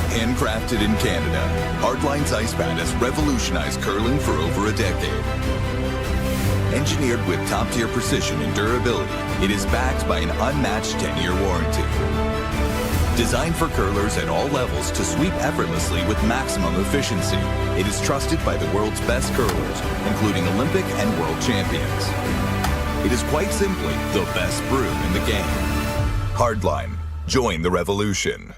Handcrafted in Canada, Hardline's ice pad has revolutionized curling for over a decade. Engineered with top-tier precision and durability, it is backed by an unmatched 10-year warranty. Designed for curlers at all levels to sweep effortlessly with maximum efficiency, it is trusted by the world's best curlers, including Olympic and world champions. It is quite simply the best brew in the game. Hardline. Join the revolution.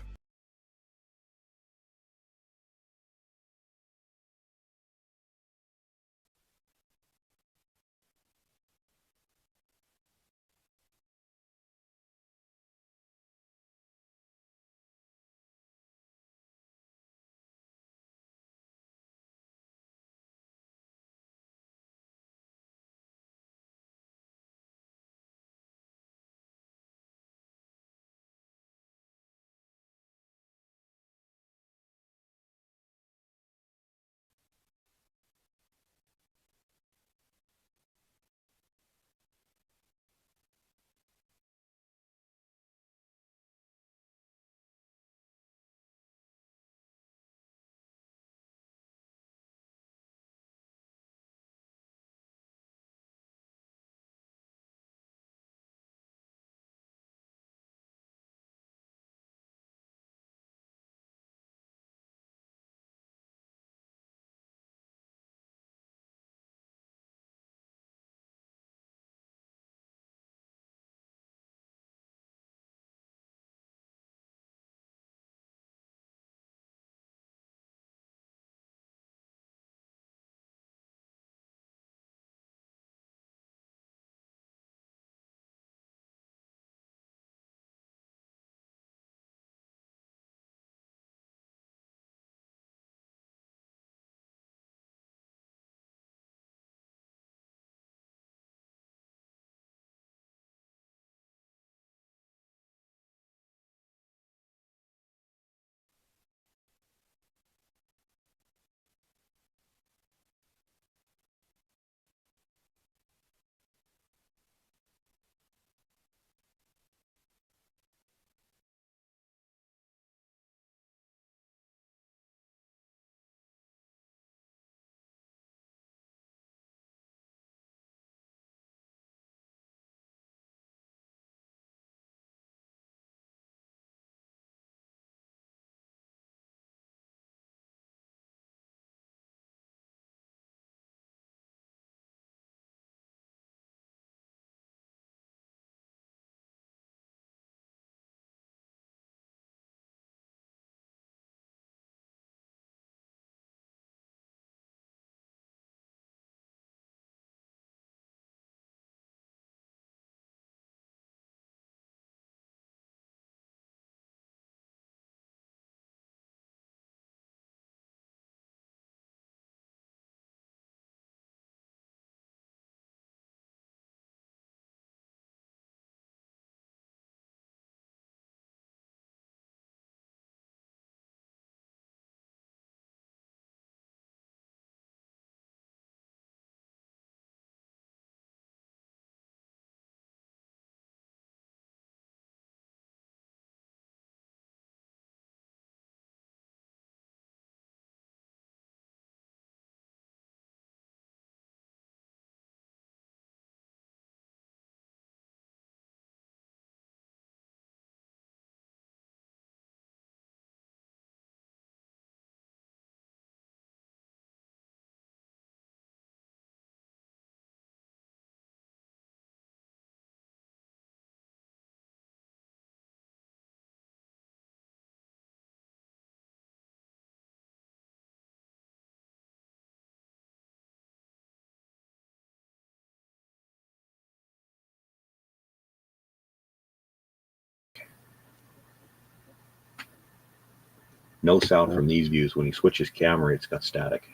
No sound from these views. When he switches camera, it's got static.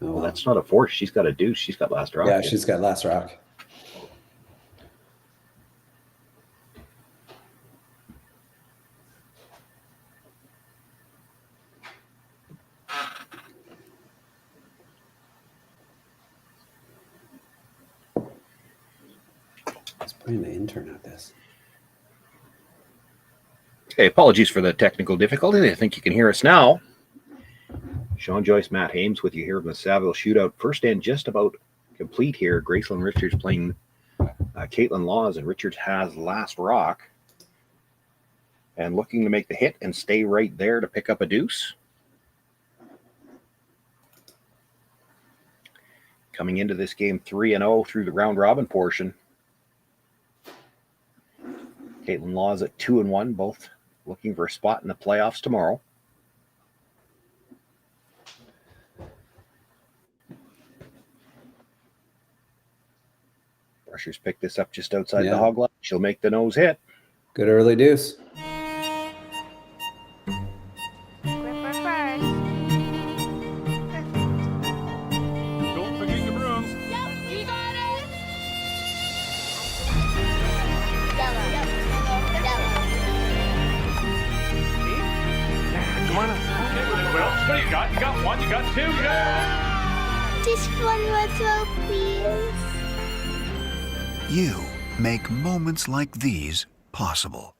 Oh, Well, that's not a force. She's got a deuce. She's got last rock. Yeah, she's got last rock. Let's putting the intern at this. Okay, apologies for the technical difficulty. I think you can hear us now. Shawn, Joyce, Matt Hames with you here in the Saville Shootout. First end just about complete here. Gracelyn Richards playing Kaitlyn Laws, and Richards has last rock. And looking to make the hit and stay right there to pick up a deuce. Coming into this game 3-0 through the round robin portion. Kaitlyn Laws at 2-1, both looking for a spot in the playoffs tomorrow. Brushers pick this up just outside the hog line. She'll make the nose hit. Good early deuce. Don't forget the brooms. Yep, you got it. Come on up. Okay, well, what do you got? You got one, you got two, you got... Just one more throw, please. You make moments like these possible.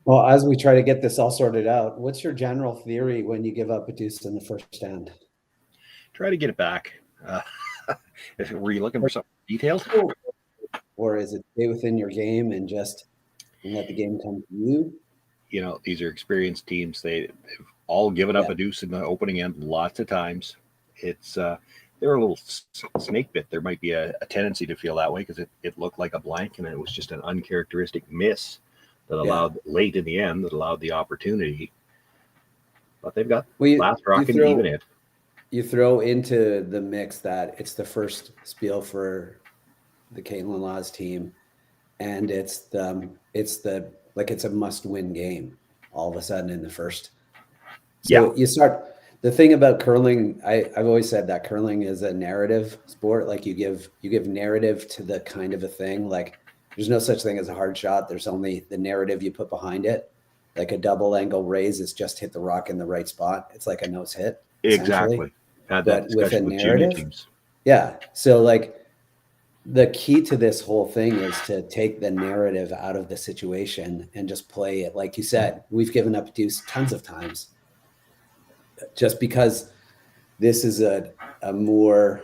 Well, as we try to get this all sorted out, what's your general theory when you give up a deuce in the first stand? Try to get it back. Were you looking for something detailed? Or is it stay within your game and just let the game come to you? You know, these are experienced teams. They've all given up a deuce in the opening end lots of times. It's they're a little snake bit. There might be a tendency to feel that way because it looked like a blank and it was just an uncharacteristic miss that allowed late in the end that allowed the opportunity. But they've got last rock and even it. You throw into the mix that it's the first spiel for the Kaitlyn Laws team, and it's a must-win game all of a sudden in the first. So you start. The thing about curling, I've always said that curling is a narrative sport. Like you give narrative to the kind of a thing. Like there's no such thing as a hard shot. There's only the narrative you put behind it. Like a double angle raise is just hit the rock in the right spot. It's like a nose hit. Exactly. Had that discussion with junior teams. Yeah. So like the key to this whole thing is to take the narrative out of the situation and just play it. Like you said, we've given up deuce tons of times just because this is a more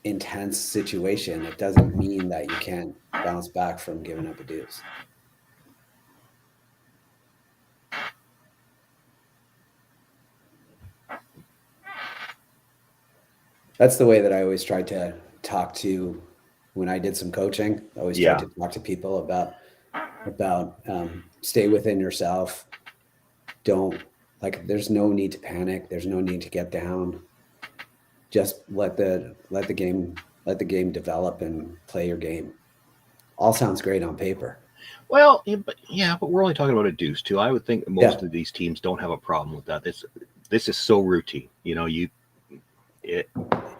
intense situation. It doesn't mean that you can't bounce back from giving up a deuce. That's the way that I always tried to talk to when I did some coaching. I always tried to talk to people about stay within yourself. There's no need to panic. There's no need to get down. Just let the game develop and play your game. All sounds great on paper. Well, but we're only talking about a deuce too. I would think most of these teams don't have a problem with that. This is so routine. You know,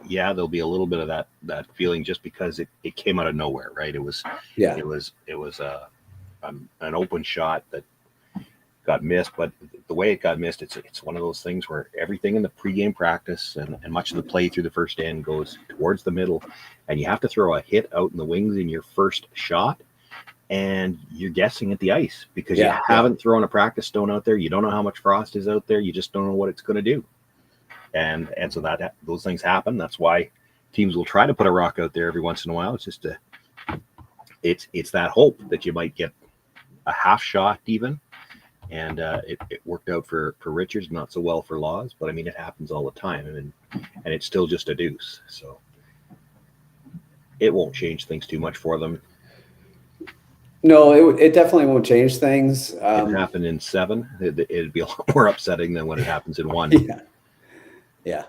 there'll be a little bit of that feeling just because it came out of nowhere, right? It was an open shot that got missed, but the way it got missed, it's one of those things where everything in the pregame practice and much of the play through the first end goes towards the middle, and you have to throw a hit out in the wings in your first shot, and you're guessing at the ice because you haven't thrown a practice stone out there. You don't know how much frost is out there. You just don't know what it's going to do. And so that those things happen. That's why teams will try to put a rock out there every once in a while. It's just it's that hope that you might get a half shot even. And it worked out for Richards, not so well for Laws, but I mean it happens all the time, and it's still just a deuce. So it won't change things too much for them. No, it definitely won't change things. It happened in 7. It'd be a lot more upsetting than when it happens in 1. Yeah.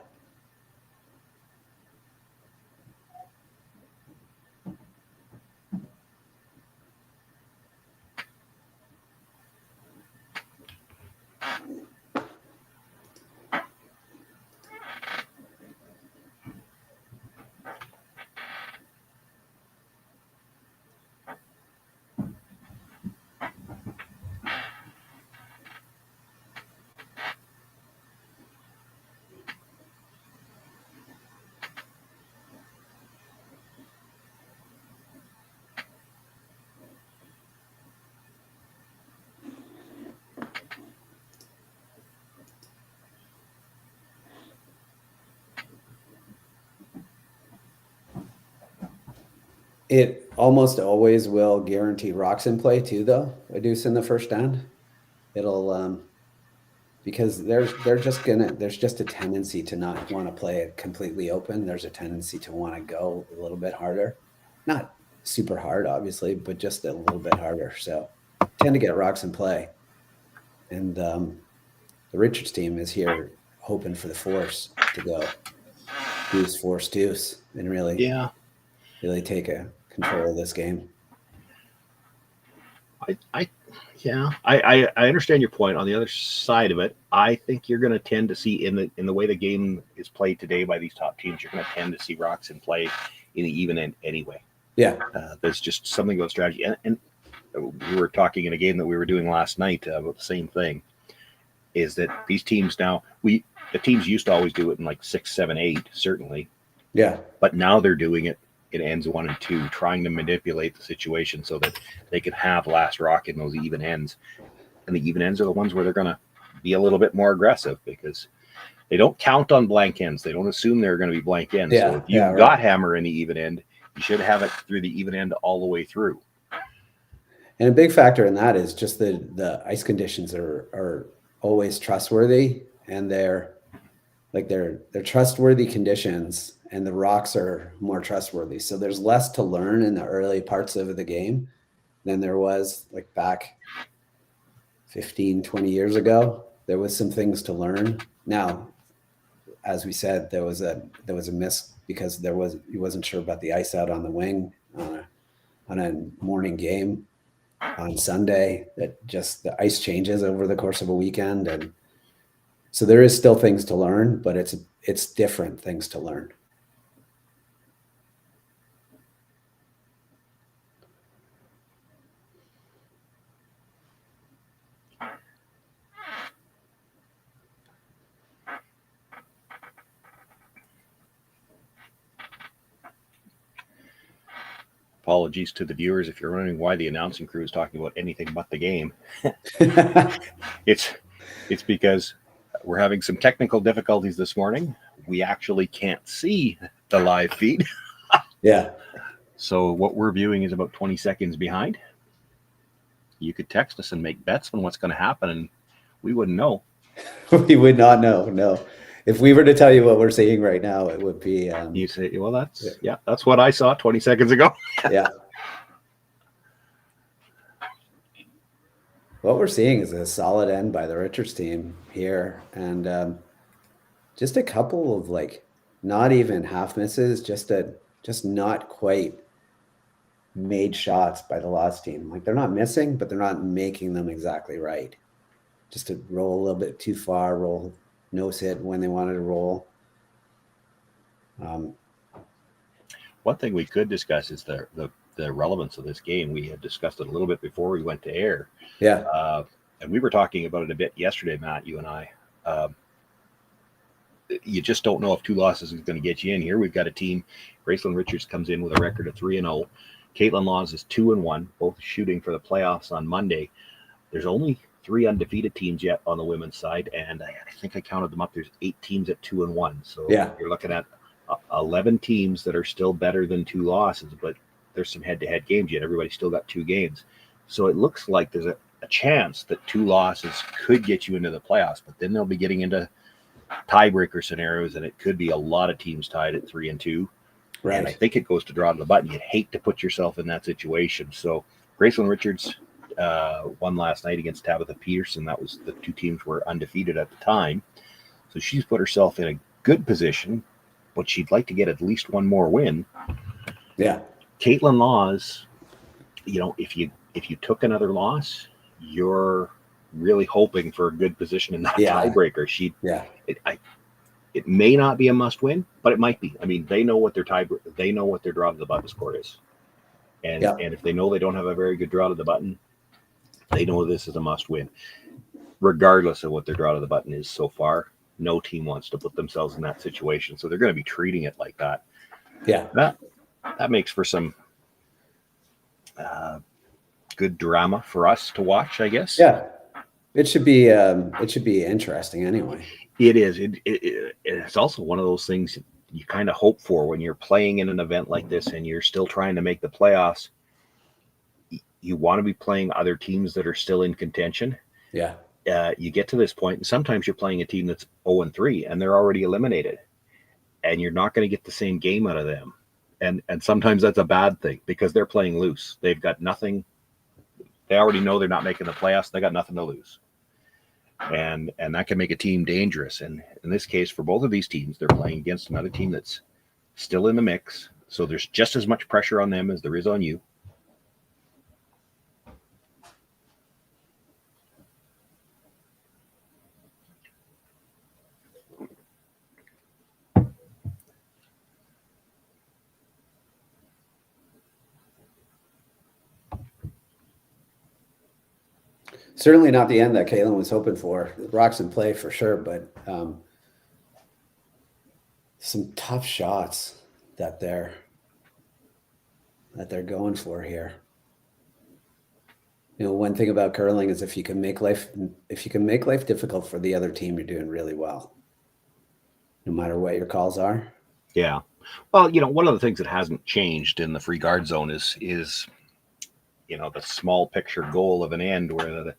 It almost always will guarantee rocks in play too, though. A deuce in the first stand, it'll because there's just a tendency to not want to play it completely open. There's a tendency to want to go a little bit harder, not super hard, obviously, but just a little bit harder. So tend to get rocks in play, and the Richards team is here hoping for the force to go deuce, force, deuce, and really take a control of this game. I understand your point. On the other side of it, I think you're going to tend to see in the way the game is played today by these top teams, you're going to tend to see rocks in play in the even end anyway. Yeah, there's just something about strategy, and we were talking in a game that we were doing last night about the same thing. Is that these teams now? The teams used to always do it in like 6, 7, 8, certainly. Yeah, but now they're doing it in ends 1 and 2, trying to manipulate the situation so that they can have last rock in those even ends. And the even ends are the ones where they're going to be a little bit more aggressive because they don't count on blank ends. They don't assume they're going to be blank ends. Yeah, so if you've right. got hammer in the even end, you should have it through the even end all the way through. And a big factor in that is just the ice conditions are always trustworthy, and they're trustworthy conditions, and the rocks are more trustworthy. So there's less to learn in the early parts of the game than there was like back 15, 20 years ago. There was some things to learn. Now, as we said, there was a miss because he wasn't sure about the ice out on the wing on a morning game on Sunday. That just the ice changes over the course of a weekend, and so there is still things to learn, but it's different things to learn. Apologies to the viewers if you're wondering why the announcing crew is talking about anything but the game. It's because we're having some technical difficulties this morning. We actually can't see the live feed. Yeah. So what we're viewing is about 20 seconds behind. You could text us and make bets on what's going to happen, and we wouldn't know. We would not know. No. If we were to tell you what we're seeing right now, it would be. You say, well, that's what I saw 20 seconds ago. Yeah. What we're seeing is a solid end by the Richards team here, and just a couple of like not even half misses, just not quite made shots by the Lost team. Like they're not missing, but they're not making them exactly right. Just to roll a little bit too far, roll nose hit when they wanted to roll. One thing we could discuss is the relevance of this game. We had discussed it a little bit before we went to air. Yeah. And we were talking about it a bit yesterday, Matt, you and I. You just don't know if 2 losses is going to get you in here. We've got a team. Gracelyn Richards comes in with a record of 3-0. Kaitlyn Laws is 2-1, both shooting for the playoffs on Monday. There's only 3 undefeated teams yet on the women's side, and I think I counted them up. There's 8 teams at 2-1. So yeah, you're looking at 11 teams that are still better than 2 losses, but there's some head-to-head games yet. Everybody's still got 2 games. So it looks like there's a chance that 2 losses could get you into the playoffs, but then they'll be getting into tiebreaker scenarios, and it could be a lot of teams tied at 3-2. Right. And I think it goes to draw to the button. You'd hate to put yourself in that situation. So Gracelyn Richards won last night against Tabitha Peterson. That was the 2 teams were undefeated at the time. So she's put herself in a good position, but she'd like to get at least one more win. Yeah. Kaitlyn Laws, if you took another loss, you're really hoping for a good position in that tiebreaker. It may not be a must win, but it might be. I mean, they know what their draw to the button score is. And if they know they don't have a very good draw to the button, they know this is a must win. Regardless of what their draw to the button is so far, no team wants to put themselves in that situation. So they're going to be treating it like that. Yeah. That makes for some good drama for us to watch, I guess. Yeah. It should be interesting anyway. It is. It's also one of those things you kind of hope for when you're playing in an event like this and you're still trying to make the playoffs. You want to be playing other teams that are still in contention. Yeah. You get to this point, and sometimes you're playing a team that's 0-3 and they're already eliminated, and you're not going to get the same game out of them. And sometimes that's a bad thing because they're playing loose. They've got nothing. They already know they're not making the playoffs. They got nothing to lose. And that can make a team dangerous. And in this case, for both of these teams, they're playing against another team that's still in the mix. So there's just as much pressure on them as there is on you. Certainly not the end that Kaitlyn was hoping for. The Rock's in play for sure, but some tough shots that they're that they're going for here. You know, one thing about curling is if you can make life difficult for the other team, you're doing really well. No matter what your calls are. Yeah. Well, you know, one of the things that hasn't changed in the free guard zone is you know, the small picture goal of an end where the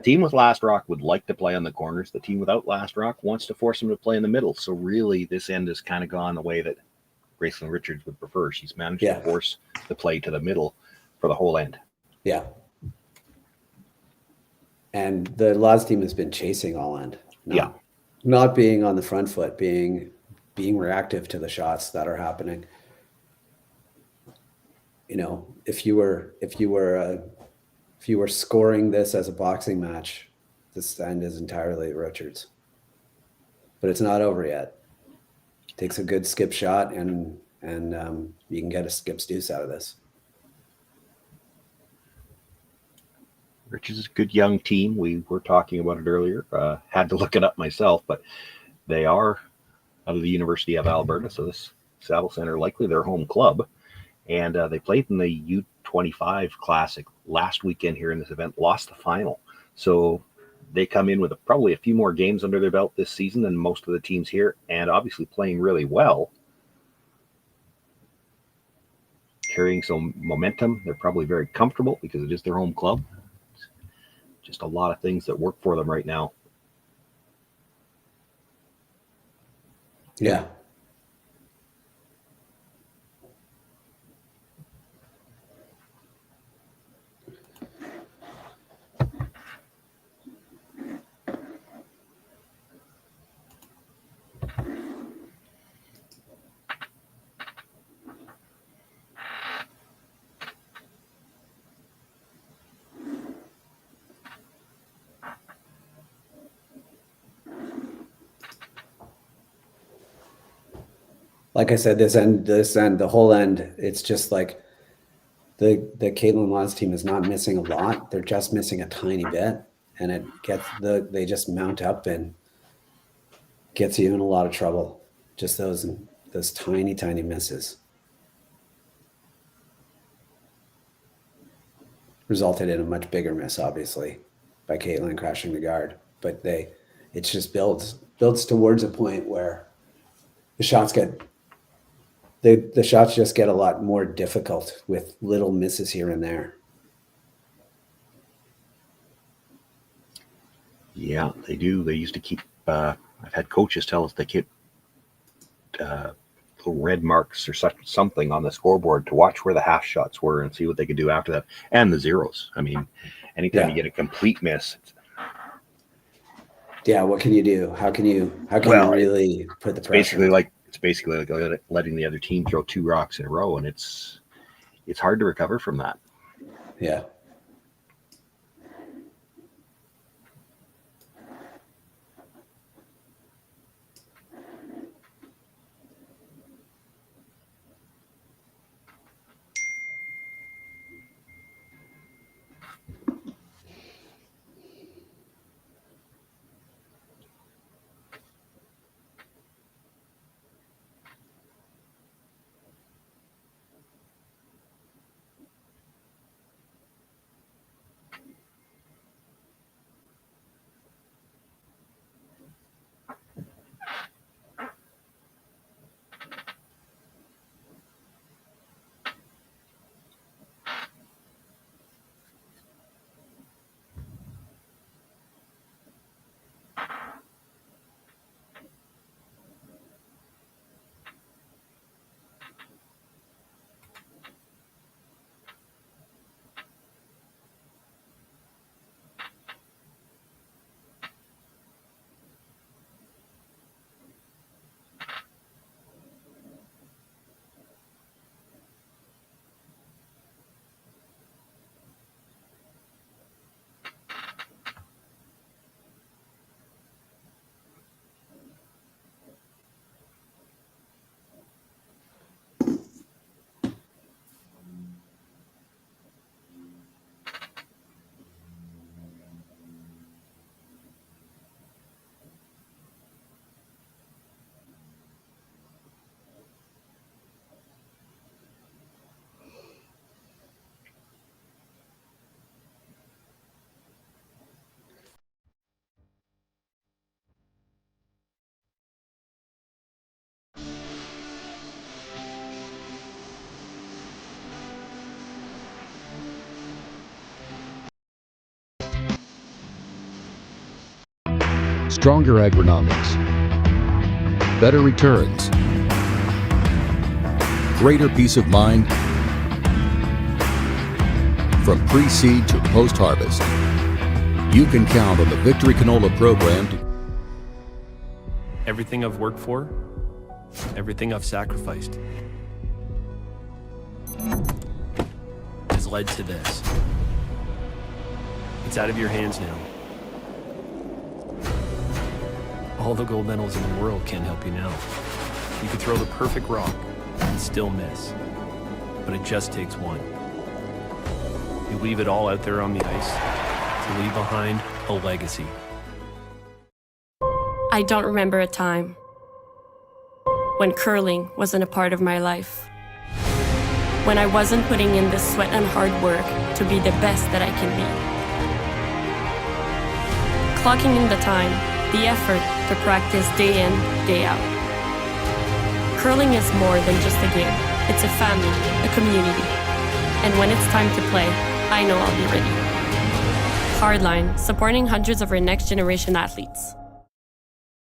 team with last rock would like to play on the corners. The team without last rock wants to force them to play in the middle. So really, this end has kind of gone the way that Gracelyn Richards would prefer. She's managed to force the play to the middle for the whole end. Yeah. And the Laws team has been chasing all end. Not being on the front foot, being reactive to the shots that are happening. You know, if you were scoring this as a boxing match, this end is entirely Richards. But it's not over yet. Takes a good skip shot, and you can get a skip's deuce out of this. Richards is a good young team. We were talking about it earlier. Had to look it up myself, but they are out of the University of Alberta, so this Saville Center likely their home club. And they played in the U25 Classic last weekend here in this event, lost the final. So they come in with probably a few more games under their belt this season than most of the teams here, and obviously playing really well. Carrying some momentum. They're probably very comfortable because it is their home club. Just a lot of things that work for them right now. Yeah. Like I said, this end, the whole end, it's just like the Kaitlyn Laws team is not missing a lot. They're just missing a tiny bit, and they just mount up and gets you in a lot of trouble. Just those tiny misses resulted in a much bigger miss, obviously, by Kaitlyn crashing the guard. But it just builds towards a point where the shots just get a lot more difficult with little misses here and there. Yeah, they do. They used to keep, I've had coaches tell us they keep little red marks or something on the scoreboard to watch where the half shots were and see what they could do after that. And the zeros. I mean, anytime you get a complete miss. Yeah, what can you do? How can you really put the pressure? It's basically like letting the other team throw 2 rocks in a row, and it's hard to recover from that. Yeah. stronger agronomics, better returns, greater peace of mind from pre-seed to post-harvest. You can count on the Victory Canola program to Everything I've worked for, everything I've sacrificed, has led to this. It's out of your hands now. All the gold medals in the world can't help you now. You could throw the perfect rock and still miss, but it just takes one. You leave it all out there on the ice to leave behind a legacy. I don't remember a time when curling wasn't a part of my life. When I wasn't putting in the sweat and hard work to be the best that I can be. Clocking in the time, the effort to practice day in, day out. Curling is more than just a game. It's a family, a community. And when it's time to play, I know I'll be ready. Hardline, supporting hundreds of our next generation athletes.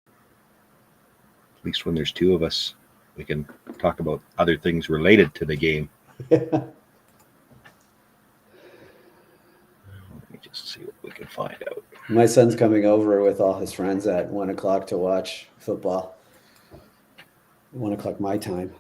At least when there's two of us, we can talk about other things related to the game. Let me just see what we can find out. My son's coming over with all his friends at 1 o'clock to watch football. 1 o'clock my time.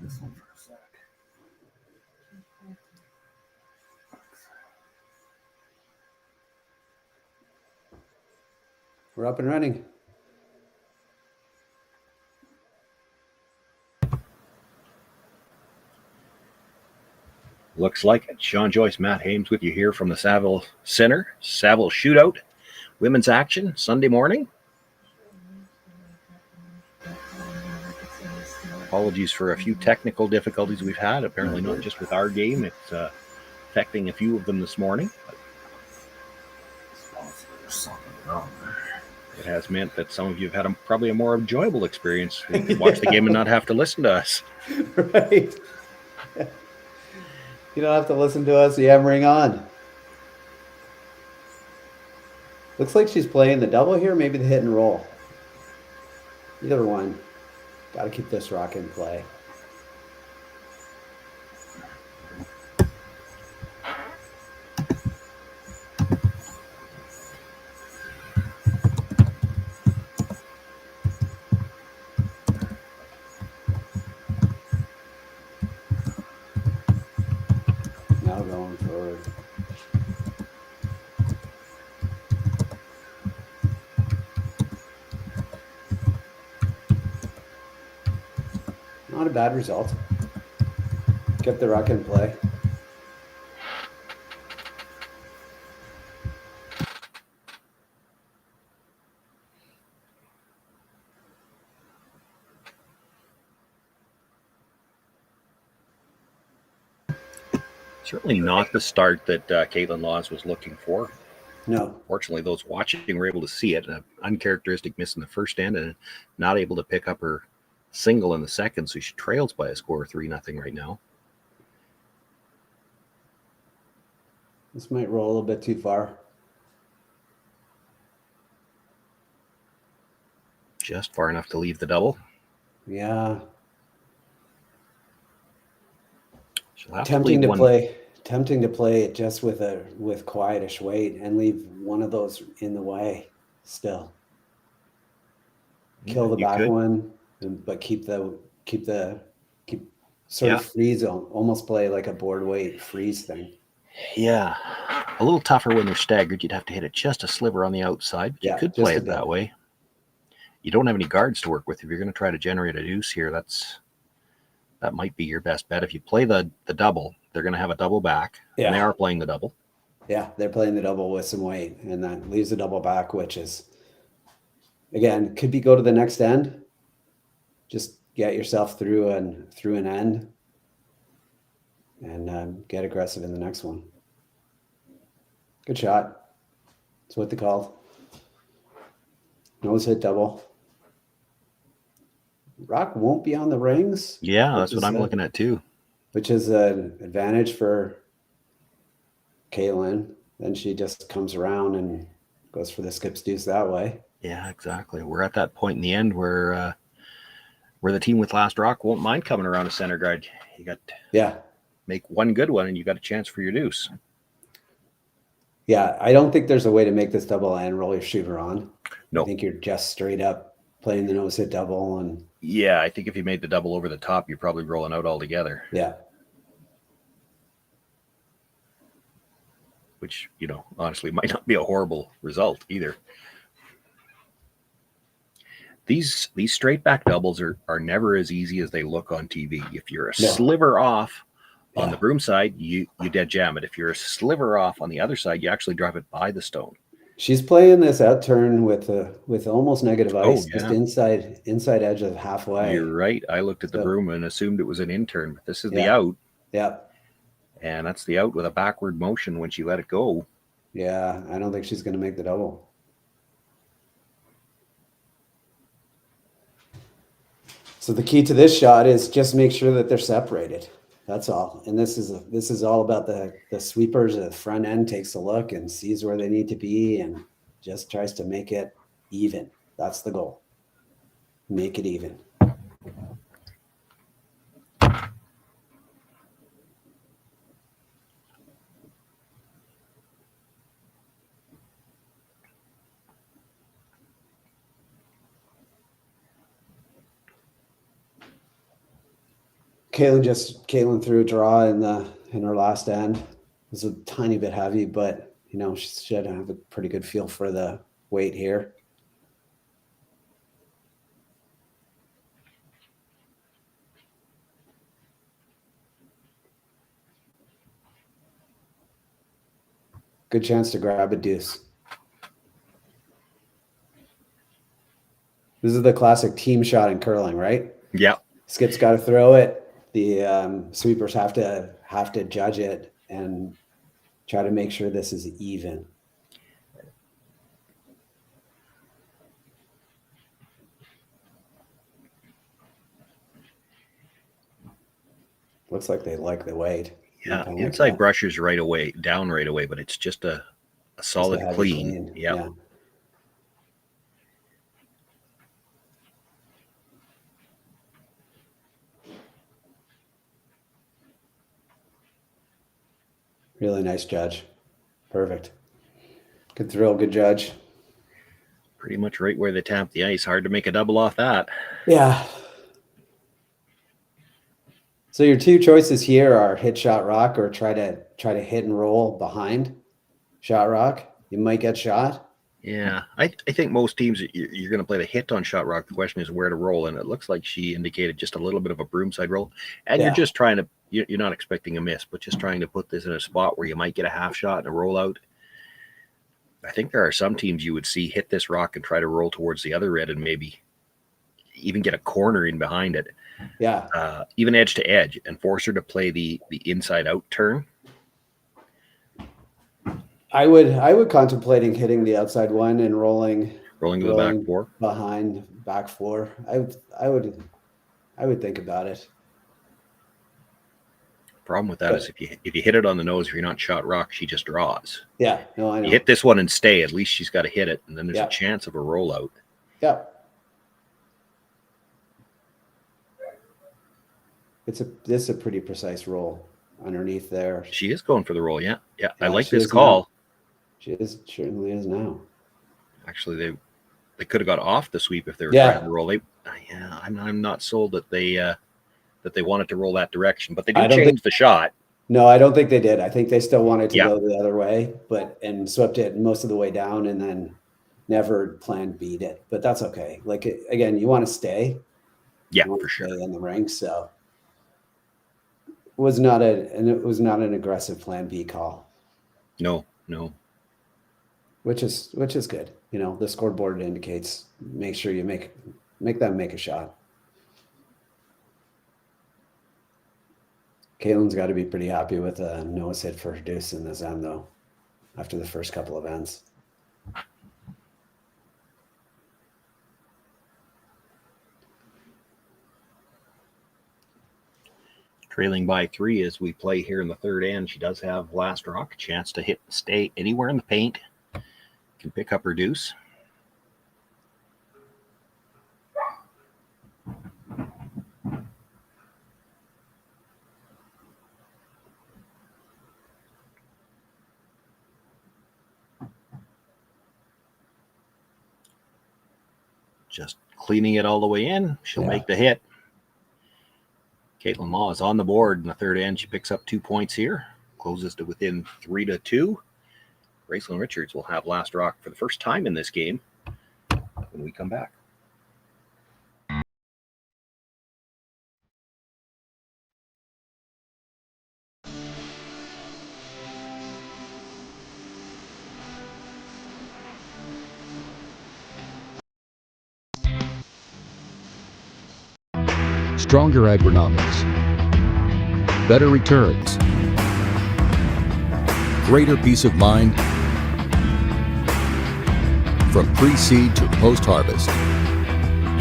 This one for a sec. We're up and running. Looks like it. Shawn, Joyce, Matt Hames with you here from the Saville Center. Saville Shootout. Women's action Sunday morning. Apologies for a few technical difficulties we've had. Apparently not just with our game. It's affecting a few of them this morning. It has meant that some of you have had probably a more enjoyable experience. You can watch the game and not have to listen to us. Right. You don't have to listen to us yammering on. Looks like she's playing the double here, maybe the hit and roll. Either one. Got to keep this rock in play. Now going forward. Not a bad result. Kept the rock in play. Certainly not the start that Kaitlyn Laws was looking for. No. Fortunately, those watching were able to see it. An uncharacteristic miss in the first end and not able to pick up her single in the second, so she trails by a score of 3-0 right now. This might roll a little bit too far. Just far enough to leave the double. Yeah. She'll have Tempting bleed to one. play it just with quietish weight and leave one of those in the way still. Kill the You back could. one, but keep sort of freeze, almost play like a board weight freeze thing. Yeah. A little tougher when they're staggered. You'd have to hit it just a sliver on the outside. But you could play it that way. You don't have any guards to work with. If you're going to try to generate a deuce here, that might be your best bet. If you play the double, they're going to have a double back. Yeah. And they are playing the double. Yeah, they're playing the double with some weight, and that leaves the double back, which is, again, could be go to the next end. Just get yourself through an end and get aggressive in the next one. Good shot. That's what they call. Nose hit double. Rock won't be on the rings. Yeah, that's what I'm looking at too. Which is an advantage for Kaitlyn. Then she just comes around and goes for the skips deuce that way. Yeah, exactly. We're at that point in the end where the team with last rock won't mind coming around a center guard. You got make one good one and you got a chance for your deuce. Yeah, I don't think there's a way to make this double and roll your shooter on. No. I think you're just straight up playing the nose hit double. And yeah, I think if you made the double over the top, you're probably rolling out altogether. Yeah. Which, honestly might not be a horrible result either. These straight back doubles are never as easy as they look on TV. If you're a sliver off on the broom side, you dead jam it. If you're a sliver off on the other side, you actually drive it by the stone. She's playing this out turn with almost negative ice, yeah. just inside edge of halfway. You're right. I looked at the broom and assumed it was an in turn, but this is the out. Yeah. And that's the out with a backward motion when she let it go. Yeah, I don't think she's going to make the double. So the key to this shot is just make sure that they're separated. That's all. And this is all about the sweepers. The front end takes a look and sees where they need to be and just tries to make it even. That's the goal. Make it even. Kaitlyn threw a draw in her last end. It was a tiny bit heavy, but she should have a pretty good feel for the weight here. Good chance to grab a deuce. This is the classic team shot in curling, right? Yeah. Skip's got to throw it. The sweepers have to judge it and try to make sure this is even. Looks like they like the weight. Yeah, inside brushes down right away, but it's just a solid clean. Yeah. Really nice judge. Perfect. Good throw, good judge. Pretty much right where they tap the ice. Hard to make a double off that. Yeah. So your two choices here are hit shot rock or try to hit and roll behind shot rock. You might get shot. Yeah, I think most teams you're going to play the hit on shot rock. The question is where to roll, and it looks like she indicated just a little bit of a broomside roll, and you're just trying to. You're not expecting a miss, but just trying to put this in a spot where you might get a half shot and a roll out. I think there are some teams you would see hit this rock and try to roll towards the other red and maybe even get a corner in behind it. Yeah. Even edge to edge and force her to play the inside out turn. I would contemplating hitting the outside one and rolling to the back four behind back four. I would think about it. Problem with that is if you hit it on the nose, if you're not shot rock, she just draws. Yeah, no, I know. You hit this one and stay. At least she's got to hit it, and then there's a chance of a rollout. Yeah. This is a pretty precise roll. underneath there. She is going for the roll. Yeah. I like she this is call. now. She certainly is now. Actually, they could have got off the sweep if they were Yeah. trying to roll. I'm not sold that they wanted to roll that direction, but they did change the shot. No, I don't think they did. I think they still wanted to Yeah. go the other way, and swept it most of the way down, and then never planned beat it. But that's okay. Like again, you want to stay. Yeah, You want for to sure. stay in the ring. So it was not an aggressive plan B call. No. Which is good. You know, the scoreboard indicates make sure you make them make a shot. Kaitlyn's got to be pretty happy with Noah's hit for deuce in this end, though, after the first couple of ends. Trailing by 3 as we play here in the third end. She does have last rock, a chance to stay anywhere in the paint. Can pick up her deuce. Just cleaning it all the way in. She'll make the hit. Kaitlyn Law is on the board in the third end. She picks up 2 points here. Closes to within 3-2. Gracelyn Richards will have last rock for the first time in this game when we come back. Stronger agronomics, better returns, greater peace of mind from pre-seed to post-harvest.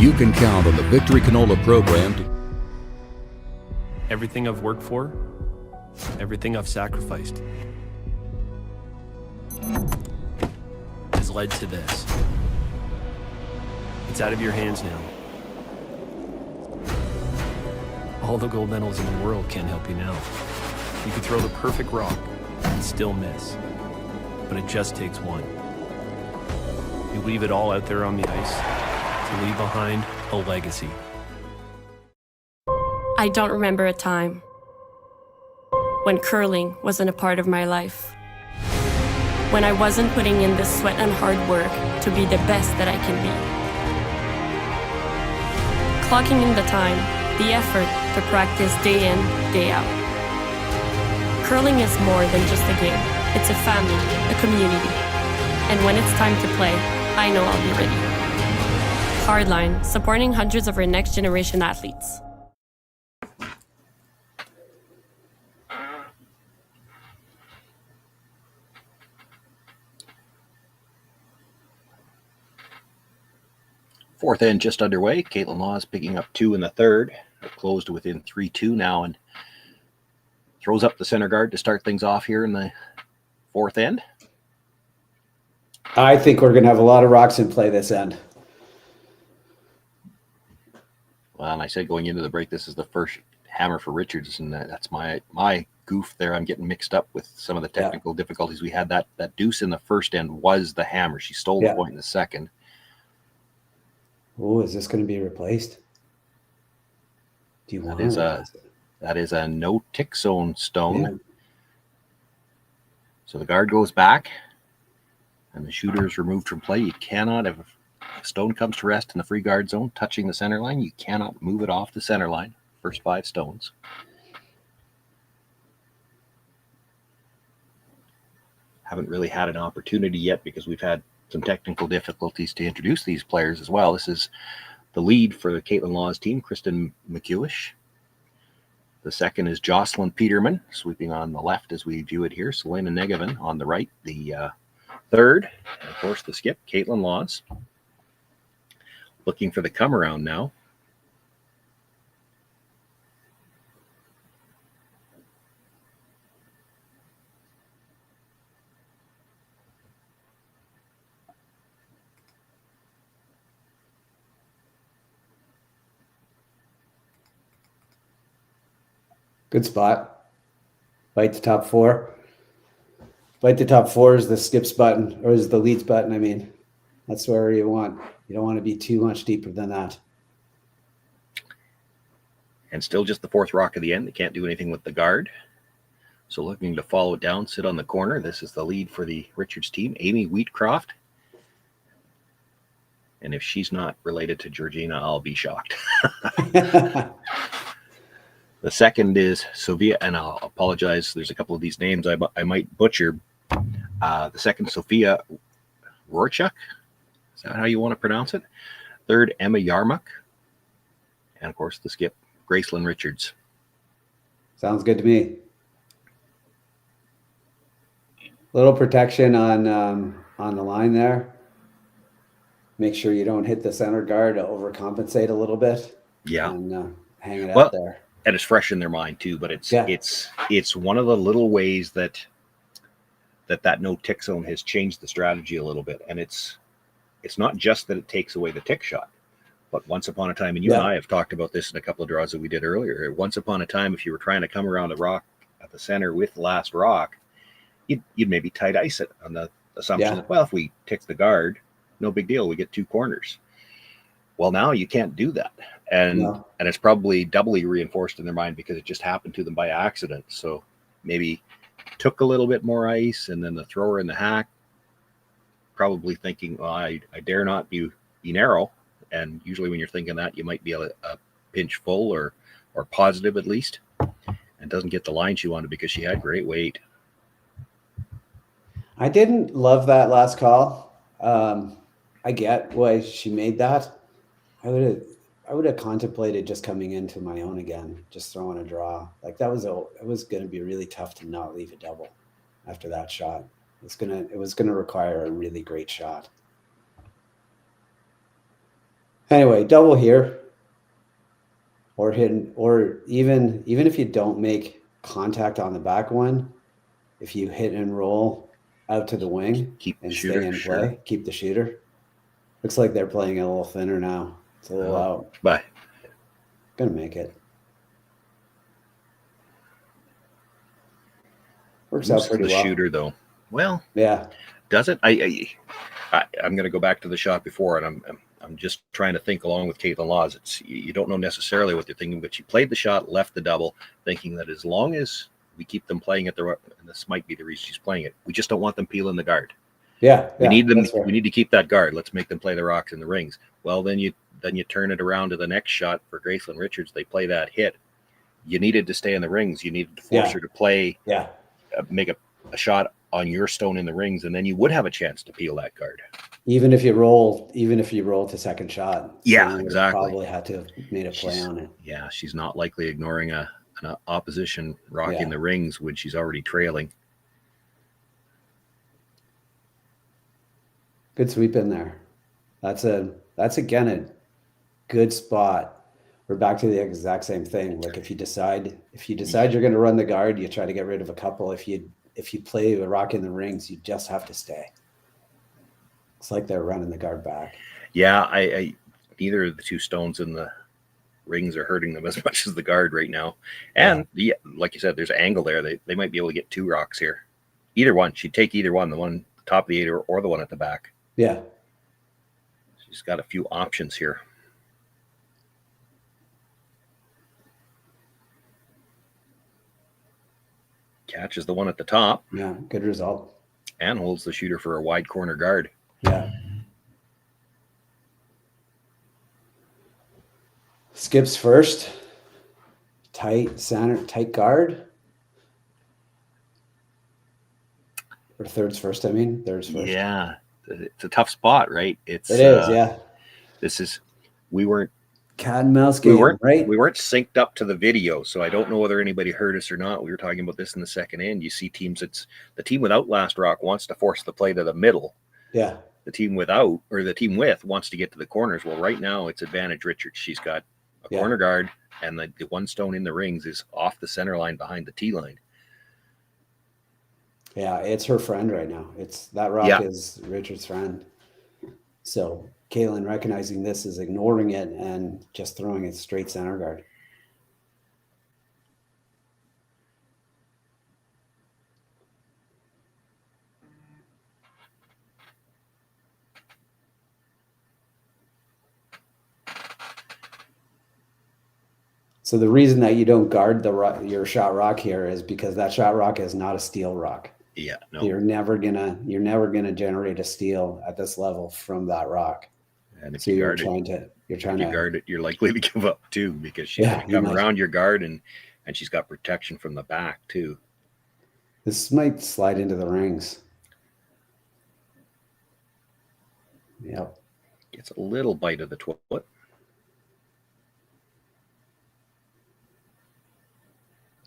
You can count on the Victory Canola program to Everything I've worked for, everything I've sacrificed, has led to this. It's out of your hands now. All the gold medals in the world can't help you now. You could throw the perfect rock and still miss, but it just takes one. You leave it all out there on the ice to leave behind a legacy. I don't remember a time when curling wasn't a part of my life. When I wasn't putting in the sweat and hard work to be the best that I can be. Clocking in the time, the effort to practice day in, day out. Curling is more than just a game. It's a family, a community. And when it's time to play, I know I'll be ready. Hardline, supporting hundreds of our next generation athletes. Fourth end just underway. Kaitlyn Law is picking up 2 in the third. It closed to within 3-2 now and throws up the center guard to start things off here in the fourth end. I think we're going to have a lot of rocks in play this end. Well, and I said going into the break, this is the first hammer for Richards, and that's my goof there. I'm getting mixed up with some of the technical difficulties we had. That deuce in the first end was the hammer. She stole the point in the second. Oh, is this going to be replaced? Do you want that is a no tick zone stone. Yeah. So the guard goes back and the shooter is removed from play. You cannot, if a stone comes to rest in the free guard zone touching the center line, you cannot move it off the center line. First 5 stones. Haven't really had an opportunity yet because we've had some technical difficulties to introduce these players as well. This is the lead for the Kaitlyn Law's team, Kristen McEwish. The second is Jocelyn Peterman, sweeping on the left as we view it here. Selena Negevin on the right. The third, and of course, the skip, Kaitlyn Laws. Looking for the come around now. Good spot. Bite the top four. Bite the top four is the skips button, or is the leads button. I mean, that's where you don't want to be too much deeper than that. And still just the fourth rock of the end. They can't do anything with the guard. So looking to follow it down, sit on the corner. This is the lead for the Richards team, Amy Wheatcroft. And if she's not related to Georgina, I'll be shocked. The second is Sophia, and I'll apologize. There's a couple of these names I might butcher. The second, Sophia Rorchuk. Is that how you want to pronounce it? Third, Emma Yarmuk. And of course, the skip, Gracelyn Richards. Sounds good to me. Little protection on the line there. Make sure you don't hit the center guard to overcompensate a little bit. Yeah. And hang it out there. And it's fresh in their mind too, but it's one of the little ways that no tick zone has changed the strategy a little bit. And it's not just that it takes away the tick shot, but once upon a time, and you and I have talked about this in a couple of draws that we did earlier. Once upon a time, if you were trying to come around a rock at the center with the last rock, you'd maybe tight ice it on the assumption that, well, if we tick the guard, no big deal, we get two corners. Well, now you can't do that. And it's probably doubly reinforced in their mind because it just happened to them by accident. So maybe took a little bit more ice, and then the thrower in the hack probably thinking, well, I dare not be narrow. And usually when you're thinking that, you might be a pinch full or positive at least, and doesn't get the line she wanted because she had great weight. I didn't love that last call. I get why she made that. I would have contemplated just coming into my own again, just throwing a draw. Like it was going to be really tough to not leave a double after that shot. It was gonna require a really great shot. Anyway, double here, or hidden, or even if you don't make contact on the back one, if you hit and roll out to the wing and stay in play, keep the shooter. Looks like they're playing a little thinner now. It's a little out. Bye. Gonna make it. Works out pretty well. The shooter, though. Well, yeah. Does it? I'm going to go back to the shot before, and I'm just trying to think along with Kaitlyn Laws. You don't know necessarily what they're thinking, but she played the shot, left the double, thinking that as long as we keep them playing it, and this might be the reason she's playing it, we just don't want them peeling the guard. Yeah, we need them. We need to keep that guard. Let's make them play the rocks and the rings. Well, then you turn it around to the next shot for Gracelyn Richards. They play that hit. You needed to stay in the rings. You needed to force her to play. Yeah, make a shot on your stone in the rings, and then you would have a chance to peel that guard. Even if you roll to second shot. Yeah, exactly. Probably had to have made a play on it. Yeah, she's not likely ignoring an opposition rock in the rings when she's already trailing. Good sweep in there. That's again a good spot. We're back to the exact same thing. Like if you decide you're going to run the guard, you try to get rid of a couple. If you play a rock in the rings, you just have to stay. It's like they're running the guard back. Yeah, I neither of the two stones in the rings are hurting them as much as the guard right now. And like you said, there's an angle there. They might be able to get two rocks here. Either one. She'd take either one, the one top of the eight or the one at the back. Yeah. She's got a few options here. Catches the one at the top. Yeah, good result. And holds the shooter for a wide corner guard. Yeah. Skips first. Tight center, tight guard. Or thirds first, Thirds first. Yeah. It's a tough spot, right? It is, yeah. We weren't cat and mouse game, right? We weren't synced up to the video, so I don't know whether anybody heard us or not. We were talking about this in the second end. You see teams, the team without last rock wants to force the play to the middle. Yeah. The team with wants to get to the corners. Well, right now it's advantage Richards. She's got a corner guard, and the one stone in the rings is off the center line behind the tee line. Yeah, it's her friend right now. That rock is Richard's friend. So Kaitlyn recognizing this is ignoring it and just throwing it straight center guard. So the reason that you don't guard your shot rock here is because that shot rock is not a steel rock. Yeah, no. You're never gonna generate a steal at this level from that rock. And if So you you're guard trying it, to guard it, you're likely to give up too, because she's going to come around your guard, and she's got protection from the back too. This might slide into the rings. Yep. Gets a little bite of the foot.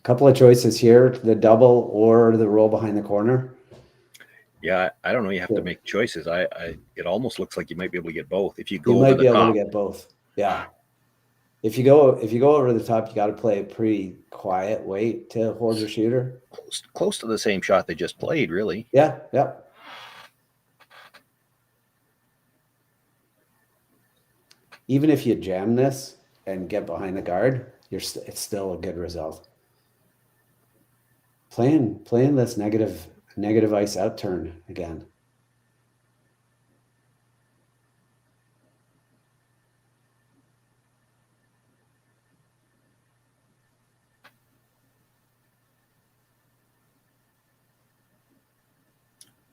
Couple of choices here: the double or the roll behind the corner. Yeah, I don't know. You have to make choices. It almost looks like you might be able to get both if you go. You over might be the able top. to get both. Yeah. If you go over the top, you got to play a pretty quiet weight to hold your shooter. Close to the same shot they just played, really. Yeah. Yep. Even if you jam this and get behind the guard, it's still a good result. Playing this negative ice out turn again.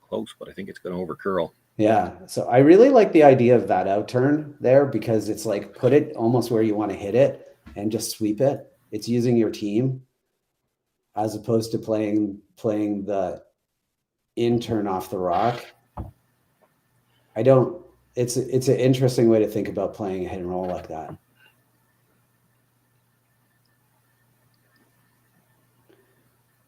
Close, but I think it's going to over curl. Yeah. So I really like the idea of that out turn there, because it's like put it almost where you want to hit it and just sweep it. It's using your team as opposed to playing the in turn off the rock. It's an interesting way to think about playing a hit and roll like that.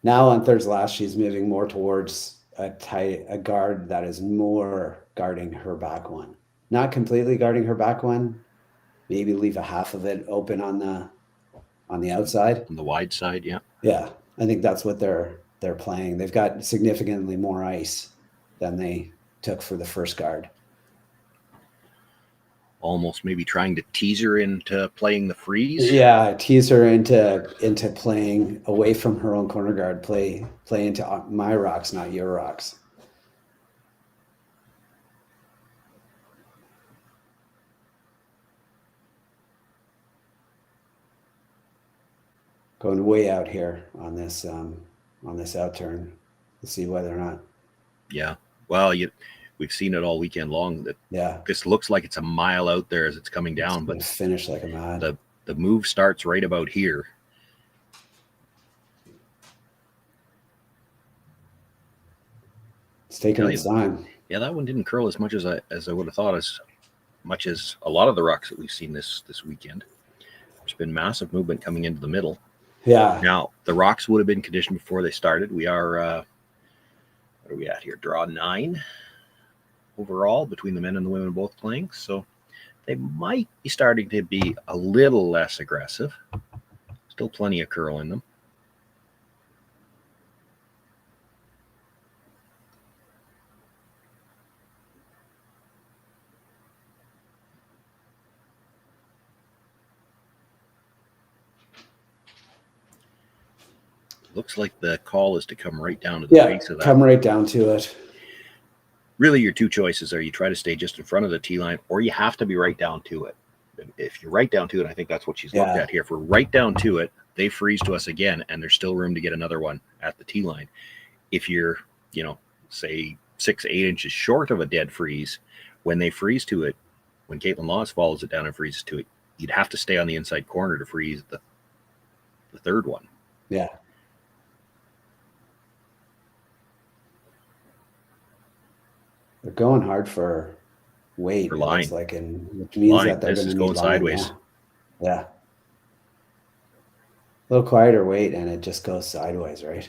Now on thirds last, she's moving more towards a guard that is more guarding her back one. Not completely guarding her back one. Maybe leave a half of it open on the outside. On the wide side, yeah. Yeah. I think that's what they're playing. They've got significantly more ice than they took for the first guard. Almost maybe trying to tease her into playing the freeze. Yeah, tease her into playing away from her own corner guard. Play into my rocks, not your rocks. Going way out here on this out turn to see whether or not. Yeah. Well, we've seen it all weekend long. That this looks like it's a mile out there as it's coming down, but finish like a mad. The move starts right about here. It's taking its time. Yeah, that one didn't curl as much as I would have thought, as much as a lot of the rocks that we've seen this weekend. There's been massive movement coming into the middle. Yeah. Now, the rocks would have been conditioned before they started. We are, what are we at here? Draw 9 overall between the men and the women both playing. So they might be starting to be a little less aggressive. Still plenty of curl in them. Looks like the call is to come right down to the base of that. Come right down to it. Really, your two choices are you try to stay just in front of the tee line, or you have to be right down to it. If you're right down to it, I think that's what she's looked at here. If we're right down to it, they freeze to us again, and there's still room to get another one at the tee line. If you're, say 6-8 inches short of a dead freeze, when they freeze to it, when Kaitlyn Laws follows it down and freezes to it, you'd have to stay on the inside corner to freeze the third one. Yeah. They're going hard for weight. For line. Which means line. that they're This is going going sideways. Yeah. A little quieter weight, and it just goes sideways, right?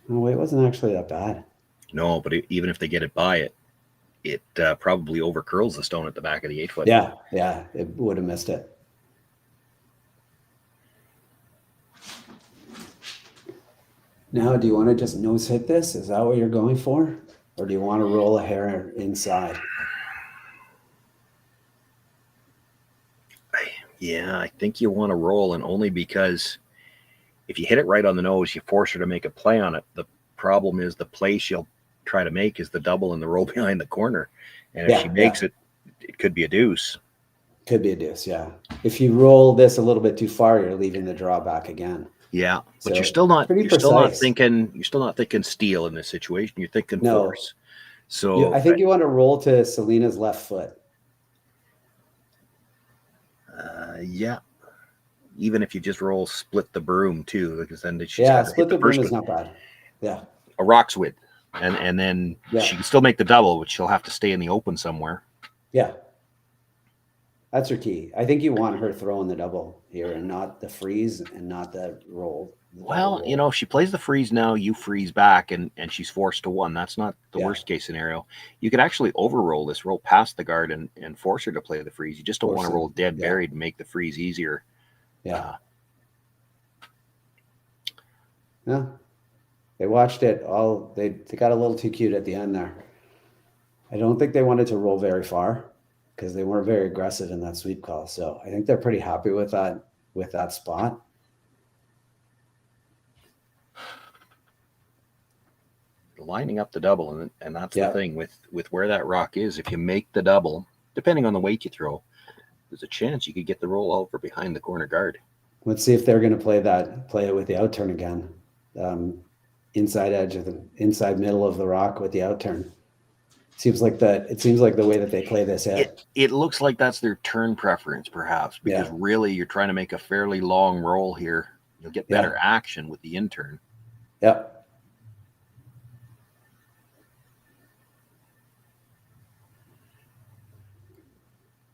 No, weight wasn't actually that bad. No, but even if they get it by it probably over curls the stone at the back of the 8-foot. Yeah, it would have missed it. Now, do you want to just nose hit this? Is that what you're going for? Or do you want to roll a hair inside? Yeah, I think you want to roll, and only because if you hit it right on the nose, you force her to make a play on it. The problem is the play she'll try to make is the double and the roll behind the corner. And if she makes it, it could be a deuce. Could be a deuce, yeah. If you roll this a little bit too far, you're leaving the draw back again. Yeah, but So, you're still not pretty you're still not precise. thinking steal in this situation. You're thinking No. force. So I think you want to roll to Selena's left foot. yeah. Even if you just roll split the broom too, because then she's Yeah, got to split hit the broom first is one. not bad. Yeah. A rock's width. And then Yeah. she can still make the double, but she'll have to stay in the open somewhere. Yeah. That's her key. I think you want her throwing the double here and not the freeze and not the roll. Well, you know, if she plays the freeze now, you freeze back and she's forced to one. That's not the worst case scenario. You could actually overroll this, roll past the guard and force her to play the freeze. You just don't want to roll dead buried and make the freeze easier. Yeah. Yeah. They watched it all. They got a little too cute at the end there. I don't think they wanted to roll very far because they weren't very aggressive in that sweep call. So I think they're pretty happy with that spot. Lining up the double, and that's the thing with where that rock is. If you make the double, depending on the weight you throw, there's a chance you could get the roll over behind the corner guard. Let's see if they're going to play it with the outturn again. Inside edge of the inside middle of the rock with the outturn. It seems like the way that they play this out. It looks like that's their turn preference, perhaps, because really you're trying to make a fairly long roll here. You'll get better action with the intern. Yep.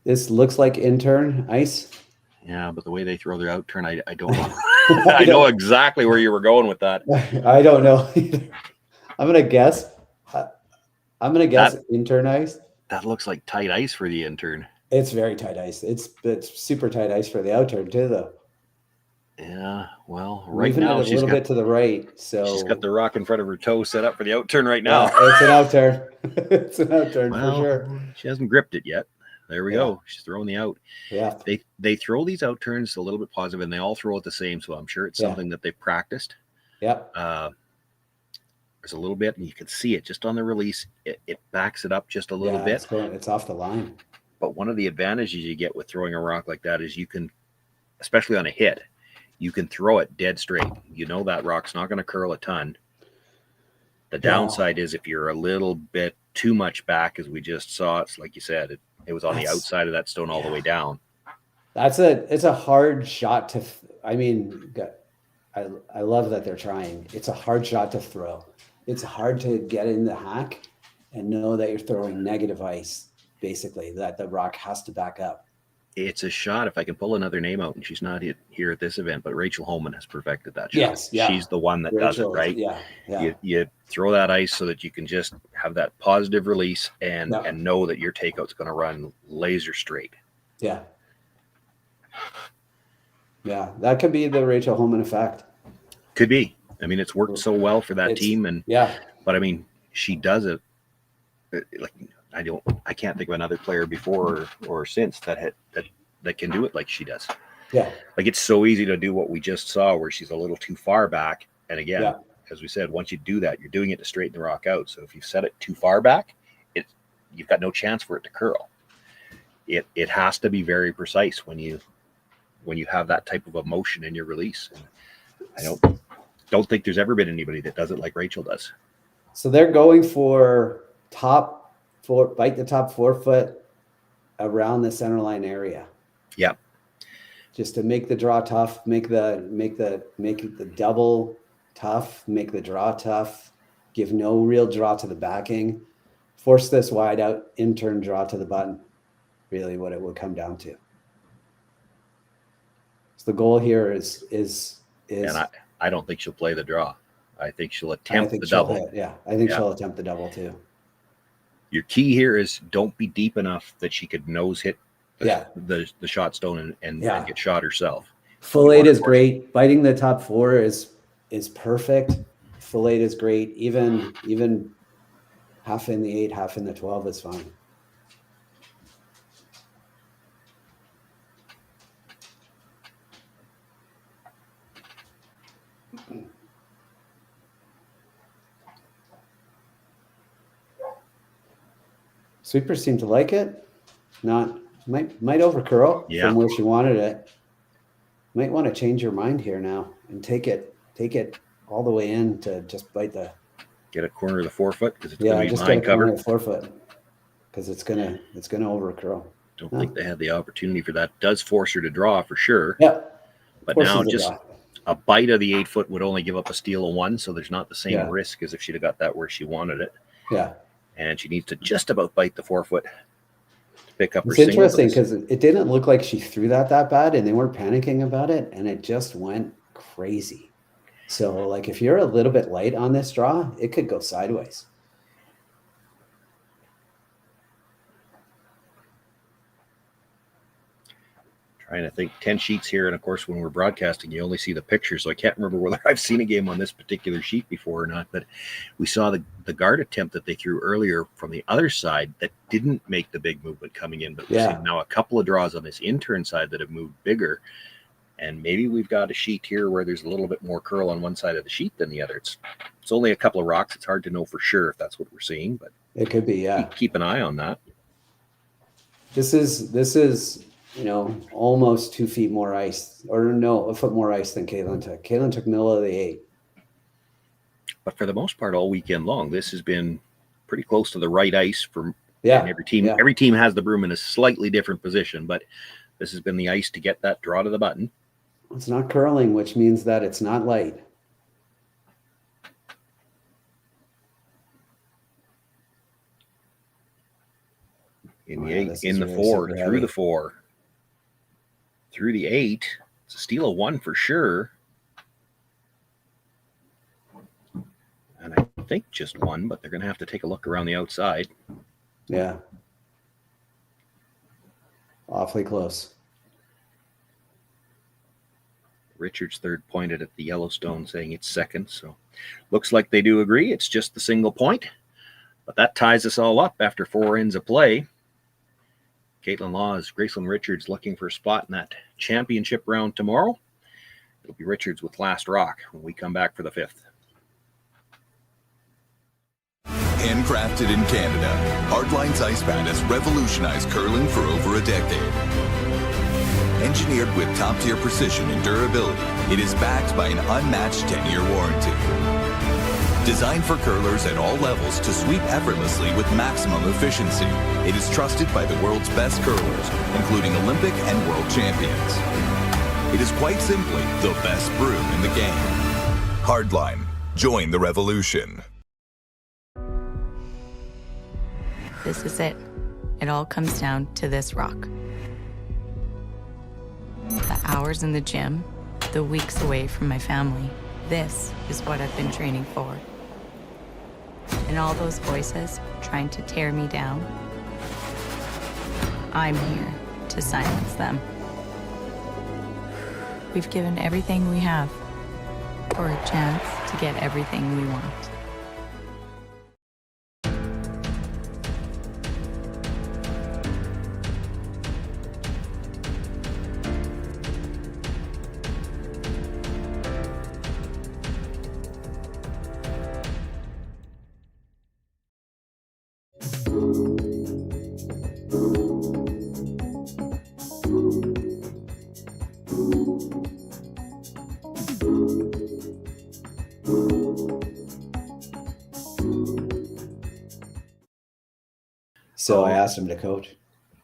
This looks like intern ice. Yeah, but the way they throw their outturn, I don't know. I know exactly where you were going with that. I don't know either. I'm gonna guess. Intern ice. That looks like tight ice for the intern. It's very tight ice. It's super tight ice for the outturn too, though. Yeah, well, right Moving now it a little bit to the right, so she's got the rock in front of her toe set up for the outturn right now. It's an outturn. It's an outturn for sure. She hasn't gripped it yet. There we go. She's throwing the out. Yeah. They throw these outturns a little bit positive, and they all throw it the same. So I'm sure it's something that they've practiced. Yep. There's a little bit, and you can see it just on the release. It backs it up just a little bit. It's off the line. But one of the advantages you get with throwing a rock like that is you can, especially on a hit, you can throw it dead straight. You know that rock's not going to curl a ton. The downside is if you're a little bit too much back, as we just saw, it's like you said, it was on the outside of that stone all the way down. It's a hard shot to. I love that they're trying. It's a hard shot to throw. It's hard to get in the hack and know that you're throwing negative ice. Basically, that the rock has to back up. It's a shot. If I can pull another name out, and she's not here at this event, but Rachel Holman has perfected that shot. Yes, she's the one that does it, right? Yeah. You throw that ice so that you can just have that positive release and know that your takeout's going to run laser straight. Yeah. Yeah, that could be the Rachel Holman effect. Could be. I mean, it's worked so well for that team, but I mean, she does it. Like I can't think of another player before or since that can do it like she does. Yeah. Like it's so easy to do what we just saw, where she's a little too far back, and again, as we said, once you do that, you're doing it to straighten the rock out. So if you set it too far back, you've got no chance for it to curl. It has to be very precise when you have that type of emotion in your release. And I don't think there's ever been anybody that does it like Rachel does. So they're going for bite the top 4 foot around the center line area. Yeah. Just to make the draw tough, make the double tough, make the draw tough, give no real draw to the backing, force this wide out, intern draw to the button. Really what it would come down to. So the goal here is and I don't think she'll play the draw. I think she'll attempt the double. I think she'll attempt the double too. Your key here is don't be deep enough that she could nose hit the shot stone and get shot herself. Full 8 is great. Biting the top 4 is perfect. Full 8 is great. Even half in the 8, half in the 12 is fine. Sweepers seem to like it. Not Might over curl Yeah. from where she wanted it. Might want to change your mind here now and take it all the way in to just bite the. Get a corner of the forefoot because it's Yeah, going to be just get a behind corner cover. of the forefoot because it's gonna over curl. Don't think they had the opportunity for that. Does force her to draw for sure. Yeah, But forces now the just draw. a bite of the 8 foot would only give up a steal of 1, so there's not the same Yeah. risk as if she'd have got that where she wanted it. Yeah. And she needs to just about bite the forefoot to pick up her It's single. interesting because it didn't look like she threw that bad, and they weren't panicking about it, and it just went crazy. So, like, if you're a little bit light on this draw, it could go sideways. Trying to think 10 sheets here, and of course when we're broadcasting you only see the picture, so I can't remember whether I've seen a game on this particular sheet before or not, but we saw the guard attempt that they threw earlier from the other side that didn't make the big movement coming in, but we've seen now a couple of draws on this intern side that have moved bigger, and maybe we've got a sheet here where there's a little bit more curl on one side of the sheet than the other. It's only a couple of rocks. It's hard to know for sure if that's what we're seeing, but it could be. Keep an eye on that. This is almost 2 feet more ice, or no, a foot more ice than Kaitlyn took. Kaitlyn took middle of the 8. But for the most part, all weekend long, this has been pretty close to the right ice for every team. Yeah. Every team has the broom in a slightly different position, but this has been the ice to get that draw to the button. It's not curling, which means that it's not light. In the 8, in the 4, through the 4, through the 8. It's a steal of 1 for sure. And I think just 1, but they're going to have to take a look around the outside. Yeah. Awfully close. Richard's third pointed at the Yellowstone, saying it's second. So looks like they do agree. It's just the single point. But that ties us all up after 4 ends of play. Kaitlyn Laws, Gracelyn Richards looking for a spot in that championship round tomorrow. It'll be Richards with last rock when we come back for the 5th. Handcrafted in Canada, Hardline's ice pad has revolutionized curling for over a decade. Engineered with top-tier precision and durability, it is backed by an unmatched 10-year warranty. Designed for curlers at all levels to sweep effortlessly with maximum efficiency, it is trusted by the world's best curlers, including Olympic and world champions. It is quite simply the best broom in the game. Hardline. Join the revolution. This is it. It all comes down to this rock. The hours in the gym, the weeks away from my family. This is what I've been training for. And all those voices trying to tear me down, I'm here to silence them. We've given everything we have for a chance to get everything we want. So I asked him to coach.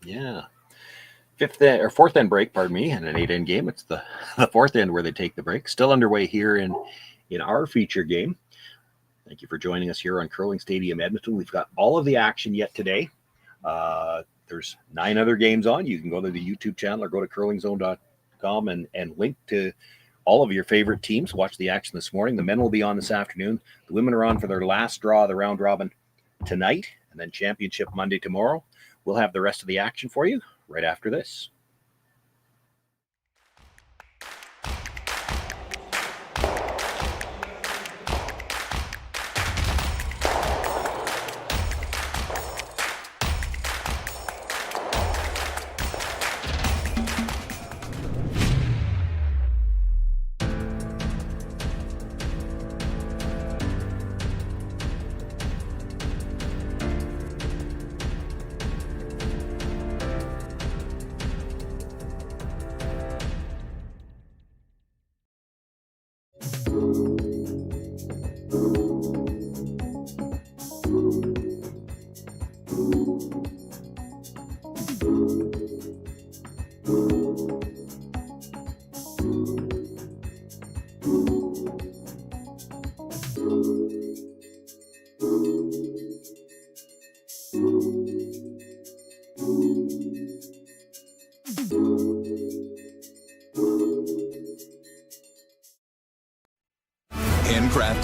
Yeah. 4th end break, pardon me, and an 8-end game. It's the 4th end where they take the break. Still underway here in our feature game. Thank you for joining us here on Curling Stadium Edmonton. We've got all of the action yet today. There's 9 other games on. You can go to the YouTube channel or go to curlingzone.com and link to all of your favorite teams. Watch the action this morning. The men will be on this afternoon. The women are on for their last draw of the round robin tonight, and then championship Monday tomorrow. We'll have the rest of the action for you right after this.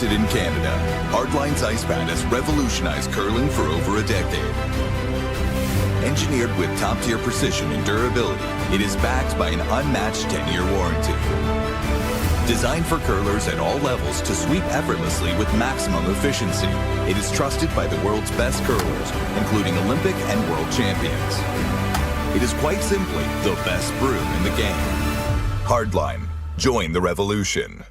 Invented in Canada, Hardline's ice pad has revolutionized curling for over a decade. Engineered with top-tier precision and durability, it is backed by an unmatched 10-year warranty. Designed for curlers at all levels to sweep effortlessly with maximum efficiency, it is trusted by the world's best curlers, including Olympic and world champions. It is quite simply the best brew in the game. Hardline. Join the revolution.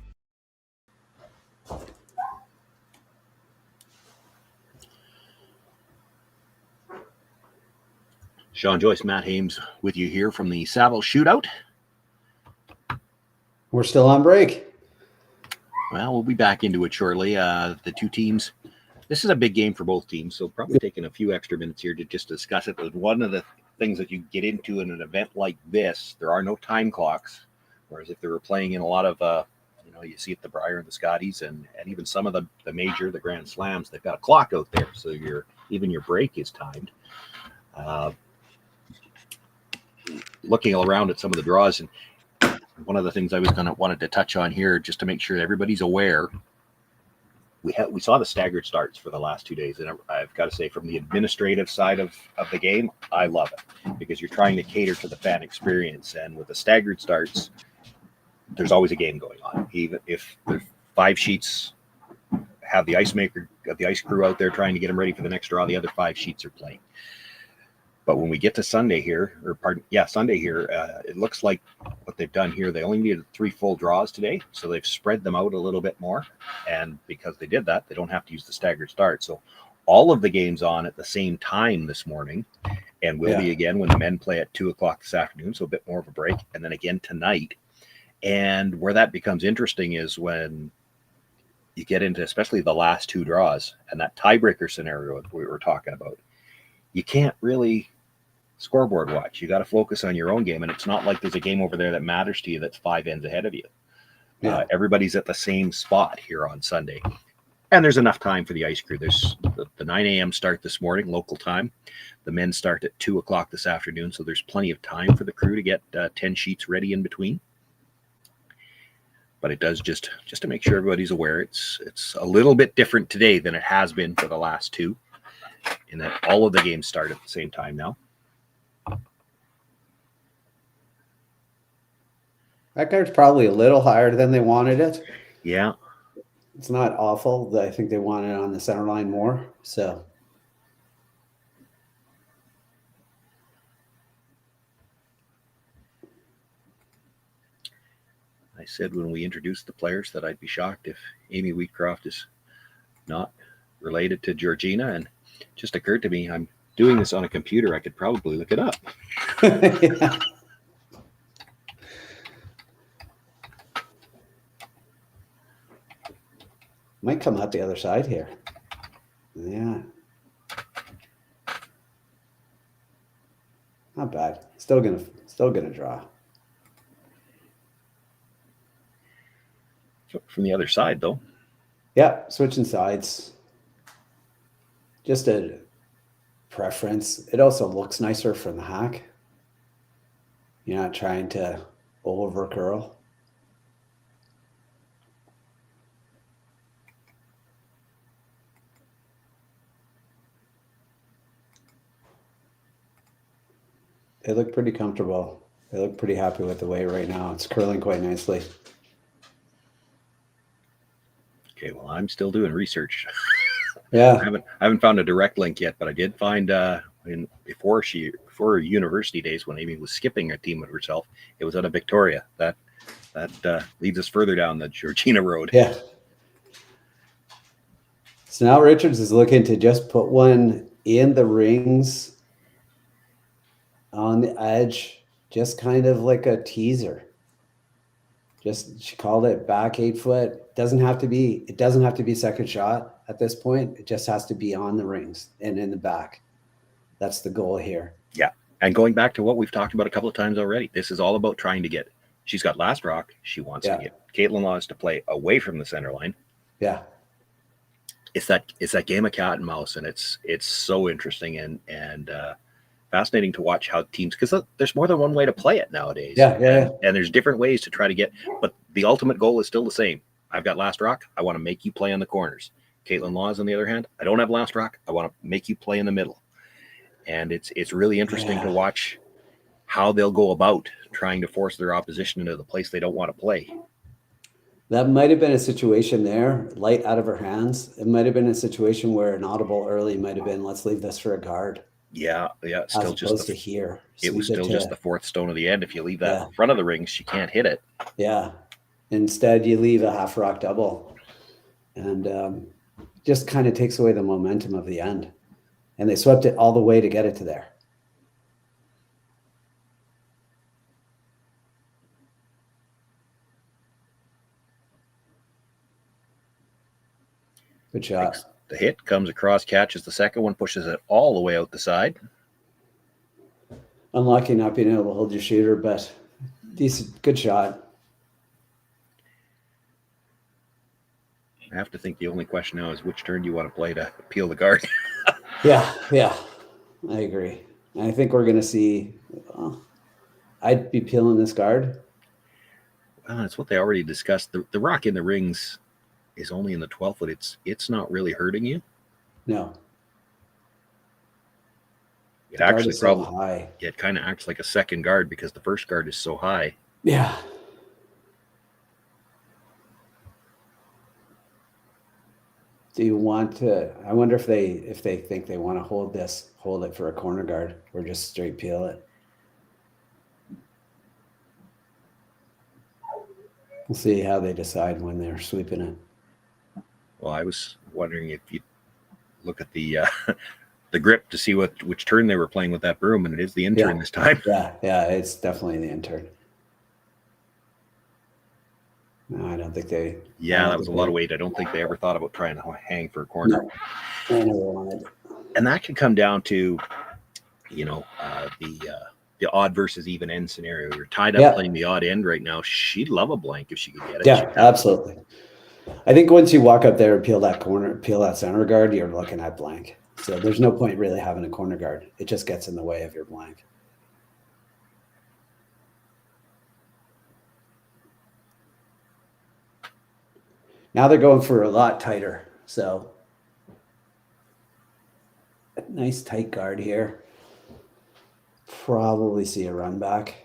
Shawn, Joyce, Matt Hames with you here from the Saville Shootout. We're still on break. Well, we'll be back into it shortly. The two teams, this is a big game for both teams, so probably taking a few extra minutes here to just discuss it. But one of the things that you get into in an event like this, there are no time clocks, whereas if they were playing in a lot of, you see at the Brier and the Scotties and even some of the major, the Grand Slams, they've got a clock out there, so even your break is timed. Looking around at some of the draws, and one of the things I wanted to touch on here, just to make sure everybody's aware, we saw the staggered starts for the last 2 days, and I've got to say, from the administrative side of the game, I love it, because you're trying to cater to the fan experience, and with the staggered starts, there's always a game going on. Even if there's 5 sheets, have the ice maker, got the ice crew out there trying to get them ready for the next draw, the other 5 sheets are playing. But when we get to Sunday here, it looks like what they've done here, they only needed 3 full draws today, so they've spread them out a little bit more. And because they did that, they don't have to use the staggered start. So all of the games on at the same time this morning, and will be again when the men play at 2 o'clock this afternoon, so a bit more of a break, and then again tonight. And where that becomes interesting is when you get into especially the last 2 draws and that tiebreaker scenario that we were talking about. You can't really scoreboard watch. You got to focus on your own game, and it's not like there's a game over there that matters to you that's 5 ends ahead of you. Everybody's at the same spot here on Sunday, and there's enough time for the ice crew. There's the 9 a.m. start this morning, local time. The men start at 2 o'clock this afternoon, so there's plenty of time for the crew to get 10 sheets ready in between. But it does just to make sure everybody's aware, it's a little bit different today than it has been for the last 2, in that all of the games start at the same time now. That card's probably a little higher than they wanted it. Yeah. It's not awful. I think they wanted it on the center line more. So I said when we introduced the players that I'd be shocked if Amy Wheatcroft is not related to Georgina, and it just occurred to me, I'm doing this on a computer. I could probably look it up. Yeah. Might come out the other side here. Yeah. Not bad. Still gonna draw. From the other side, though. Yeah, switching sides. Just a preference. It also looks nicer from the hack. You're not trying to over curl. They look pretty comfortable. They look pretty happy with the way right now. It's curling quite nicely. Okay, well, I'm still doing research. Yeah. I haven't found a direct link yet, but I did find before her university days, when Amy was skipping a team with herself, it was out of Victoria. That leads us further down the Georgina road. Yeah. So now Richards is looking to just put one in the rings on the edge, just kind of like a teaser. She called it back 8 foot. It doesn't have to be second shot at this point. It just has to be on the rings and in the back. That's the goal here. Yeah. And going back to what we've talked about a couple of times already, this is all about trying to get, she's got last rock. She wants to get Kaitlyn Laws to play away from the center line. Yeah. It's that game of cat and mouse, and it's so interesting and fascinating to watch how teams, because there's more than one way to play it nowadays. Yeah. And there's different ways to try to get, but the ultimate goal is still the same. I've got last rock. I want to make you play on the corners. Kaitlyn Laws, on the other hand, I don't have last rock. I want to make you play in the middle. And it's really interesting to watch how they'll go about trying to force their opposition into the place they don't want to play. That might have been a situation there, light out of her hands. It might have been a situation where an audible early might have been, let's leave this for a guard. Yeah. Still just to here. It was still just the fourth stone of the end. If you leave that in front of the rings, she can't hit it. Yeah. Instead, you leave a half rock double, and just kind of takes away the momentum of the end. And they swept it all the way to get it to there. Good shot. The hit comes across, catches the second one, pushes it all the way out the side. Unlucky not being able to hold your shooter, but decent, good shot. I have to think the only question now is which turn do you want to play to peel the guard? Yeah, I agree. I think we're going to see, I'd be peeling this guard. Well, it's what they already discussed. The rock in the rings is only in the 12 foot. It's not really hurting you. No. It actually probably, it kind of acts like a second guard because the first guard is so high. Yeah. Do you want to, I wonder if they think they want to hold it for a corner guard or just straight peel it. We'll see how they decide when they're sweeping it. Well, I was wondering if you look at the grip to see which turn they were playing with that broom, and it is the intern this time. Yeah, it's definitely the intern. No, I don't think they. Yeah, that was a lot of weight. I don't think they ever thought about trying to hang for a corner. No, they never wanted. And that could come down to, the odd versus even end scenario. You're tied up playing the odd end right now. She'd love a blank if she could get it. Yeah, absolutely. I think once you walk up there and peel that center guard, you're looking at blank. So there's no point really having a corner guard. It just gets in the way of your blank. Now they're going for a lot tighter. So a nice tight guard here. Probably see a run back.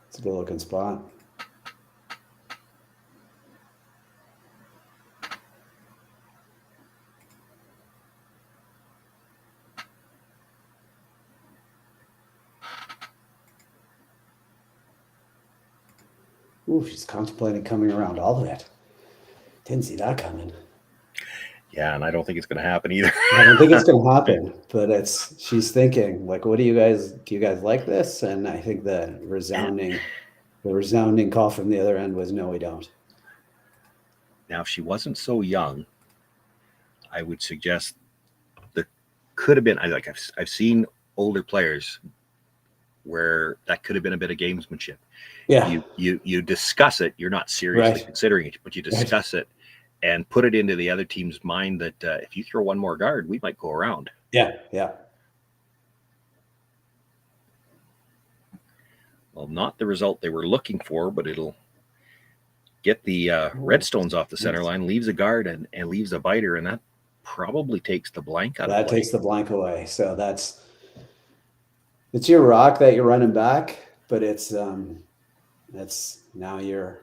It's a good looking spot. Ooh, she's contemplating coming around all of it. Didn't see that coming. Yeah, and I don't think it's going to happen either. I don't think it's going to happen, but she's thinking like, what do you guys like this? And I think the resounding call from the other end was no, we don't. Now, if she wasn't so young, I would suggest there could have been. I've seen older players where that could have been a bit of gamesmanship. Yeah, you discuss it. You're not seriously considering it, but you discuss it and put it into the other team's mind that if you throw one more guard, we might go around. Yeah. Well, not the result they were looking for, but it'll get the redstones off the center line, leaves a guard and leaves a biter, and that probably takes the blank out of that takes the blank away. So it's your rock that you're running back, but it's now you're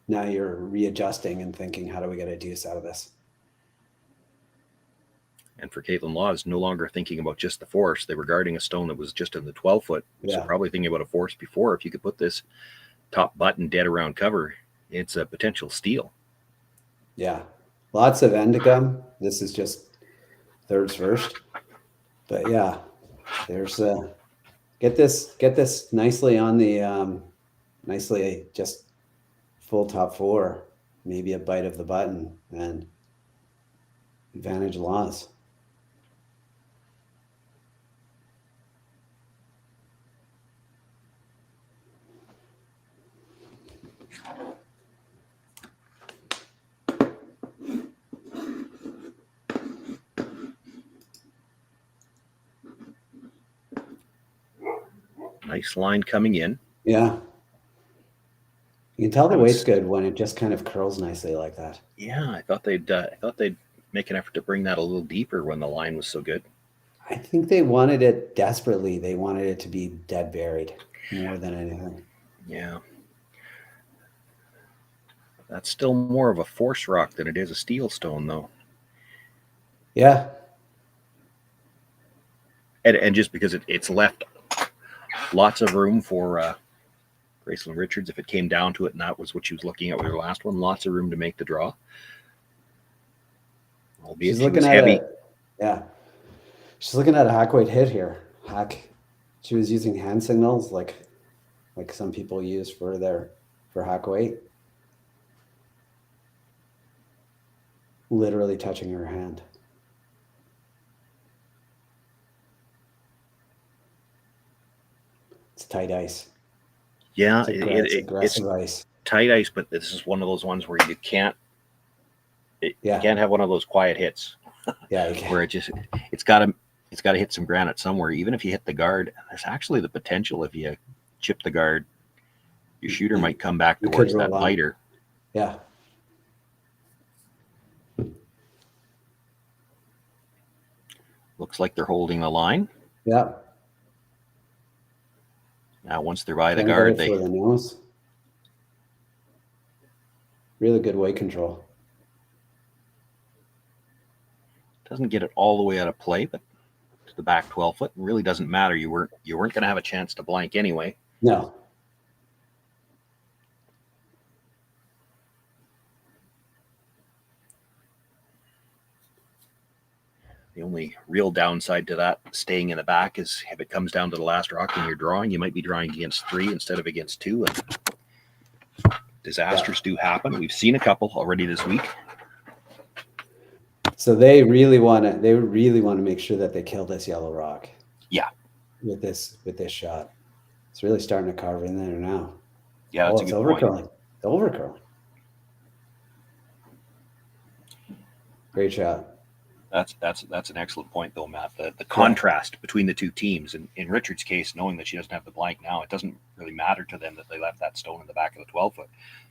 readjusting and thinking, how do we get a deuce out of this? And for Kaitlyn Laws, no longer thinking about just the force. They were guarding a stone that was just in the 12 foot. Yeah. So probably thinking about a force before. If you could put this top button dead around cover, it's a potential steal. Yeah. Lots of end to come. This is just thirds first. But yeah, there's get this nicely on the nicely just full top four, maybe a bite of the button, and advantage Laws. Nice line coming in. Yeah. You can tell the weight's good when it just kind of curls nicely like that. Yeah, I thought they'd make an effort to bring that a little deeper when the line was so good. I think they wanted it desperately. They wanted it to be dead buried more than anything. Yeah. That's still more of a force rock than it is a steel stone, though. Yeah. And just because it's left lots of room for Gracelyn Richards, if it came down to it, and that was what she was looking at with her last one, lots of room to make the draw. Albeit She's looking at heavy. She's looking at a hack weight hit here. She was using hand signals like some people use for hack weight. Literally touching her hand. It's tight ice. Yeah, it's aggressive ice. Tight ice, but this is one of those ones where you can't have one of those quiet hits. Yeah, you can't. Where it's got to hit some granite somewhere. Even if you hit the guard, there's actually the potential if you chip the guard, your shooter might come back towards that lighter. Yeah. Looks like they're holding the line. Yeah. Now, once they're by the guard, they the nose. Really good weight control. Doesn't get it all the way out of play, but to the back 12 foot, it really doesn't matter. You weren't going to have a chance to blank anyway. No. The only real downside to that staying in the back is if it comes down to the last rock and you're drawing, you might be drawing against 3 instead of against 2. And disasters do happen. We've seen a couple already this week. So they really want to make sure that they kill this yellow rock. Yeah. With this shot. It's really starting to carve in there now. Yeah, that's a good point. Overcurling. It's overcurling. Great shot. That's an excellent point, though, Matt. The contrast between the two teams. In Richard's case, knowing that she doesn't have the blank now, it doesn't really matter to them that they left that stone in the back of the 12 foot.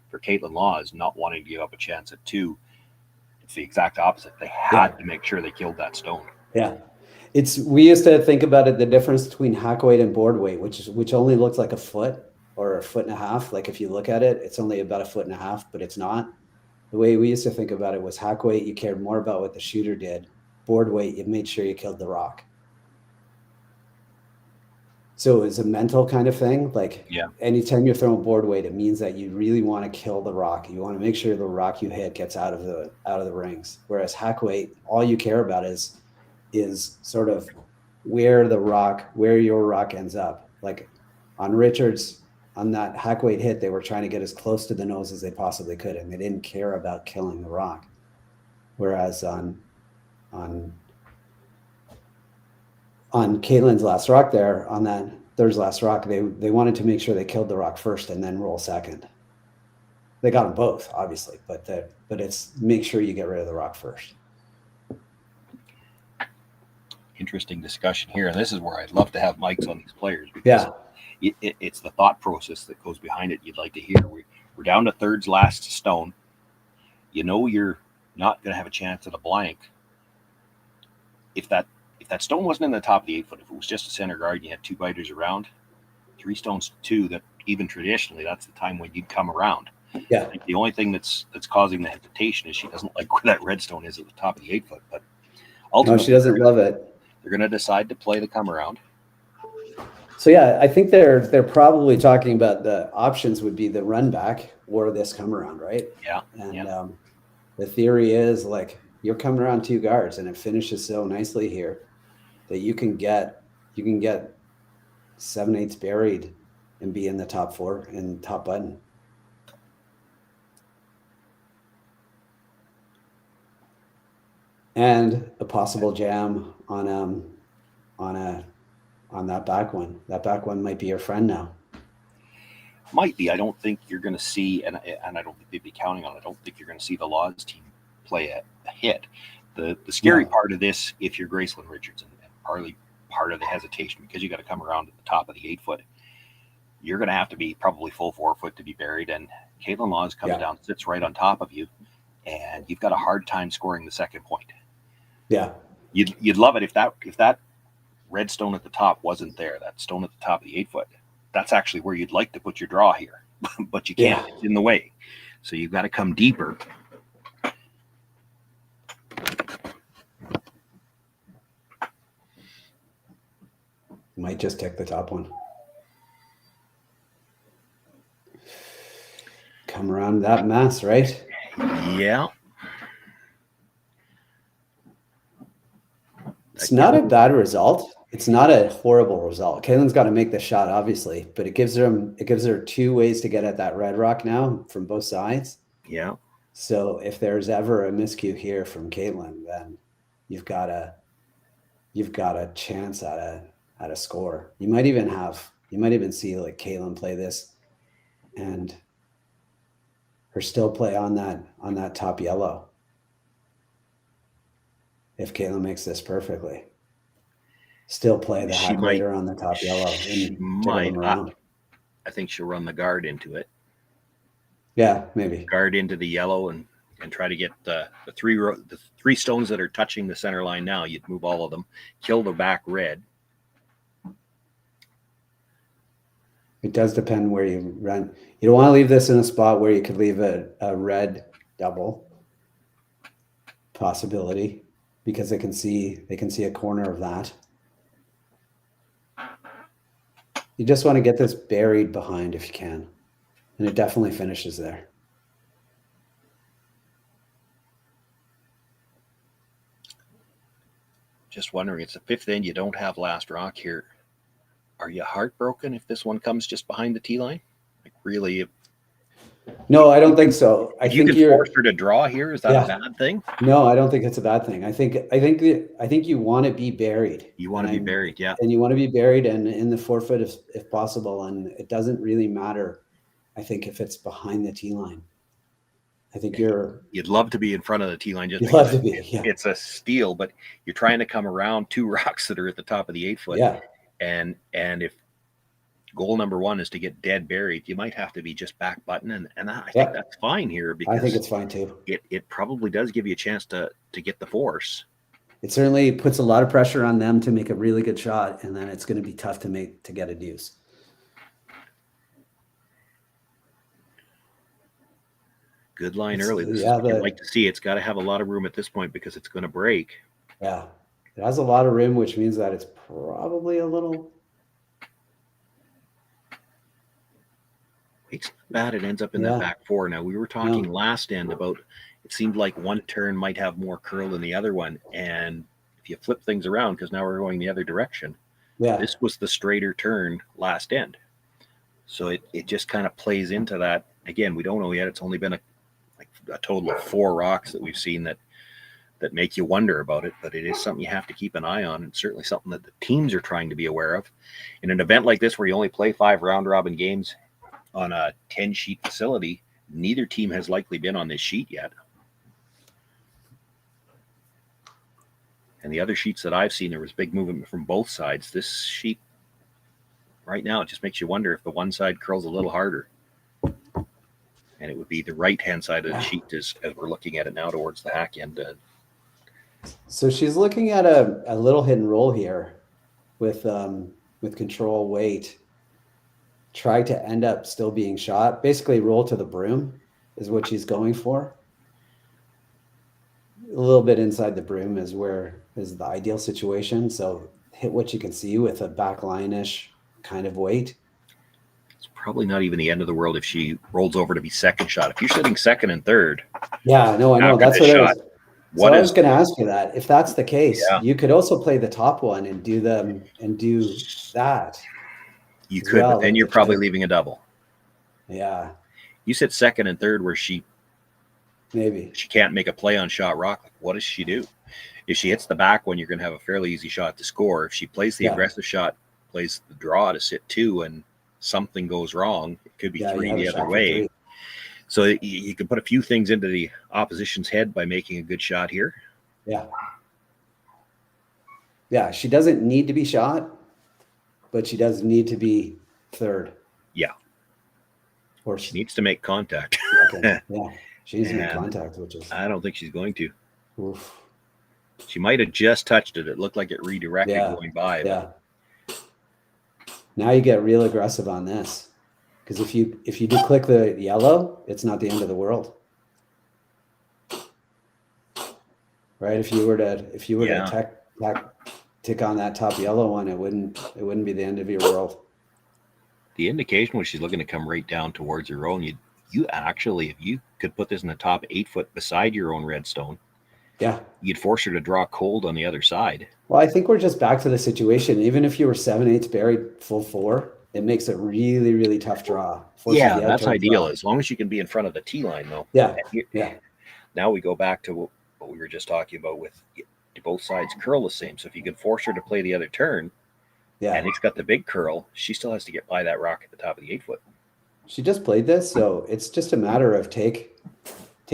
For Kaitlyn Laws, not wanting to give up a chance at 2, it's the exact opposite. They had to make sure they killed that stone. Yeah. We used to think about it, the difference between hack weight and board weight, which only looks like a foot or a foot and a half. Like if you look at it, it's only about a foot and a half, but it's not. The way we used to think about it was hack weight, you cared more about what the shooter did. Board weight, you made sure you killed the rock. So it was a mental kind of thing. Like anytime you're throwing board weight, it means that you really want to kill the rock. You want to make sure the rock you hit gets out of the rings. Whereas hack weight, all you care about is sort of where your rock ends up. Like on Richards, on that hack weight hit, they were trying to get as close to the nose as they possibly could, and they didn't care about killing the rock. Whereas on Kaitlyn's last rock there, on that third last rock, they wanted to make sure they killed the rock first and then roll second. They got them both, obviously, but it's make sure you get rid of the rock first. Interesting discussion here, and this is where I'd love to have mics on these players because it's the thought process that goes behind it you'd like to hear. We're down to third's last stone. You know you're not going to have a chance at a blank. If that stone wasn't in the top of the 8 foot, if it was just a center guard and you had 2 biters around, 3 stones to 2, that even traditionally that's the time when you'd come around. Yeah. I think the only thing that's causing the hesitation is she doesn't like where that red stone is at the top of the 8 foot. But ultimately, no, she doesn't love it. They're going to decide to play the come around. So yeah, I think they're probably talking about the options would be the run back or this come around, right? Yeah. And the theory is like you're coming around 2 guards and it finishes so nicely here that you can get 7/8 buried and be in the top 4 and top button. And a possible jam on that back one. That back one might be your friend now. Might be. I don't think you're going to see, and I don't think they'd be counting on it. I don't think you're going to see the Laws team play a hit. The scary part of this, if you're Gracelyn Richards, and partly part of the hesitation, because you got to come around at the top of the 8 foot, you're going to have to be probably full 4 foot to be buried. And Kaitlyn Laws comes down, sits right on top of you, and you've got a hard time scoring the second point. Yeah. You'd love it if that red stone at the top wasn't there, that stone at the top of the 8 foot. That's actually where you'd like to put your draw here, but you can't. It's in the way. So you've got to come deeper. Might just take the top one. Come around that mess, right? Yeah. It's not a bad result. It's not a horrible result. Kaitlyn's got to make the shot, obviously, but it gives her 2 ways to get at that red rock now from both sides. Yeah. So if there's ever a miscue here from Kaitlyn, then you've got a chance at a score. You might even see like Kaitlyn play this and her still play on that top yellow. If Kaitlyn makes this perfectly, still play the hack later on the top yellow. She might. I think she'll run the guard into it. Yeah, maybe guard into the yellow and try to get the three stones that are touching the center line now. You'd move all of them, kill the back red. It does depend where you run. You don't want to leave this in a spot where you could leave a red double possibility, because they can see a corner of that. You just want to get this buried behind if you can. And it definitely finishes there. Just wondering, it's the 5th end. You don't have last rock here. Are you heartbroken if this one comes just behind the tee line? Like really? No, I don't think so. I think you're forced her to draw here. Is that a bad thing? No, I don't think it's a bad thing. I think you want to be buried. You want to be buried, yeah. And you want to be buried and in the 4 foot if possible. And it doesn't really matter, I think, if it's behind the tee line. I think you'd love to be in front of the tee line. Just you'd love to be. Yeah. It's a steal, but you're trying to come around 2 rocks that are at the top of the 8 foot. Yeah. And if goal number 1 is to get dead buried, you might have to be just back button, and I think that's fine here, because I think it's fine too. It probably does give you a chance to get the force. It certainly puts a lot of pressure on them to make a really good shot, and then it's going to be tough to get a deuce. Good line early. This is what you'd like to see. It's got to have a lot of room at this point because it's going to break. Yeah, it has a lot of room, which means that it's probably a little. It's not bad. It ends up in that back 4. Now, we were talking last end about it seemed like one turn might have more curl than the other one. And if you flip things around, because now we're going the other direction, this was the straighter turn last end. So it just kind of plays into that. Again, we don't know yet. It's only been a total of 4 rocks that we've seen that make you wonder about it, but it is something you have to keep an eye on, and certainly something that the teams are trying to be aware of. In an event like this where you only play 5 round-robin games on a 10-sheet facility, neither team has likely been on this sheet yet. And the other sheets that I've seen, there was big movement from both sides. This sheet, right now, it just makes you wonder if the one side curls a little harder. And it would be the right-hand side of the sheet as we're looking at it now towards the hack end. So she's looking at a little hit and roll here with control weight. Try to end up still being shot. Basically, roll to the broom is what she's going for. A little bit inside the broom is the ideal situation. So hit what you can see with a backline-ish kind of weight. It's probably not even the end of the world if she rolls over to be second shot. If you're sitting second and third. Yeah, no, I know. That's what I was going to ask you that. If that's the case, you could also play the top one and do that. You could, but then you're probably leaving a double. Yeah. You sit second and third where she can't make a play on shot rock. Like, what does she do? If she hits the back one, you're going to have a fairly easy shot to score. If she plays the aggressive shot, plays the draw to sit 2, and something goes wrong, it could be 3 the other way. So you can put a few things into the opposition's head by making a good shot here. Yeah. Yeah, she doesn't need to be shot, but she does need to be third. Yeah. Or She needs to make contact. yeah, she needs to make And contact, which is I don't think she's going to. oof. She might have just touched it. It looked like it redirected going by. Yeah. Now you get real aggressive on this, because if you do click the yellow, it's not the end of the world, right? If you were to tick on that top yellow one, it wouldn't be the end of your world. The indication was she's looking to come right down towards her own. You actually, if you could put this in the top 8 foot beside your own redstone, yeah, you'd force her to draw cold on the other side. Well, I think we're just back to the situation. Even if you were 7/8 buried full 4, it makes a really, really tough draw. Yeah, that's ideal. As long as you can be in front of the T line, though. Yeah. Now we go back to what we were just talking about with both sides curl the same. So if you can force her to play the other turn, and it's got the big curl, she still has to get by that rock at the top of the 8 foot. She just played this, so it's just a matter of take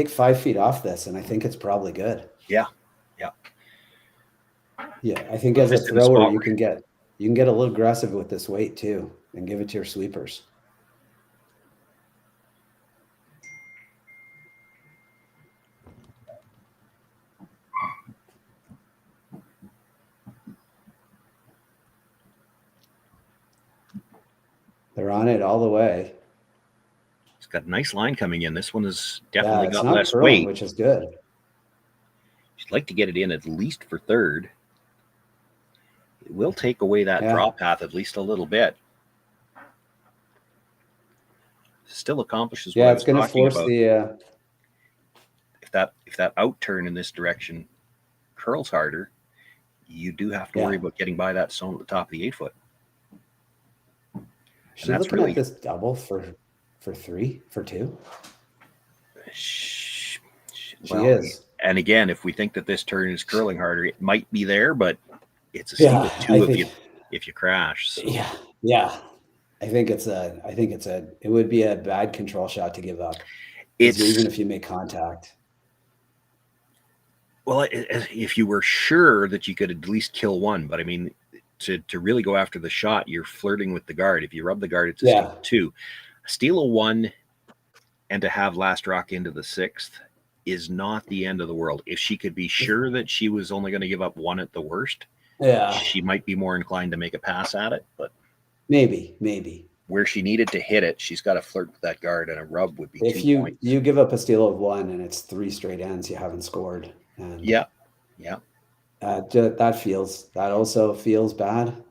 5 feet off this, and I think it's probably good. Yeah, I think as a thrower, you can get a little aggressive with this weight too, and give it to your sweepers. They're on it all the way. It's got a nice line coming in. This one has definitely got not less curling, weight, which is good. She'd like to get it in at least for third. It will take away that draw path at least a little bit. Still accomplishes what I was going to talking force about. the. If that out turn in this direction curls harder, you do have to worry about getting by that stone at the top of the 8 foot. She's looking at this double for 2. She is. And again, if we think that this turn is curling harder, it might be there, but it's a steal 2 if you crash. So. Yeah. I think it would be a bad control shot to give up. Even if you make contact. Well, if you were sure that you could at least kill one, but I mean, to really go after the shot, you're flirting with the guard. If you rub the guard, it's a steal 2. A steal of 1 and to have last rock into the 6th is not the end of the world. If she could be sure that she was only going to give up 1 at the worst, she might be more inclined to make a pass at it. But maybe where she needed to hit it, she's got to flirt with that guard, and a rub would be 2 points. If you give up a steal of 1 and it's 3 straight ends, you haven't scored. And that also feels bad.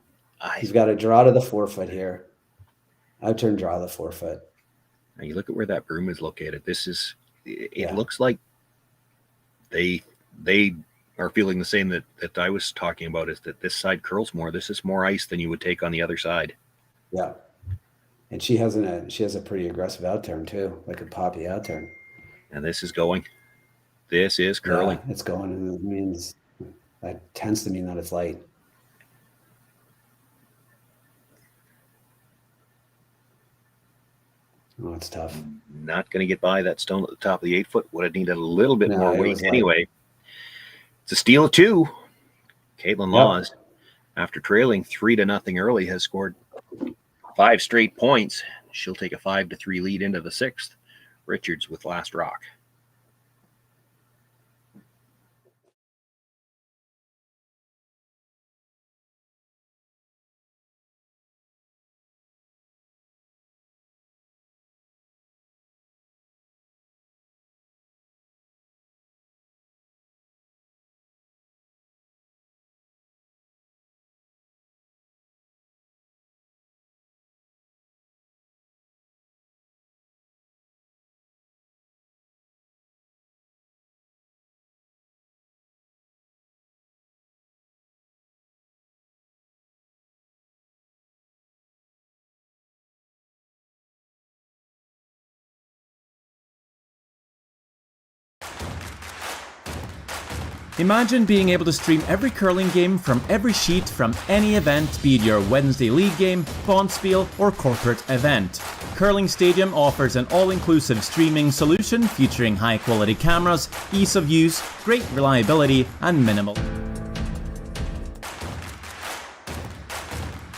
He's got to draw to the 4 foot here. Out turn, draw the 4 foot. Now you look at where that broom is located. It looks like they are feeling the same that I was talking about, is that this side curls more. This is more ice than you would take on the other side. Yeah. And she has a pretty aggressive out turn too, like a poppy out turn. And this is going. This is curling. Yeah, it's going, and it means that tends to mean that it's light. Oh, it's tough. Not going to get by that stone at the top of the 8 foot. Would have needed a little bit more weight anyway. It's a steal of 2. Kaitlyn Laws, after trailing 3-0 early, has scored 5 straight points. She'll take a 5-3 lead into the 6th. Richards with last rock. Imagine being able to stream every curling game from every sheet from any event, be it your Wednesday league game, bonspiel, or corporate event. Curling Stadium offers an all-inclusive streaming solution featuring high-quality cameras, ease of use, great reliability, and minimal.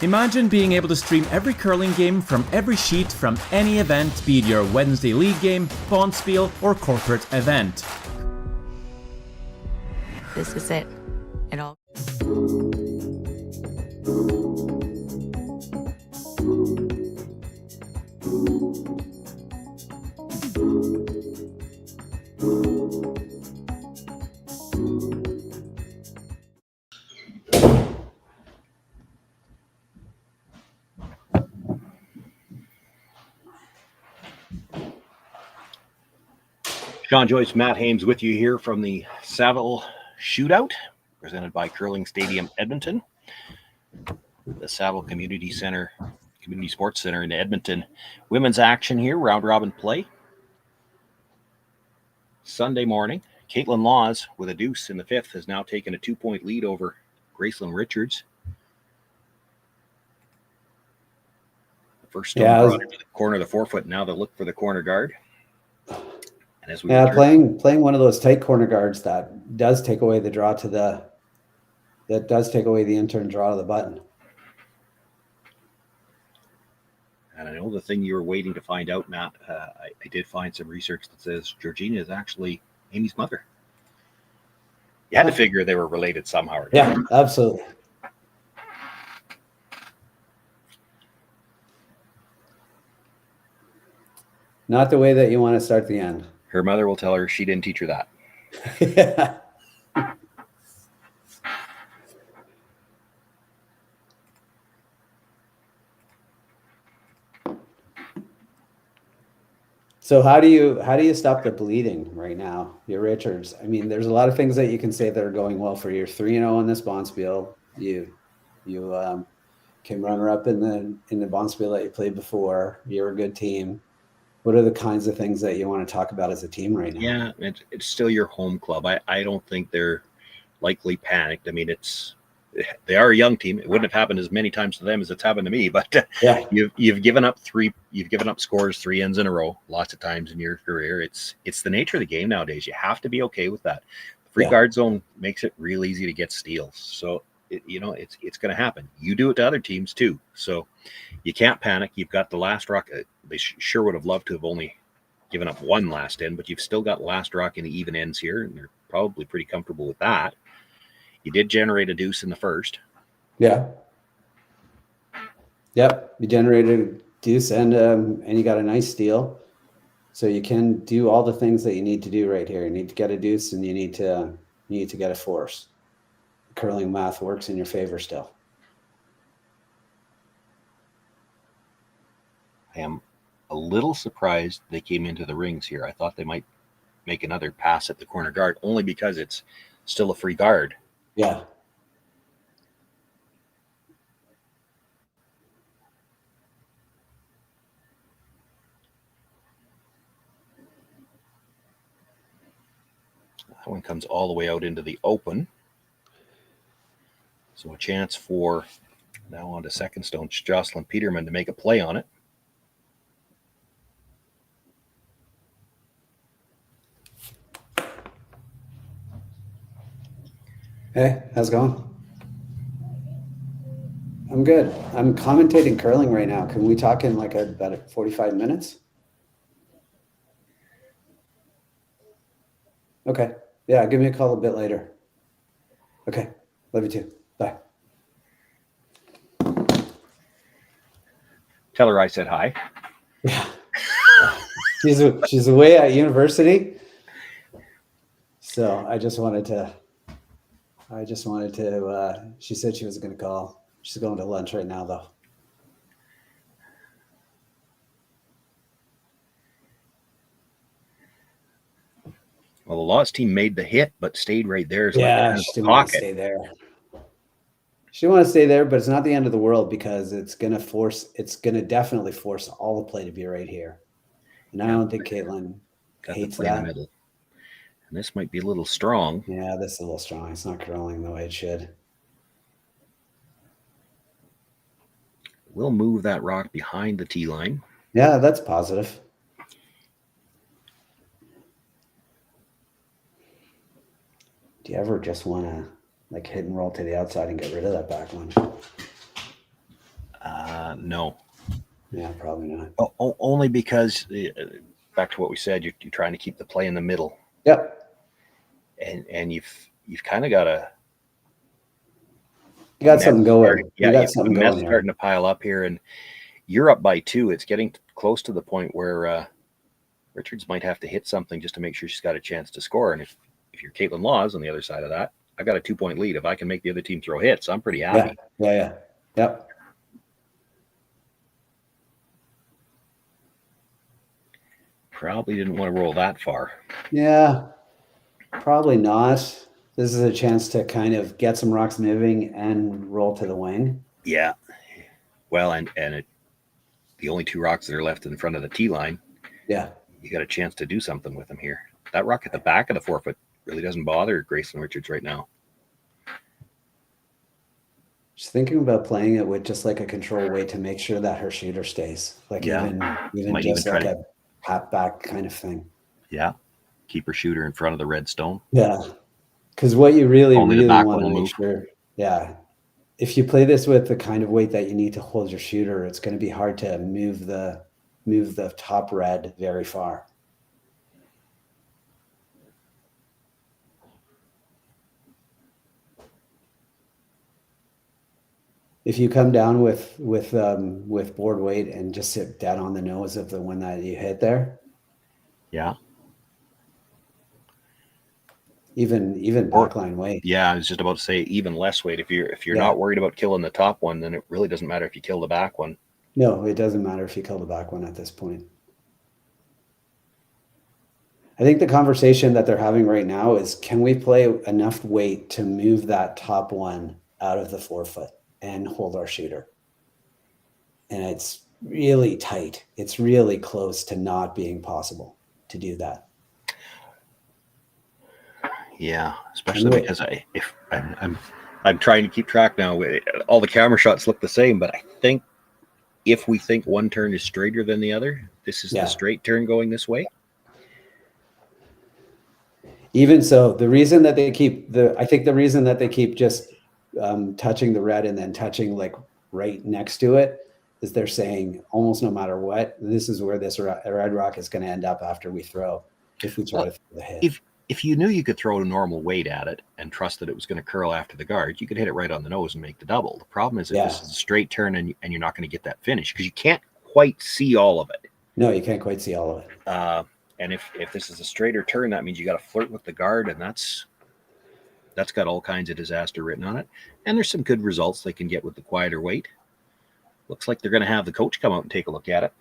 Imagine being able to stream every curling game from every sheet from any event, be it your Wednesday league game, bonspiel, or corporate event. This is it. It all. Shawn, Joyce, Matt Hames with you here from the Saville Shootout, presented by Curling Stadium Edmonton. The Saville Community Sports Center in Edmonton. Women's action here, round robin play. Sunday morning, Kaitlyn Laws with a deuce in the fifth has now taken a 2-point lead over Gracelyn Richards. The first stone brought into the corner of the forefoot. Now they'll look for the corner guard. And as we playing one of those tight corner guards that does take away the draw to the intern draw to the button. And I know the thing you were waiting to find out, Matt, I did find some research that says Georgina is actually Amy's mother. You had to figure they were related somehow. Yeah, absolutely. Not the way that you want to start the end. Her mother will tell her she didn't teach her that. Yeah. So how do you stop the bleeding right now, your Richards? I mean, there's a lot of things that you can say that are going well for you. You're 3-0 in this bonspiel. You came runner up in the bonspiel that you played before. You're a good team. What are the kinds of things that you want to talk about as a team right now? Yeah, it's still your home club. I don't think they're likely panicked. I mean, they are a young team. It wouldn't have happened as many times to them as it's happened to me. But yeah, you've given up scores 3 ends in a row lots of times in your career. It's the nature of the game nowadays. You have to be okay with that. The free guard zone makes it real easy to get steals. So it's going to happen. You do it to other teams too. So you can't panic. You've got the last rock. They sure would have loved to have only given up one last end, but you've still got last rock in the even ends here, and they're probably pretty comfortable with that. You did generate a deuce in the first. Yeah. Yep. You generated a deuce and you got a nice steal. So you can do all the things that you need to do right here. You need to get a deuce and you need to get a force. Curling math works in your favor still. I am a little surprised they came into the rings here. I thought they might make another pass at the corner guard, only because it's still a free guard. Yeah. That one comes all the way out into the open. So a chance for, now on to second stone, Jocelyn Peterman to make a play on it. Hey, how's it going? I'm good. I'm commentating curling right now. Can we talk in like about 45 minutes? Okay. Yeah, give me a call a bit later. Okay. Love you too. Bye. Tell her I said hi. Yeah. She's away at university. So I just wanted to, she said she was going to call. She's going to lunch right now though. Well, the Laws team made the hit, but stayed right there. Yeah, she didn't want to stay there. She didn't want to stay there, but it's not the end of the world because it's going to definitely force all the play to be right here. And I don't think Kaitlyn hates that. Middle. And this might be a little strong. Yeah, this is a little strong. It's not curling the way it should. We'll move that rock behind the tee line. Yeah, that's positive. Do you ever just want to like hit and roll to the outside and get rid of that back one? No. Yeah, probably not. Only because, back to what we said, you're trying to keep the play in the middle. Yep. And you've kind of got a. You got something going. Yeah, you got something the going mess here. starting to pile up here, and you're up by 2. It's getting close to the point where Richards might have to hit something just to make sure she's got a chance to score. And if you're Kaitlyn Laws on the other side of that, I've got a 2-point lead. If I can make the other team throw hits, I'm pretty happy. Yeah. Yep. Probably didn't want to roll that far. Yeah, probably not. This is a chance to kind of get some rocks moving and roll to the wing. Yeah. Well, and the only 2 rocks that are left in front of the tee line. Yeah. You got a chance to do something with them here. That rock at the back of the 4-foot really doesn't bother Gracelyn Richards right now. Just thinking about playing it with just like a control weight to make sure that her shooter stays. Like even Might just even like try a pat back kind of thing. Yeah. Keep her shooter in front of the red stone. Yeah. Because what you really want to make move. sure, if you play this with the kind of weight that you need to hold your shooter, it's going to be hard to move the top red very far. If you come down with board weight and just sit dead on the nose of the one that you hit there. Yeah. Even backline weight. Yeah, I was just about to say even less weight. If you're not worried about killing the top one, then it really doesn't matter if you kill the back one. No, it doesn't matter if you kill the back one at this point. I think the conversation that they're having right now is, can we play enough weight to move that top one out of the 4-foot and hold our shooter? And it's really tight. It's really close to not being possible to do that. Yeah, especially because I'm trying to keep track now. All the camera shots look the same, but I think if we think one turn is straighter than the other, this is the straight turn going this way. Even so, the reason that they keep just touching the red and then touching like right next to it is they're saying almost no matter what, this is where this red rock is going to end up after we throw, if we try to throw the hit. If you knew you could throw a normal weight at it and trust that it was going to curl after the guard, you could hit it right on the nose and make the double. The problem is if this is a straight turn and you're not going to get that finish because you can't quite see all of it. No, you can't quite see all of it. And if this is a straighter turn, that means you got to flirt with the guard, and that's got all kinds of disaster written on it. And there's some good results they can get with the quieter weight. Looks like they're going to have the coach come out and take a look at it.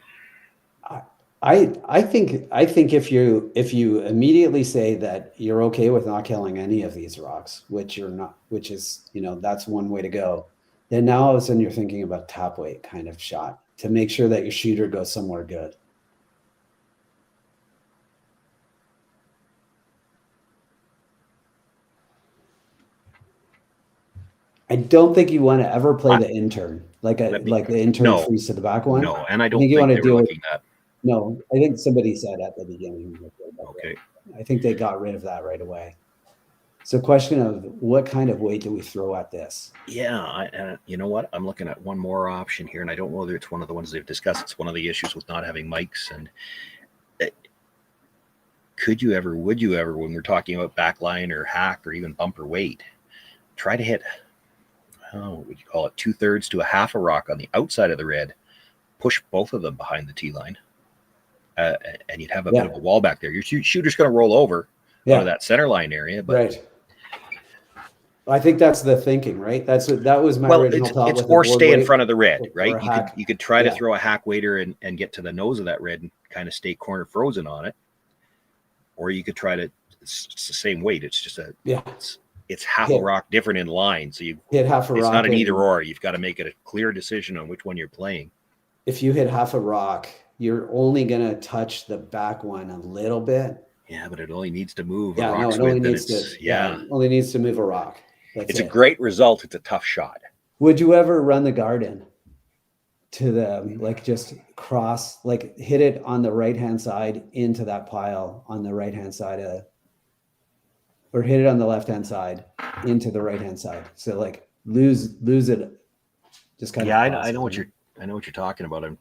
I think if you immediately say that you're okay with not killing any of these rocks, which you're not, which is, that's one way to go, then now all of a sudden you're thinking about top weight kind of shot to make sure that your shooter goes somewhere good. I don't think you want to ever play the intern, like the intern freeze to the back one. No, and I don't think you want to they deal were with looking at. No, I think somebody said at the beginning. Okay. I think they got rid of that right away. So question of what kind of weight do we throw at this? Yeah, you know what? I'm looking at one more option here, and I don't know whether it's one of the ones they've discussed. It's one of the issues with not having mics. And would you ever, when we're talking about backline or hack or even bumper weight, try to hit, what would you call it, 2/3 to a half a rock on the outside of the red, push both of them behind the tee line, and you'd have a bit of a wall back there. Your shooter's going to roll over out of that center line area, but right. I think that's the thinking, right? That was my original thought. It's or stay in front of the red, right? You could try to throw a hack waiter and get to the nose of that red and kind of stay corner frozen on it, or you could try to. It's the same weight. It's just it's half a rock different in line. So you hit half a rock. It's not an either or. You've got to make it a clear decision on which one you're playing. If you hit half a rock, you're only going to touch the back one a little bit. Yeah, but it only needs to move. Yeah, no, it only needs to. Only needs to move a rock. It's a great result. It's a tough shot. Would you ever run the garden to the just cross, hit it on the right hand side into that pile on the right hand side or hit it on the left hand side into the right hand side? So lose it. Just kind of. Yeah, I know what you're. I know what you're talking about. I'm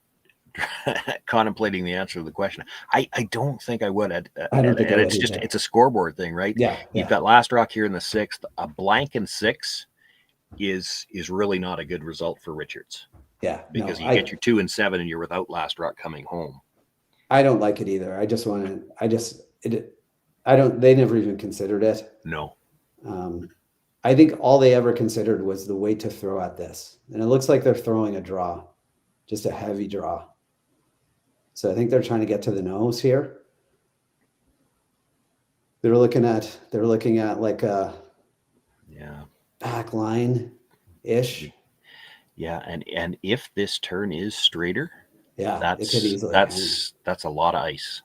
contemplating the answer to the question. I don't think I would. I don't think I would it's just either. it's a scoreboard thing, right? Yeah. You've got last rock here in the 6th. A blank in 6 is really not a good result for Richards. Yeah. Because you get your 2 and 7 and you're without last rock coming home. I don't like it either. They never even considered it. No. I think all they ever considered was the way to throw at this. And it looks like they're throwing a draw, just a heavy draw. So I think they're trying to get to the nose here. They're looking at like a back line ish. Yeah, and if this turn is straighter, it could easily that's a lot of ice.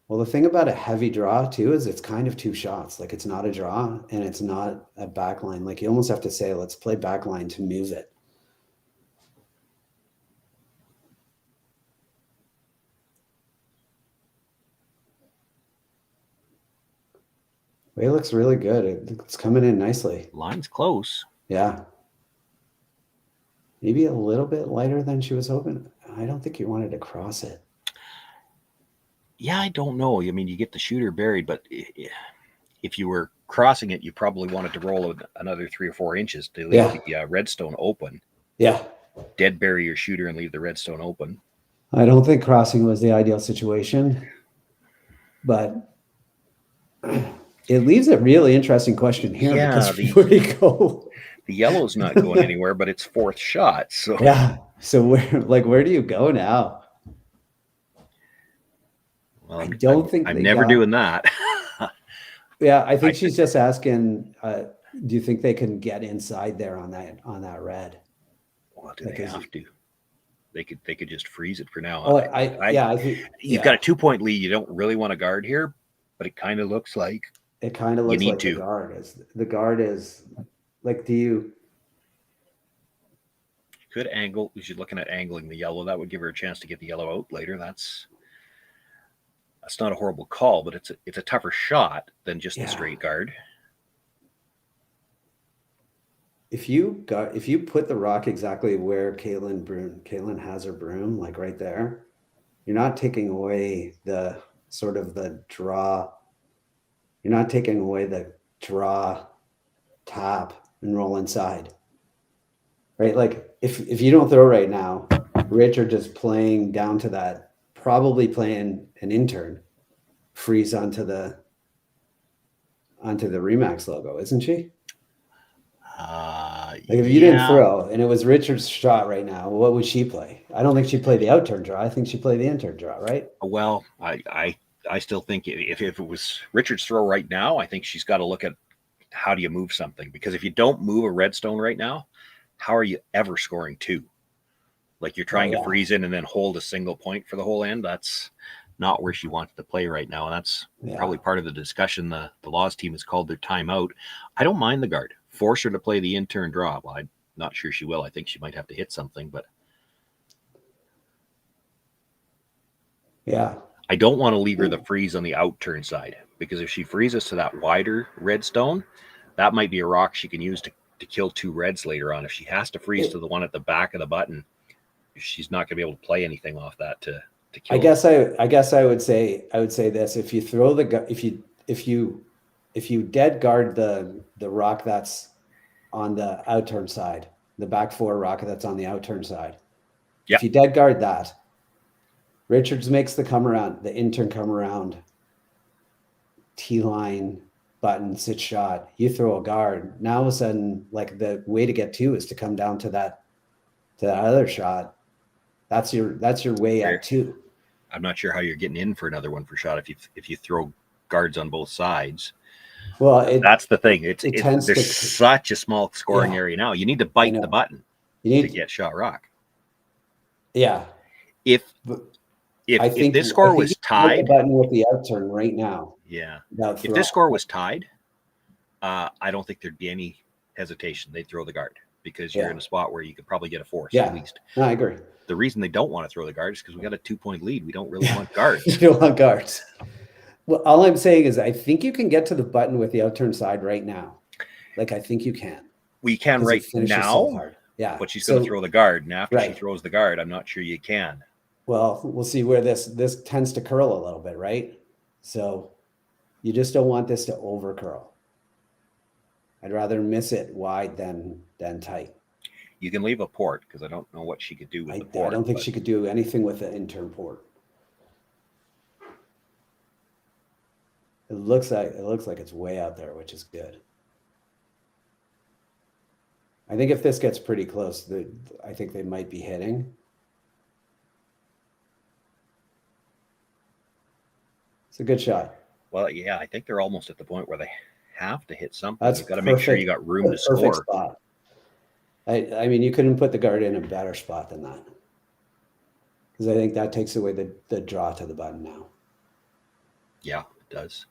Well, the thing about a heavy draw too is it's kind of 2 shots. Like it's not a draw and it's not a back line. Like you almost have to say, let's play back line to move it. It looks really good. It's coming in nicely. Line's close. Yeah. Maybe a little bit lighter than she was hoping. I don't think you wanted to cross it. Yeah, I don't know. I mean, you get the shooter buried, but if you were crossing it, you probably wanted to roll another 3 or 4 inches to leave the redstone open. Yeah. Dead bury your shooter and leave the redstone open. I don't think crossing was the ideal situation, but it leaves a really interesting question here. Yeah, because where do you go? The yellow's not going anywhere, but it's 4th shot. So yeah. So where do you go now? Well, I don't think I'm never doing that. Yeah, I think she's just asking. Do you think they can get inside there on that red? Well, do they have to? They could just freeze it for now. Oh, I think you've got a 2-point lead. You don't really want to guard here, but it kind of looks like like the guard is like. Do you? Could angle. She's looking at angling the yellow. That would give her a chance to get the yellow out later. That's not a horrible call, but it's a tougher shot than just the straight guard. If you put the rock exactly where Kaitlyn has her broom, like right there, you're not taking away the sort of the draw. You're not taking away the draw, tap, and roll inside. Right? Like if you don't throw right now, Richard just playing down to that, probably playing an intern, freeze onto the Remax logo, isn't she? Like if you didn't throw and it was Richard's shot right now, what would she play? I don't think she'd play the outturn draw. I think she'd play the intern draw, right? Well, I still think if it was Richard's throw right now, I think she's got to look at how do you move something, because if you don't move a redstone right now, how are you ever scoring 2? Like you're trying to freeze in and then hold a single point for the whole end. That's not where she wants to play right now. And that's probably part of the discussion. The Laws team has called their timeout. I don't mind the guard. Force her to play the intern draw. Well, I'm not sure she will. I think she might have to hit something, but yeah, I don't want to leave her the freeze on the outturn side, because if she freezes to that wider redstone, that might be a rock she can use to kill 2 reds later on. If she has to freeze to the one at the back of the button, she's not going to be able to play anything off that to kill. I guess I would say this: if you throw if you dead guard the rock that's on the outturn side, the back 4 rock that's on the outturn side, if you dead guard that, Richards makes the intern come around, T-line, button, sit shot, you throw a guard. Now all of a sudden, like the way to get 2 is to come down to that other shot. That's your way at 2. I'm not sure how you're getting in for another one for shot if you throw guards on both sides. Well, that's the thing. There's such a small scoring area now. You need to bite the button to get shot rock. Yeah. If this score was tied, the button with the outturn right now. Yeah. If this score was tied, I don't think there'd be any hesitation. They'd throw the guard, because you're in a spot where you could probably get a force at least. No, I agree. The reason they don't want to throw the guard is because we got a 2-point lead. We don't really want guards. You don't want guards. Well, all I'm saying is I think you can get to the button with the outturn side right now. Like I think you can. We can right now, Yeah. But she's going to throw the guard. And after she right. throws the guard, I'm not sure you can. Well, we'll see where this tends to curl a little bit, right? So you just don't want this to over curl. I'd rather miss it wide than tight. You can leave a port because I don't know what she could do with the port. I don't think she could do anything with the intern port. It looks like it's way out there, which is good. I think if this gets pretty close, I think they might be hitting. It's a good shot. Well, yeah, I think they're almost at the point where they have to hit something. That's You've got to make sure you got room to perfect score. Spot. I mean, you couldn't put the guard in a better spot than that. Because I think that takes away the draw to the button now. Yeah, it does.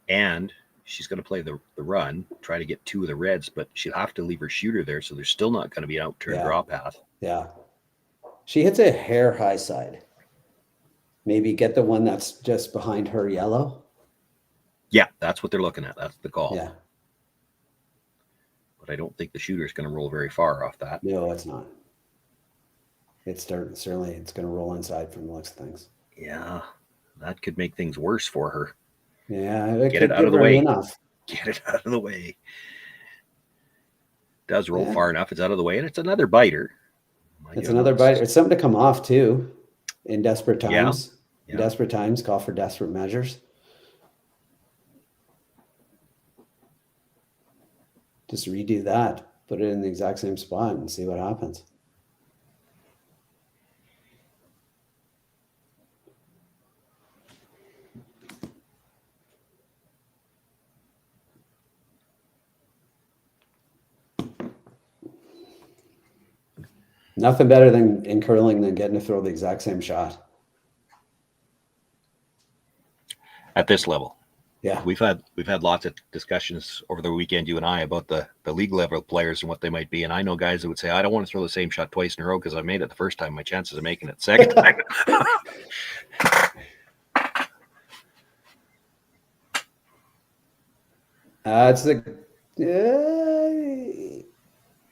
And she's going to play the run, try to get 2 of the reds, but she'll have to leave her shooter there, so there's still not going to be an out-turn draw path. Yeah. She hits a hair high side. Maybe get the one that's just behind her yellow. Yeah, that's what they're looking at. That's the call. Yeah. But I don't think the shooter's going to roll very far off that. No, it's not. Certainly it's going to roll inside from the looks of things. Yeah, that could make things worse for her. Yeah, get it out of the way. Get it out of the way. It does roll far enough. It's out of the way, and it's another biter. It's another biter. It's something to come off too. In desperate times. Yeah. In desperate times, call for desperate measures. Just redo that. Put it in the exact same spot and see what happens. Nothing better than in curling than getting to throw the exact same shot. At this level. Yeah. We've had lots of discussions over the weekend, you and I, about the league level players and what they might be. And I know guys that would say, I don't want to throw the same shot twice in a row because I made it the first time. My chances of making it second time.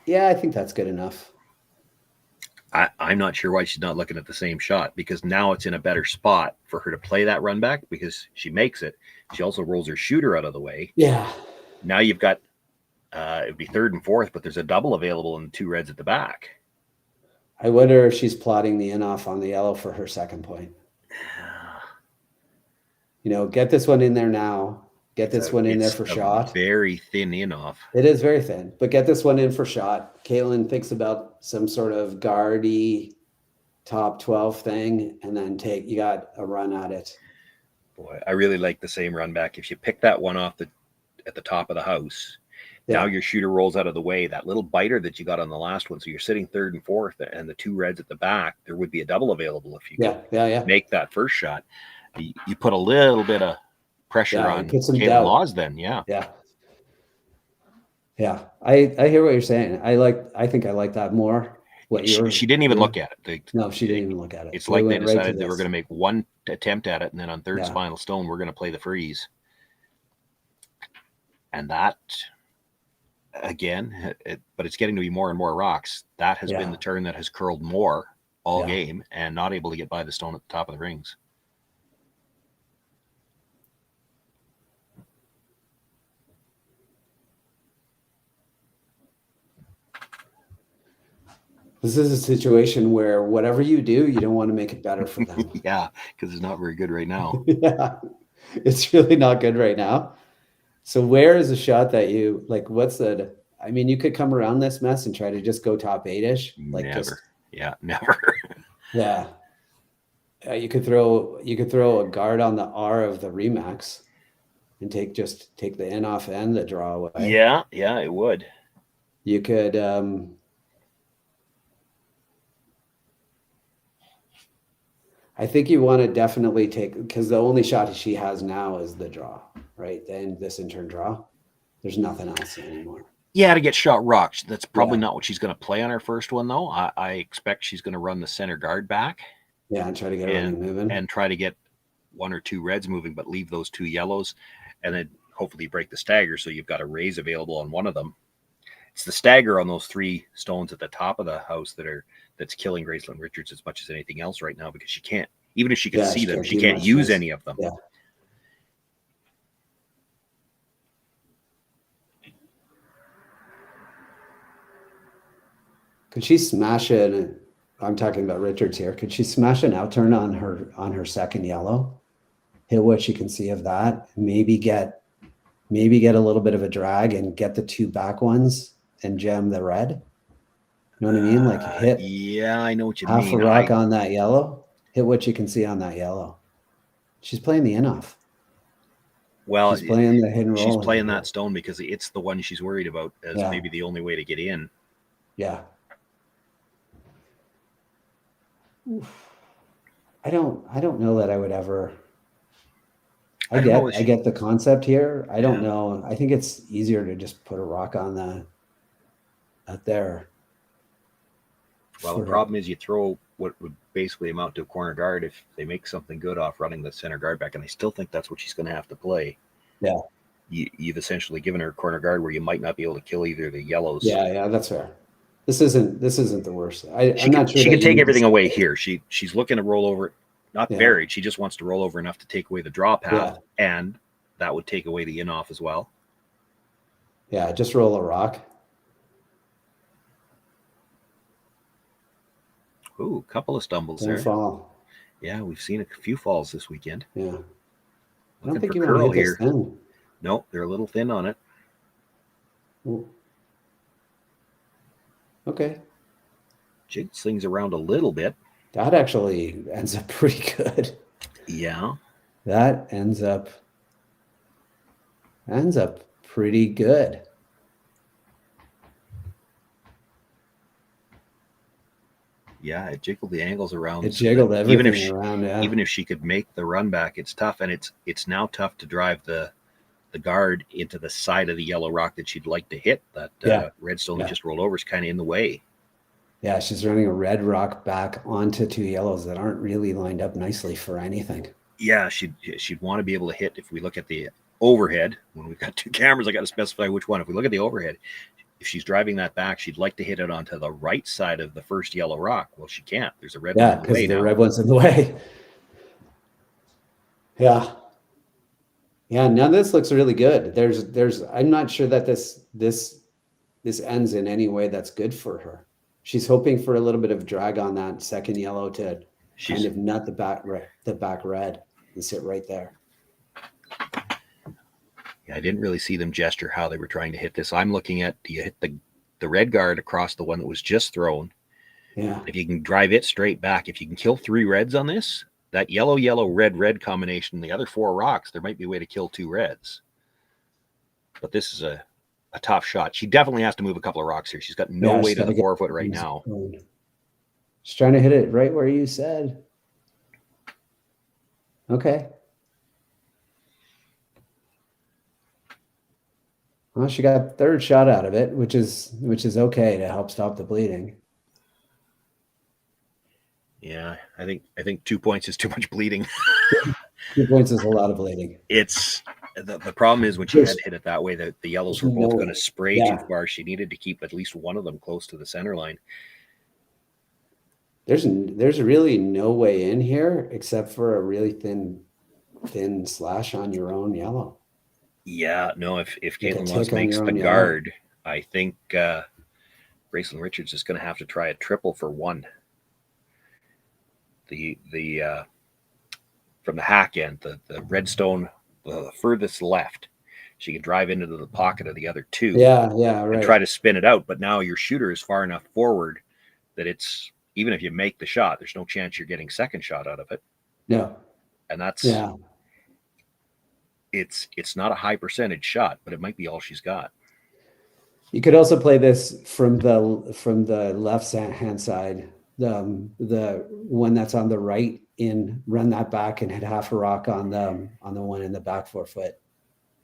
Yeah, I think that's good enough. I'm not sure why she's not looking at the same shot, because now it's in a better spot for her to play that run back because she makes it. She also rolls her shooter out of the way. Yeah. Now you've got, it'd be 3rd and 4th, but there's a double available and 2 reds at the back. I wonder if she's plotting the in-off on the yellow for her second point. Get this one in there now. Get this one in there for shot. Very thin in-off. It is very thin, but get this one in for shot. Kaitlyn thinks about some sort of guardy top 12 thing, and then you got a run at it. Boy, I really like the same run back. If you pick that one off at the top of the house, now your shooter rolls out of the way. That little biter that you got on the last one, so you're sitting 3rd and 4th, and the 2 reds at the back, there would be a double available if you could make that first shot. You put a little bit of pressure on Kaitlyn Laws then. Yeah. I hear what you're saying. I think I like that more. She didn't even look at it. No, she didn't even look at it. It's like they decided they were going to make one attempt at it, and then on third final stone, we're going to play the freeze. And that, again, but it's getting to be more and more rocks. That has been the turn that has curled more all game and not able to get by the stone at the top of the rings. This is a situation where whatever you do, you don't want to make it better for them. Yeah, because it's not very good right now. Yeah, it's really not good right now. So where is a shot that you like? What's the? I mean, you could come around this mess and try to just go top 8-ish. Like never. Never. Yeah. You could throw a guard on the R of the Remax and take the in off and the draw away. Yeah, it would. You could I think you want to definitely take, because the only shot she has now is the draw, right? Then this in turn draw. There's nothing else anymore. Yeah, to get shot rock. That's probably not what she's going to play on her first one, though. I expect she's going to run the center guard back. Yeah, and try to get everything moving. And try to get 1 or 2 reds moving, but leave those 2 yellows. And then hopefully break the stagger so you've got a raise available on one of them. It's the stagger on those 3 stones at the top of the house that's killing Gracelyn Richards as much as anything else right now, because she can't, even if she can see them, she can't use any of them. Yeah. Could she smash it? I'm talking about Richards here. Could she smash an outturn on her second yellow? Hit what she can see of that. Maybe get a little bit of a drag and get the 2 back ones and gem the red. You know what I mean? Like hit. Yeah, I know what you mean. Half a rock on that yellow. Hit what you can see on that yellow. She's playing the in-off. Well, she's playing the hidden roll. She's playing that stone because it's the one she's worried about as maybe the only way to get in. Yeah. I don't know that I would ever. I get the concept here. I don't know. I think it's easier to just put a rock on that out there. Well, the problem is you throw what would basically amount to a corner guard if they make something good off running the center guard back, and I still think that's what she's going to have to play. Yeah. You've essentially given her a corner guard where you might not be able to kill either the yellows. Yeah, that's fair. This isn't the worst. I'm not sure she can take everything away here. She's looking to roll over, not buried. She just wants to roll over enough to take away the draw path, and that would take away the in off as well. Yeah, just roll a rock. Ooh, a couple of stumbles Don't there. Fall. Yeah, we've seen a few falls this weekend. Yeah. I Looking don't think for you curl want to hit here. this thin. No, they're a little thin on it. Ooh. Okay. Jig slings around a little bit. That actually ends up pretty good. Yeah. That ends up pretty good. Yeah, it jiggled the angles around. It jiggled everything around. Yeah. Even if she could make the run back, it's tough, and it's now tough to drive the guard into the side of the yellow rock that she'd like to hit. That redstone that just rolled over is kind of in the way. Yeah, she's running a red rock back onto 2 yellows that aren't really lined up nicely for anything. Yeah, she'd want to be able to hit. If we look at the overhead, when we've got 2 cameras, I got to specify which one. If we look at the overhead, if she's driving that back, she'd like to hit it onto the right side of the first yellow rock. Well, she can't. There's a red one in the way now. Yeah, because the red one's in the way. Yeah. Yeah, now this looks really good. I'm not sure that this ends in any way that's good for her. She's hoping for a little bit of drag on that second yellow to kind of nut the back red and sit right there. Yeah, I didn't really see them gesture how they were trying to hit this. I'm looking at, do you hit the red guard across the one that was just thrown? Yeah. If you can drive it straight back, if you can kill 3 reds on this, that yellow, red combination, the other 4 rocks, there might be a way to kill 2 reds. But this is a tough shot. She definitely has to move a couple of rocks here. She's got no way to the 4-foot right now. She's trying to hit it right where you said. Okay. Well, she got 3rd shot out of it, which is okay to help stop the bleeding. Yeah, I think 2 points is too much bleeding. 2 points is a lot of bleeding. It's the problem is when she had hit it that way, the yellows were both going to spray too far. She needed to keep at least one of them close to the center line. There's really no way in here except for a really thin slash on your own yellow. Yeah, no, if Kaitlyn wants to make the guard, I think Gracelyn Richards is going to have to try a triple for 1. The from the hack end, the redstone, the furthest left, she can drive into the pocket of the other 2. Yeah, right. And try to spin it out, but now your shooter is far enough forward that it's, even if you make the shot, there's no chance you're getting second shot out of it. No. And that's it's not a high percentage shot, but it might be all she's got. You could also play this from the left hand side, the one that's on the right, run that back and hit half a rock on the one in the back 4-foot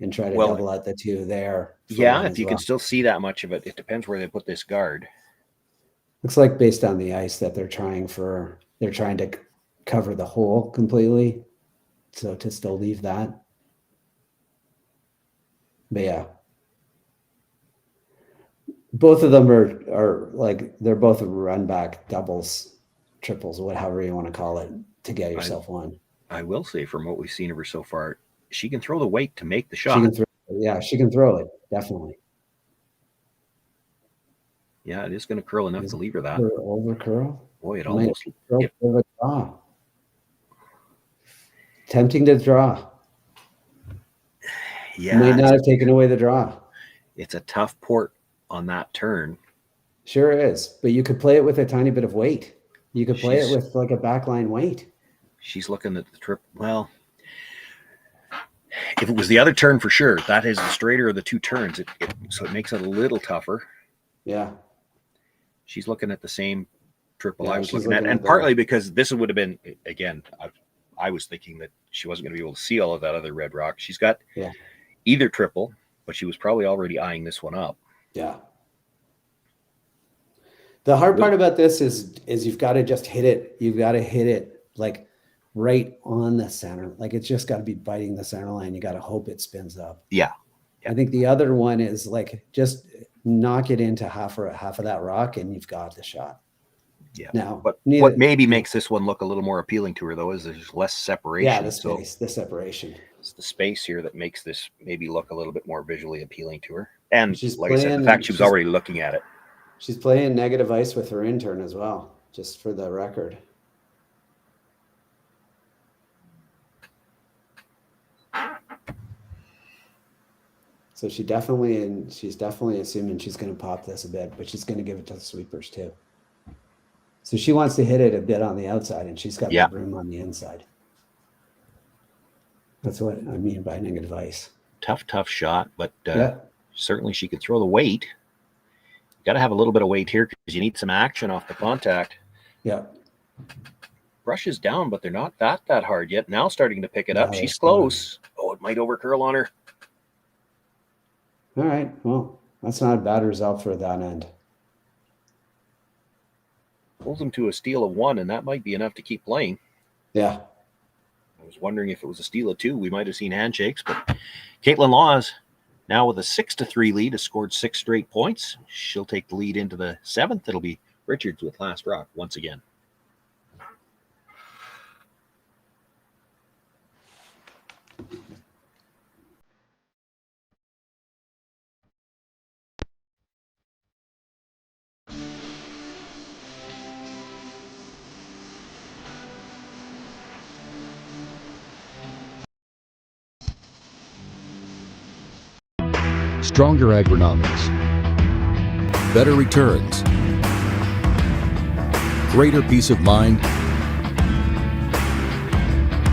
and try to double out the 2 there. Yeah, if you can still see that much of it, it depends where they put this guard. Looks like based on the ice that they're trying to cover the hole completely. So to still leave that. But yeah. both of them are like, they're both run back doubles, triples, whatever you want to call it, to get yourself one. I will say, from what we've seen of her so far, she can throw the weight to make the She shot. can she can throw it, definitely. Yeah, it is going to curl enough to leave her that. Over curl. Boy, it almost. Draw. Tempting to draw. Yeah, might not have taken away the draw. It's a tough port on that turn. Sure is, but you could play it with a tiny bit of weight. You could play it with like a backline weight. She's looking at the trip. Well, if it was the other turn, for sure, that is the straighter of the two turns. So it makes it a little tougher. Yeah. She's looking at the same triple Yeah, I was looking at, and partly because this would have been, again, I was thinking that she wasn't going to be able to see all of that other red rock. She's got either triple, but she was probably already eyeing this one up. Yeah. The hard part about this is you've got to just hit it. You've got to hit it like right on the center. Like it's just got to be biting the center line. You got to hope it spins up. Yeah. I think the other one is like just knock it into half of that rock and you've got the shot. Yeah. Now, but what maybe makes this one look a little more appealing to her, though, is there's less separation. Yeah, the space, the separation. It's the space here that makes this maybe look a little bit more visually appealing to her. And she's like I said, the fact she was already looking at it. She's playing negative ice with her intern as well, just for the record. So she's definitely assuming she's going to pop this a bit, but she's going to give it to the sweepers too. So she wants to hit it a bit on the outside, and she's got the room on the inside. That's what I mean by negative ice. Tough shot, but certainly she can throw the weight. Got to have a little bit of weight here because you need some action off the contact. Yeah. Brushes down, but they're not that hard yet. Now starting to pick it up. She's close. Oh, it might overcurl on her. All right. Well, that's not a bad result for that end. Pulls them to a steal of 1, and that might be enough to keep playing. Yeah. I was wondering if it was a steal of 2. We might have seen handshakes, but Kaitlyn Laws now with a 6-3 lead has scored 6 straight points. She'll take the lead into the 7th. It'll be Richards with last rock once again. Stronger agronomics, better returns, greater peace of mind.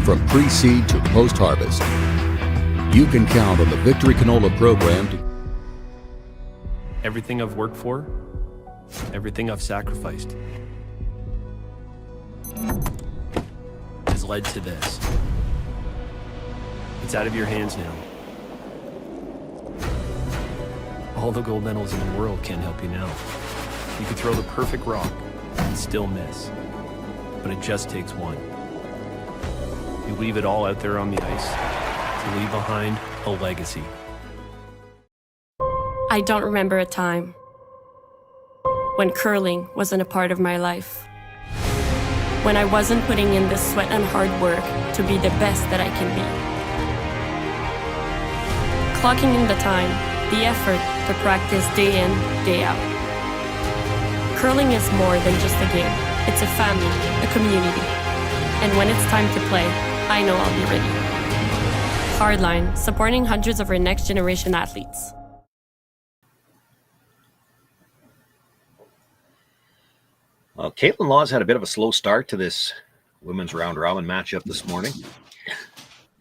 From pre-seed to post-harvest, you can count on the Victory Canola program to Everything I've worked for, everything I've sacrificed, has led to this. It's out of your hands now. All the gold medals in the world can't help you now. You could throw the perfect rock and still miss, but it just takes one. You leave it all out there on the ice to leave behind a legacy. I don't remember a time when curling wasn't a part of my life. When I wasn't putting in the sweat and hard work to be the best that I can be. Clocking in the time, the effort to practice day in, day out. Curling is more than just a game. It's a family, a community. And when it's time to play, I know I'll be ready. Hardline, supporting hundreds of our next generation athletes. Well, Kaitlyn Laws had a bit of a slow start to this women's round robin matchup this morning,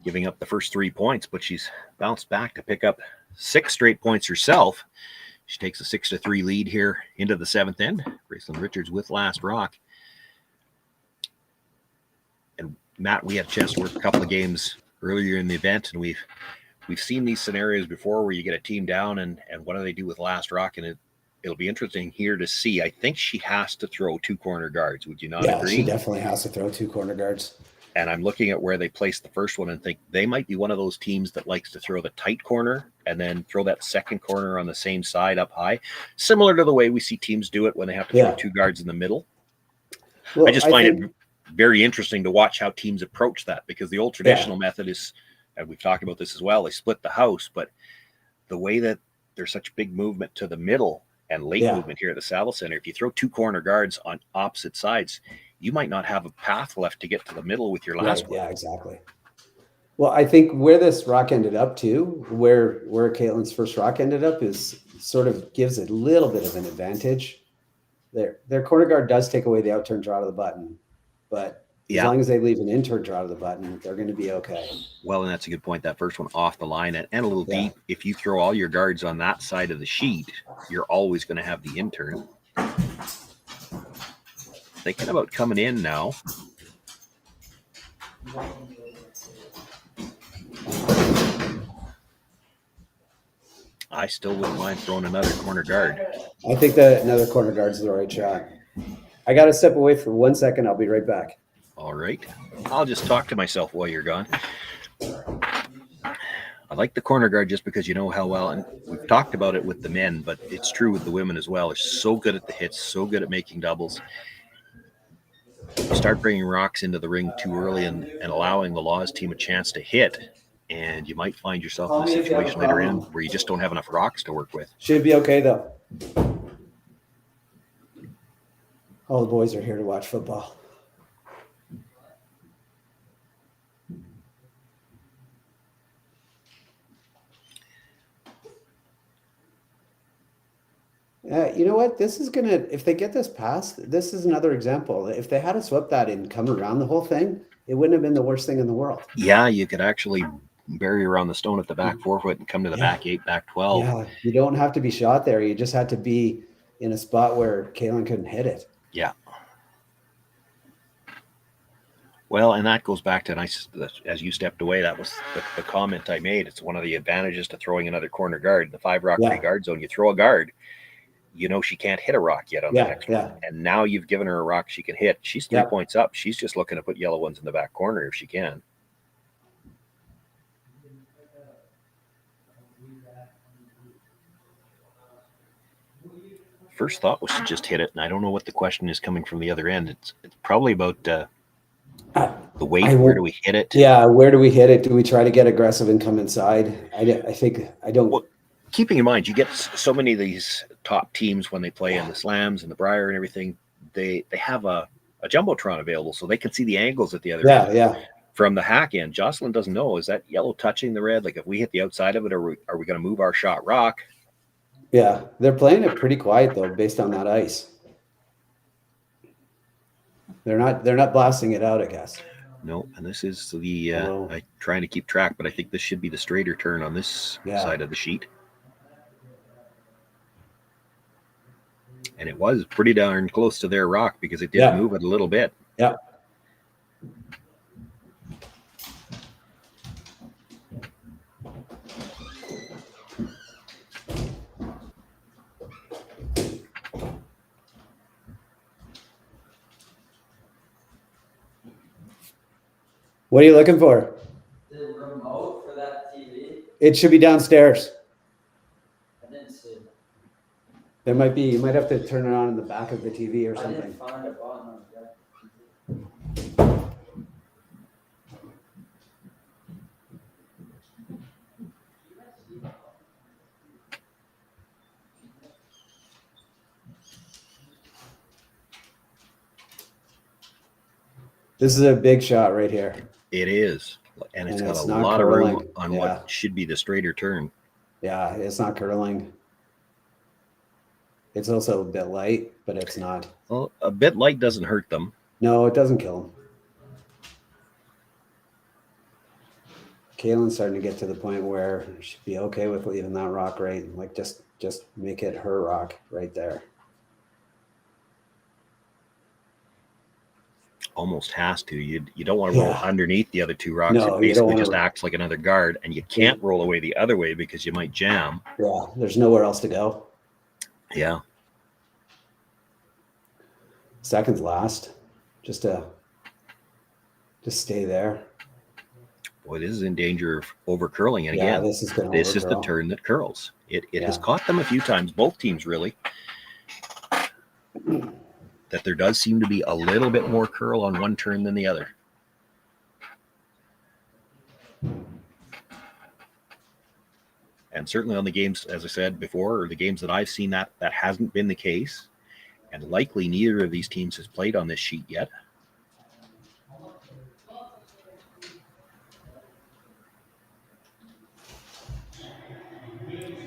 giving up the first 3 points, but she's bounced back to pick up 6 straight points herself. She takes a 6-3 lead here into the 7th end. Gracelyn Richards with last rock. And Matt, we had a chance to work a couple of games earlier in the event, and we've seen these scenarios before where you get a team down and what do they do with last rock, and it'll be interesting here to see. I think she has to throw 2 corner guards. Would you not agree? Yeah, she definitely has to throw 2 corner guards. And I'm looking at where they placed the first one and think they might be one of those teams that likes to throw the tight corner and then throw that second corner on the same side up high, similar to the way we see teams do it when they have to throw two guards in the middle. Well, I just find it very interesting to watch how teams approach that, because the old traditional method is, and we've talked about this as well, they split the house, but the way that there's such big movement to the middle and late movement here at the Saville Center, if you throw two corner guards on opposite sides, you might not have a path left to get to the middle with your last one. Yeah, exactly. Well, I think where this rock ended up too, where Kaitlyn's first rock ended up, is sort of gives a little bit of an advantage. Their corner guard does take away the out turn draw to the button, but as long as they leave an in turn draw to the button, they're going to be okay. Well, and that's a good point. That first one off the line and a little deep. If you throw all your guards on that side of the sheet, you're always going to have the in turn. Thinking about coming in now. I still wouldn't mind throwing another corner guard. I think that another corner guard is the right shot. I got to step away for 1 second. I'll be right back. All right. I'll just talk to myself while you're gone. I like the corner guard just because you know how well, and we've talked about it with the men, but it's true with the women as well. They're so good at the hits, so good at making doubles. You start bringing rocks into the ring too early and allowing the Laws team a chance to hit, and you might find yourself in a situation later in where you just don't have enough rocks to work with. Should be okay, though. All the boys are here to watch football. You know what? This is going to, if they get this passed, this is another example. If they had swept that and come around the whole thing, it wouldn't have been the worst thing in the world. Yeah, you could actually bury around the stone at the back 4 foot and come to the back 8, back 12. Yeah, you don't have to be shot there. You just had to be in a spot where Kaitlyn couldn't hit it. Yeah. Well, and that goes back to, as you stepped away, that was the comment I made. It's one of the advantages to throwing another corner guard. The 5 rock free guard zone, you throw a guard, you know she can't hit a rock yet on the next one. And now you've given her a rock she can hit. She's 3 points up. She's just looking to put yellow ones in the back corner if she can. First thought was to just hit it, and I don't know what the question is coming from the other end. It's probably about the weight. Where do we hit it? Yeah, where do we hit it? Do we try to get aggressive and come inside? I think I don't. Well, keeping in mind, you get so many of these top teams when they play in the slams and the Briar and everything, they have a Jumbotron available, so they can see the angles at the other end. Yeah. From the hack end, Jocelyn doesn't know, is that yellow touching the red? Like if we hit the outside of it, are we going to move our shot rock? Yeah, they're playing it pretty quiet though, based on that ice. They're not blasting it out, I guess. No, and this is the I'm trying to keep track, but I think this should be the straighter turn on this side of the sheet. And it was pretty darn close to their rock because it did move it a little bit. Yeah. What are you looking for? The remote for that TV. It should be downstairs. I didn't see it. There might be, you might have to turn it on in the back of the TV or something. I didn't find a button on that. This is a big shot right here. It is. And it's got a lot of room on what should be the straighter turn. Yeah, it's not curling. It's also a bit light, but it's not. Well, a bit light doesn't hurt them. No, it doesn't kill them. Kaitlyn's starting to get to the point where she'd be okay with leaving that rock right. Like just make it her rock right there. Almost has to. You don't want to roll underneath the other two rocks. No, it basically just acts like another guard, and you can't roll away the other way because you might jam. Yeah, there's nowhere else to go. Yeah. Seconds last. Just stay there. Boy, this is in danger of over curling. And Yeah, again, this is going this is the turn that curls. It has caught them a few times, both teams really, that there does seem to be a little bit more curl on one turn than the other. And certainly on the games, as I said before, or the games that I've seen, that hasn't been the case. And likely neither of these teams has played on this sheet yet.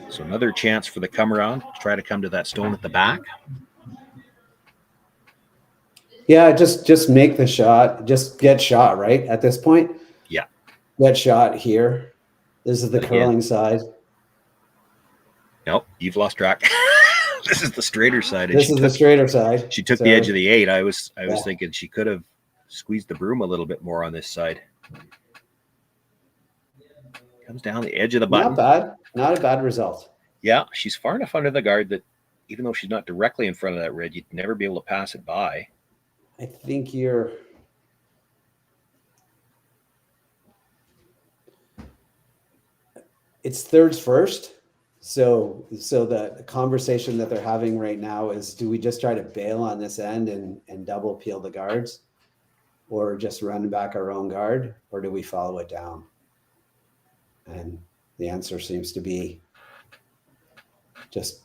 So another chance for the come around to try to come to that stone at the back. Yeah, just make the shot. Just get shot, right? At this point? Yeah. Get shot here. This is the curling side. Nope, you've lost track. This is the straighter side. This is the straighter side. She took the edge of the 8. I was thinking she could have squeezed the broom a little bit more on this side. Comes down the edge of the button. Not bad. Not a bad result. Yeah, she's far enough under the guard that even though she's not directly in front of that red, you'd never be able to pass it by. I think it's thirds first. So the conversation that they're having right now is, do we just try to bail on this end and double peel the guards, or just run back our own guard, or do we follow it down? And the answer seems to be just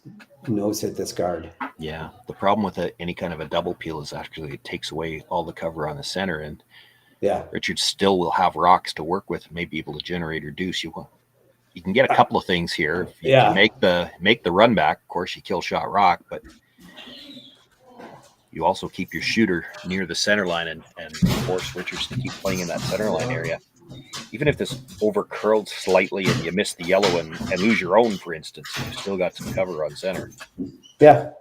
nose hit this guard. Yeah, the problem with any kind of a double peel is actually it takes away all the cover on the center, and Richard still will have rocks to work with, and may be able to generate her deuce. You can get a couple of things here. If you can make the run back, of course you kill shot rock, but you also keep your shooter near the center line and force Richards to keep playing in that center line area. Even if this over curled slightly and you miss the yellow and lose your own, for instance, you've still got some cover on center. Yeah.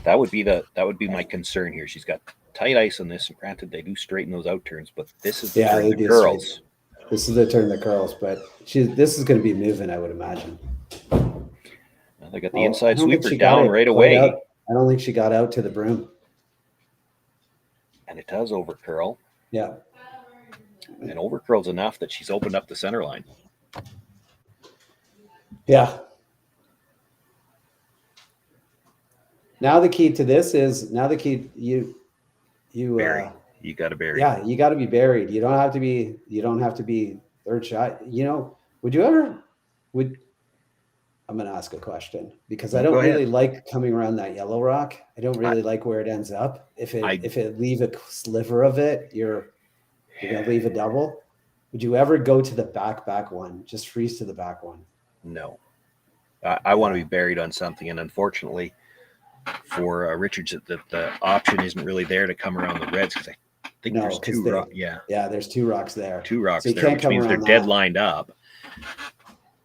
That would be my concern here. She's got tight ice on this, and granted they do straighten those out turns, but this is the turn that curls. This is the turn that curls, but this is going to be moving, I would imagine. Well, they got the inside sweeper down right away. I don't think she got out to the broom. And it does over curl. Yeah. And over curls enough that she's opened up the center line. Yeah. Now the key to this is you bury. You got to bury. Yeah, you got to be buried. You don't have to be third shot. I'm going to ask a question because I don't really like coming around that yellow rock. I don't really like where it ends up. If it leave a sliver of it, you're going to leave a double. Would you ever go to the back one? Just freeze to the back one? No. I want to be buried on something, and unfortunately for Richards, the option isn't really there to come around the reds because I think there's two rocks. Yeah, there's two rocks there. Two rocks there, which means they're dead lined up.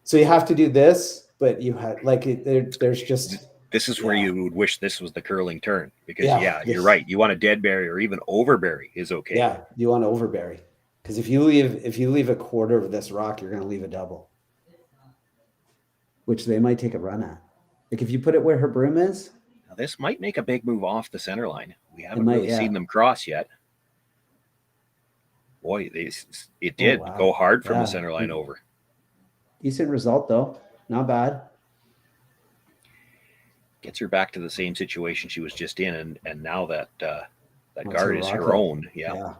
So you have to do this, but you had there's just. This is where you would wish this was the curling turn because you're right. You want a dead bury or even over bury is okay. Yeah, you want to over bury because if you leave a quarter of this rock, you're going to leave a double, which they might take a run at. Like if you put it where her broom is. Now this might make a big move off the center line. We haven't really seen them cross yet. Boy, it did go hard from the center line over. Decent result though, not bad. Gets her back to the same situation she was just in, and now that guard is her own. Yeah.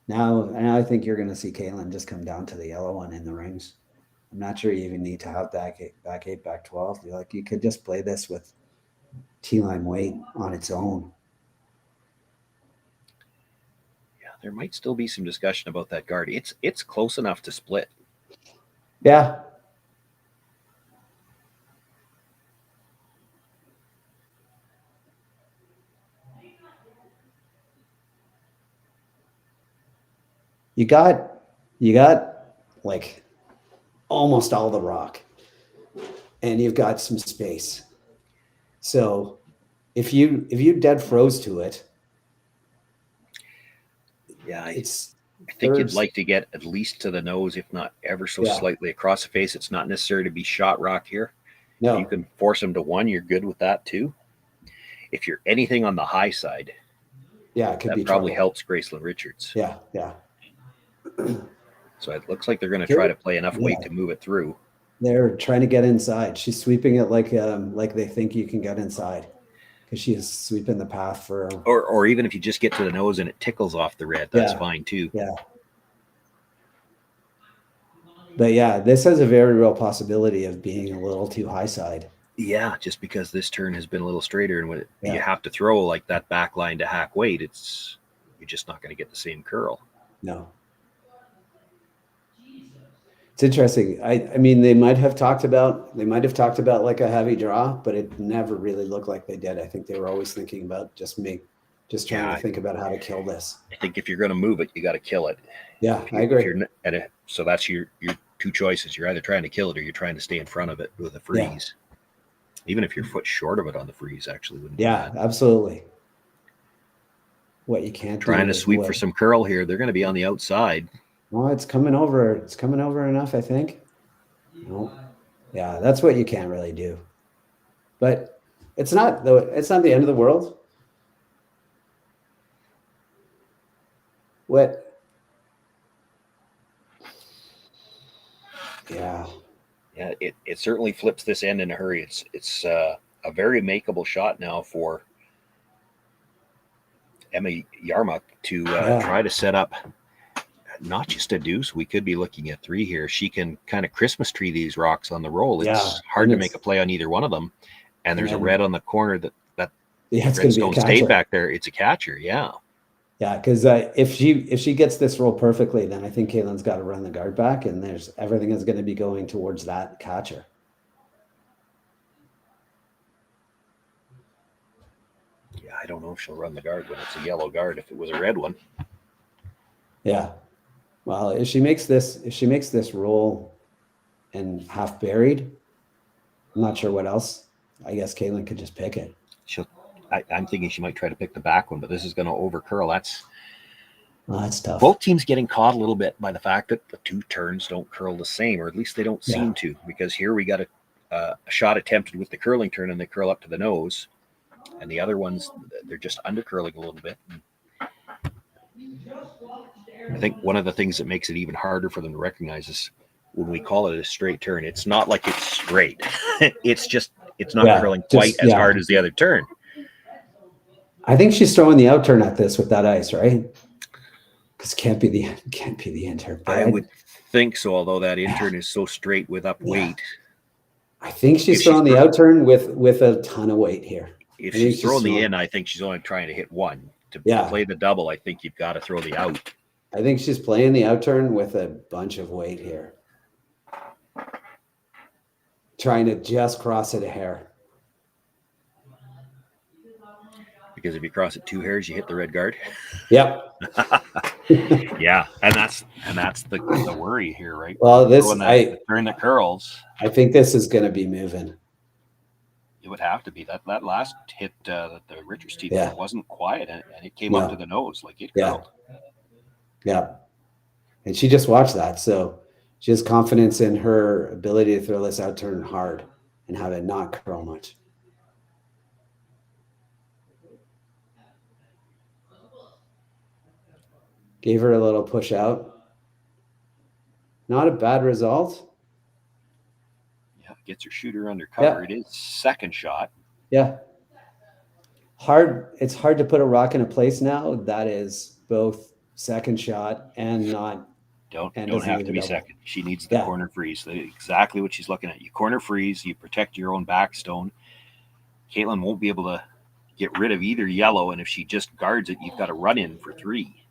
Now I think you're going to see Kaitlyn just come down to the yellow one in the rings. I'm not sure you even need to have back 8, back 12. You could just play this with T-line weight on its own. Yeah, there might still be some discussion about that guard. It's close enough to split. Yeah. You got like almost all the rock and you've got some space. So if you dead froze to it, I think you'd like to get at least to the nose, if not ever so slightly across the face. It's not necessary to be shot rock here. No. If you can force them to one, you're good with that too. If you're anything on the high side, it could that be probably trouble. helps Gracelyn Richards. Yeah. So it looks like they're going to try to play enough weight to move it through. They're trying to get inside. She's sweeping it like they think you can get inside, because she is sweeping the path for. Or even if you just get to the nose and it tickles off the red, that's fine too. Yeah. But yeah, this has a very real possibility of being a little too high side. Yeah, just because this turn has been a little straighter, and when you have to throw like that back line to hack weight, you're just not going to get the same curl. No. It's interesting. I mean, they might have talked about like a heavy draw, but it never really looked like they did. I think they were always thinking about just trying to think about how to kill this. I think if you're going to move it, you got to kill it. Yeah, I agree. So that's your two choices. You're either trying to kill it or you're trying to stay in front of it with a freeze. Yeah. Even if your foot's short of it on the freeze, actually wouldn't. Yeah, absolutely. What you can't trying to sweep for some curl here. They're going to be on the outside. Well, it's coming over. It's coming over enough, I think. No. Yeah, that's what you can't really do. But it's not the end of the world. What? Yeah. Yeah, it certainly flips this end in a hurry. It's a very makeable shot now for Emma Yarmuk to try to set up not just a deuce. We could be looking at 3 here. She can kind of Christmas tree these rocks on the roll. It's hard to make a play on either one of them. And there's a red on the corner that redstone stayed back there. It's a catcher. Yeah. Yeah, because if she gets this roll perfectly, then I think Kaitlyn's got to run the guard back, and everything is going to be going towards that catcher. Yeah, I don't know if she'll run the guard when it's a yellow guard. If it was a red one. Yeah. Well, if she makes this roll and half buried, I'm not sure what else. I guess Kaitlyn could just pick it. I'm thinking she might try to pick the back one, but this is going to over curl. That's tough. Both teams getting caught a little bit by the fact that the 2 turns don't curl the same, or at least they don't seem to, because here we got a shot attempted with the curling turn and they curl up to the nose, and the other ones, they're just under curling a little bit. I think one of the things that makes it even harder for them to recognize is when we call it a straight turn, it's not like it's straight. It's not curling quite as hard as the other turn. I think she's throwing the out turn at this with that ice, right? Because it can't be the intern. I would think so, although that intern is so straight with up weight. I think she's throwing the out turn with a ton of weight here. If she's throwing the in, I think she's only trying to hit one. To play the double, I think you've got to throw the out. I think she's playing the out turn with a bunch of weight here. Trying to just cross it a hair. Because if you cross it 2 hairs, you hit the red guard. Yep. Yeah, and that's the worry here, right? Well, turn that curls. I think this is going to be moving. It would have to be that last hit that the Richards team wasn't quiet, and it came up to the nose like it curled. Yeah, and she just watched that, so she has confidence in her ability to throw this out turn hard and have it not curl much. Gave her a little push out. Not a bad result. Yeah, gets her shooter under cover. It is second shot. Yeah. It's hard to put a rock in a place now that is both second shot and not. Don't have to be second. She needs the corner freeze. Exactly what she's looking at. You corner freeze, you protect your own backstone. Kaitlyn won't be able to get rid of either yellow, and if she just guards it, you've got to run in for 3.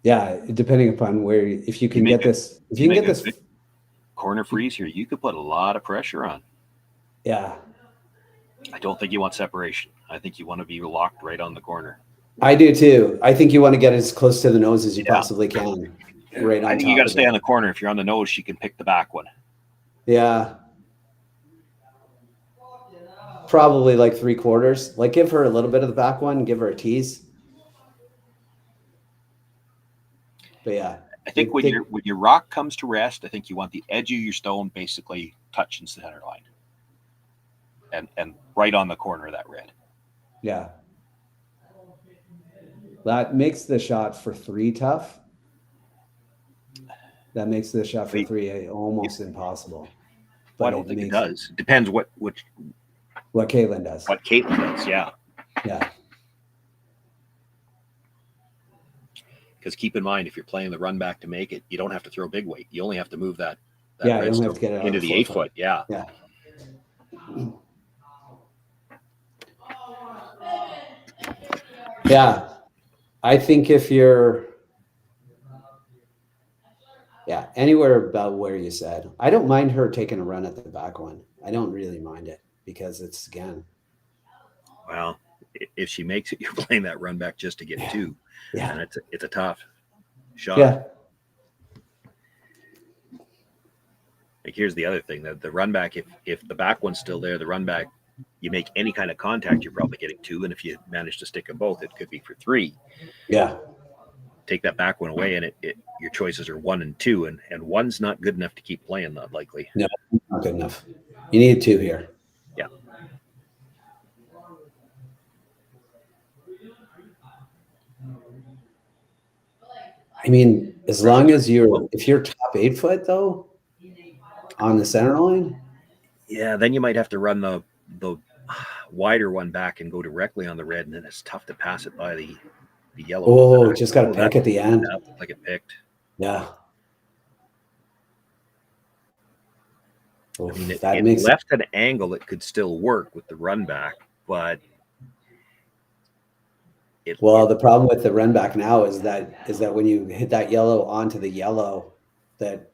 Yeah, depending upon where, if you can get this corner freeze here, you could put a lot of pressure on. Yeah. I don't think you want separation. I think you want to be locked right on the corner. I do too. I think you want to get as close to the nose as you possibly can. Right on. I think you got to stay on the corner. If you're on the nose, she can pick the back one. Yeah. Probably like 3/4. Like give her a little bit of the back one, give her a tease. But yeah, I think when your rock comes to rest, I think you want the edge of your stone basically touching center line, and right on the corner of that red. Yeah, that makes the shot for 3 tough That makes the shot for three almost impossible. Well, I don't think it does. It depends what Kaitlyn does. What Kaitlyn does, yeah. Yeah. Because keep in mind, if you're playing the run back to make it, you don't have to throw big weight. You only have to move that you don't have to get it into the 8 foot. Yeah. Yeah. Yeah. I think if you're anywhere about where you said, I don't mind her taking a run at the back one. I don't really mind it because it's, again. Well, if she makes it, you're playing that run back just to get two. Yeah. And it's a tough shot. Yeah. Like, here's the other thing, the run back, if the back one's still there, the run back, you make any kind of contact, you're probably getting two. And if you manage to stick them both, it could be for three. Yeah. Take that back one away, and your choices are 1 and 2, and one's not good enough to keep playing, that likely. No, not good enough. You need two here. Yeah. I mean, as long as if you're top 8 foot though, on the center line. Yeah, then you might have to run the wider one back and go directly on the red, and then it's tough to pass it by the yellow. Oh, just got to pick at the end. That looked like it picked. Yeah. I mean, it left an angle that could still work with the run back, but the problem with the run back now is that when you hit that yellow onto the yellow, that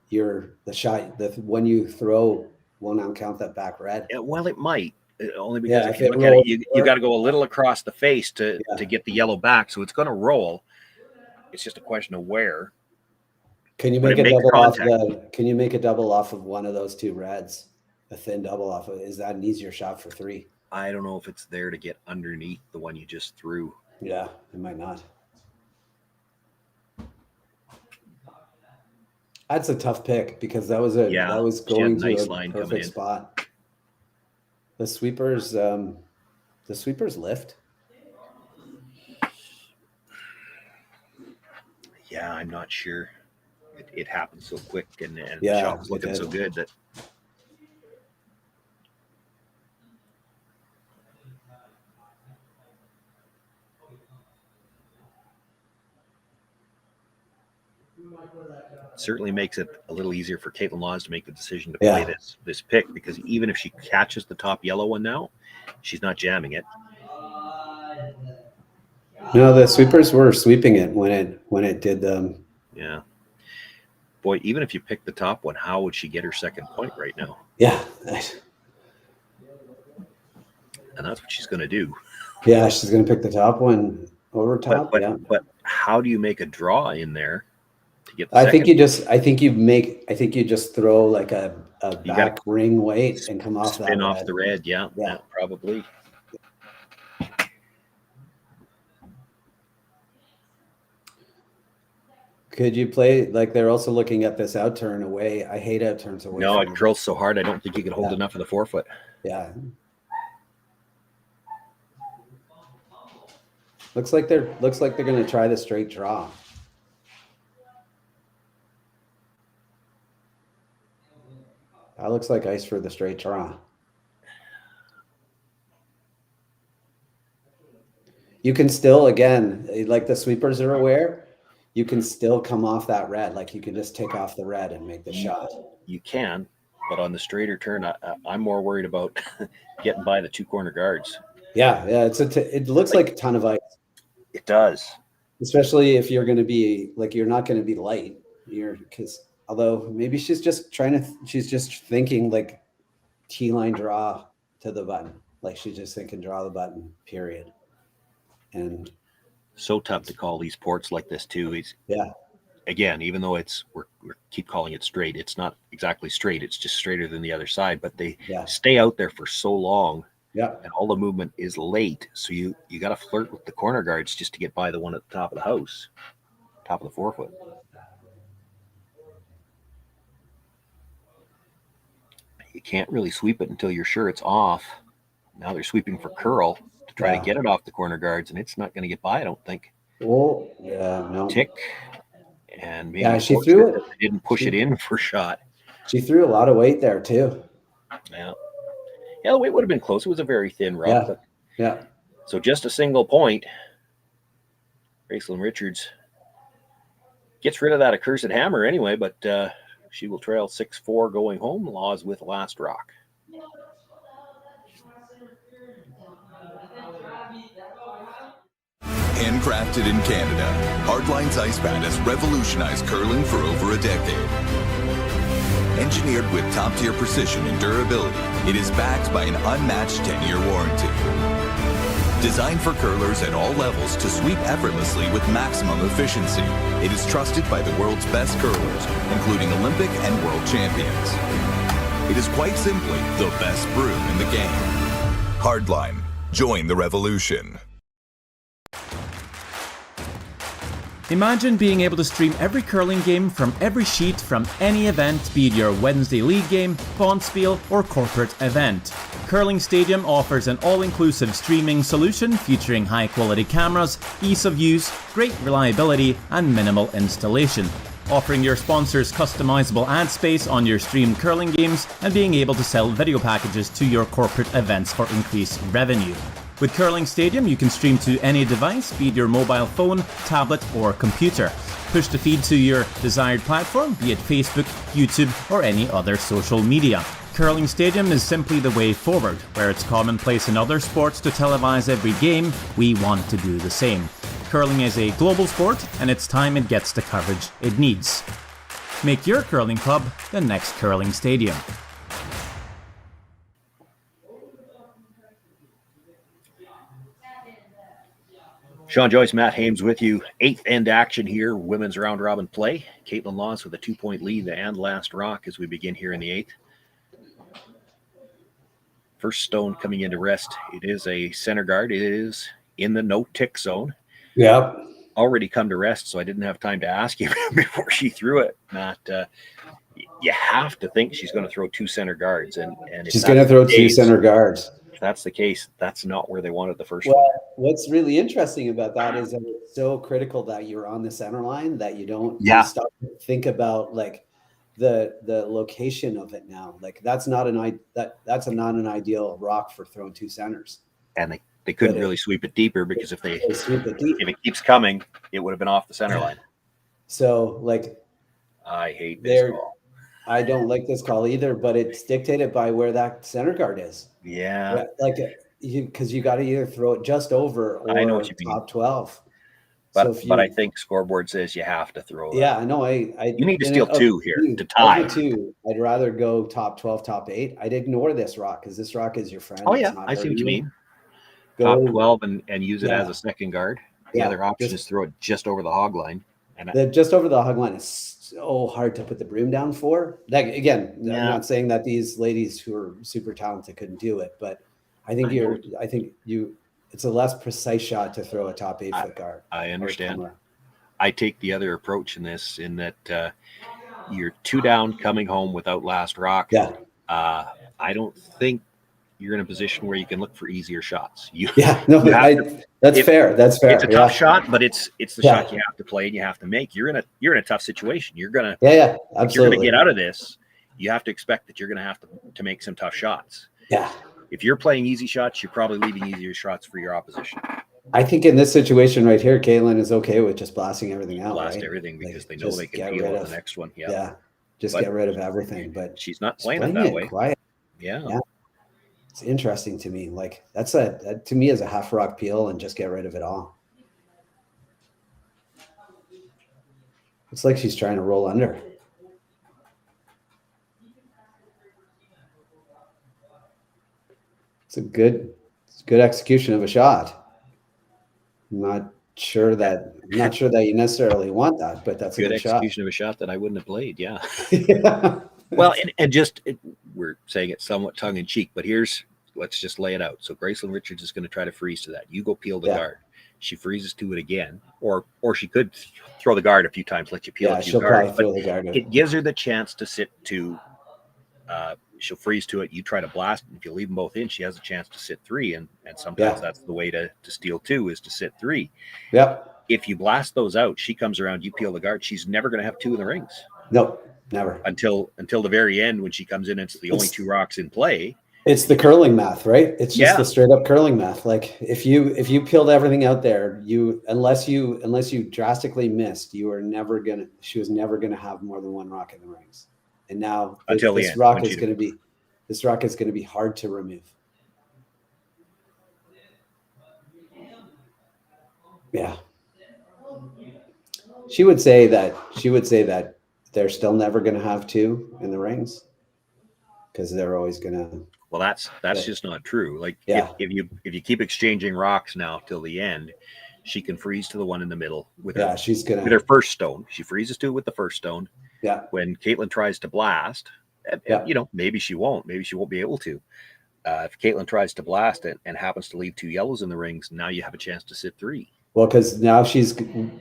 when you throw will not count that back red. Yeah, well, it might. Only because if you look at it, you got to go a little across the face to get the yellow back, so it's going to roll. It's just a question of where. Can you make a double off Can you make a double off of one of those two reds? A thin double off of, is that an easier shot for three? I don't know if it's there to get underneath the one you just threw. Yeah, it might not. That's a tough pick because that was going to a perfect spot. The sweepers lift. Yeah, I'm not sure. It happened so quick, and the shot was looking so good that. Certainly makes it a little easier for Kaitlyn Laws to make the decision to play this pick, because even if she catches the top yellow one now, she's not jamming it. No, the sweepers were sweeping it when it did them. Yeah. Boy, even if you pick the top one, how would she get her second point right now? Yeah. And that's what she's going to do. Yeah, she's going to pick the top one over top. But how do you make a draw in there to get the I think you just throw like a back ring weight and come off that spin off the red. Yeah, probably. Could you play, like, they're also looking at this out turn away. I hate out turns away. No, it curls so hard. I don't think you could hold enough of the forefoot. Yeah. Looks like they're going to try the straight draw. That looks like ice for the straight draw. You can still, again, like the sweepers are aware, you can still come off that red. Like you can just take off the red and make the shot. You can, but on the straighter turn, I'm more worried about getting by the two corner guards. Yeah, it looks like a ton of ice. It does, especially if you're going to be like, you're not going to be light. Although maybe she's just thinking like T-line draw to the button. Like she's just thinking draw the button, period. And so tough to call these ports like this too. Again, even though we keep calling it straight, it's not exactly straight. It's just straighter than the other side, but they stay out there for so long. Yeah. And all the movement is late. So you got to flirt with the corner guards just to get by the one at the top of the house, top of the forefoot. You can't really sweep it until you're sure it's off. Now they're sweeping for curl to try to get it off the corner guards, and it's not going to get by, I don't think. Oh, yeah, no. Tick. And maybe Yeah, she threw it. they didn't push it in for shot. She threw a lot of weight there too. Yeah. Yeah, the weight would have been close. It was a very thin rock. Yeah. But Yeah. so just a single point. Gracelyn Richards gets rid of that accursed hammer anyway, but she will trail 6-4 going home. Laws with last rock. Handcrafted in Canada, Hardline's Ice Pad has revolutionized curling for over a decade. Engineered with top-tier precision and durability, it is backed by an unmatched 10-year warranty. Designed for curlers at all levels to sweep effortlessly with maximum efficiency, it is trusted by the world's best curlers, including Olympic and world champions. It is quite simply the best broom in the game. Hardline. Join the revolution. Imagine being able to stream every curling game from every sheet from any event, be it your Wednesday league game, bonspiel, or corporate event. Curling Stadium offers an all-inclusive streaming solution featuring high-quality cameras, ease of use, great reliability, and minimal installation. Offering your sponsors customizable ad space on your streamed curling games and being able to sell video packages to your corporate events for increased revenue. With Curling Stadium, you can stream to any device, be it your mobile phone, tablet, or computer. Push the feed to your desired platform, be it Facebook, YouTube, or any other social media. Curling Stadium is simply the way forward. Where it's commonplace in other sports to televise every game, we want to do the same. Curling is a global sport, and it's time it gets the coverage it needs. Make your curling club the next Curling Stadium. Shawn, Joyce, Matt Hames with you. 8th end action here, women's round robin play. Kaitlyn Laws with a 2-point lead and last rock as we begin here in the 8th. First stone coming into rest. It is a center guard. It is in the no tick zone. Yep. Already come to rest, so I didn't have time to ask you before she threw it, Matt. You have to think she's going to throw 2 center guards. And if she's going to throw 2 center guards. If that's the case, that's not where they wanted the first one. What's really interesting about that is that it's so critical that you're on the center line that you don't stop to think about like the location of it now. Like that's not an ideal rock for throwing 2 centers. And they couldn't really sweep it deeper because if it keeps coming, it would have been off the center line. So like I hate this call. I don't like this call either, but it's dictated by where that center guard is. Yeah. Like because you got to either throw it just over or I know what you top 12. But I think scoreboard says you have to throw. Yeah, I know. You need to steal 2 here to tie. I'd rather go top 12, top 8. I'd ignore this rock because this rock is your friend. Oh yeah, I see what you mean. Top 12 and use it as a second guard. The other option is throw it just over the hog line. And just over the hog line is so hard to put the broom down for. Like again, I'm not saying that these ladies who are super talented couldn't do it, but I think it's a less precise shot to throw a top 8 foot guard. I understand. I take the other approach in this, in that you're 2 down coming home without last rock. Yeah. I don't think you're in a position where you can look for easier shots. That's fair. That's fair. It's a tough shot, but it's the shot you have to play and you have to make. You're in a tough situation. You're gonna absolutely. If you're gonna get out of this, you have to expect that you're gonna have to make some tough shots. Yeah. If you're playing easy shots, you're probably leaving easier shots for your opposition. I think in this situation right here, Kaitlyn is okay with just blasting everything out. Blast everything because they know they can deal with the next one. Yeah. Get rid of everything. But she's not playing it that way. Quiet. Yeah. It's interesting to me. Like that to me is a half rock peel and just get rid of it all. It's like she's trying to roll under. It's a good execution of a shot. I'm not sure that you necessarily want that, but that's a good execution shot. Of a shot that I wouldn't have played. Yeah. Yeah. Well, we're saying it somewhat tongue in cheek, but let's just lay it out. So Gracelyn Richards is going to try to freeze to that. You go peel the guard. She freezes to it again, or she could throw the guard a few times, let you peel a few guards. Throw the guard. It gives her the chance to sit to. She'll freeze to it. You try to blast, and if you leave them both in, she has a chance to sit 3, and sometimes that's the way to steal 2 is to sit 3. Yep. if you blast those out, she comes around, you peel the guard. She's never going to have two in the rings. Nope, never. Until the very end when she comes in, it's the only two rocks in play. It's the curling math, right? It's just the straight up curling math. Like if you peeled everything out there, unless you drastically missed, she was never gonna have more than one rock in the rings. And now this rock is going to be hard to remove. Yeah. She would say that they're still never going to have two in the rings because they're always going to. Well, that's just not true. Like if you keep exchanging rocks now till the end, she can freeze to the one in the middle with her first stone. She freezes to it with the first stone. Yeah. When Kaitlyn tries to blast, maybe she won't. Maybe she won't be able to. If Kaitlyn tries to blast it and happens to leave two yellows in the rings, now you have a chance to sit three. Well, because now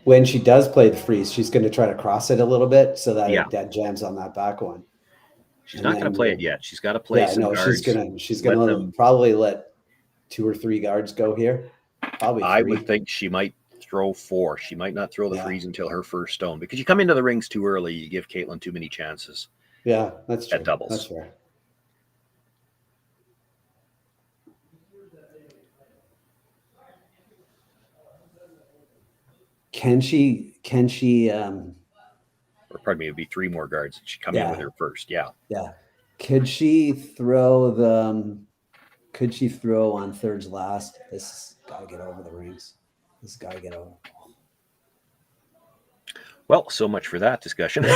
when she does play the freeze, she's going to try to cross it a little bit so that that jams on that back one. She's not going to play it yet. She's got to play some guards. She's going to probably let 2 or 3 guards go here. Probably 3. I would think she might throw 4. She might not throw the freeze until her first stone because you come into the rings too early. You give Kaitlyn too many chances. Yeah, that's true. At doubles. That's fair. Can she or pardon me, it'd be 3 more guards. She come in with her first. Yeah. Yeah. Could she throw on thirds last? This gotta get over the rings. This gotta get over. Well, so much for that discussion.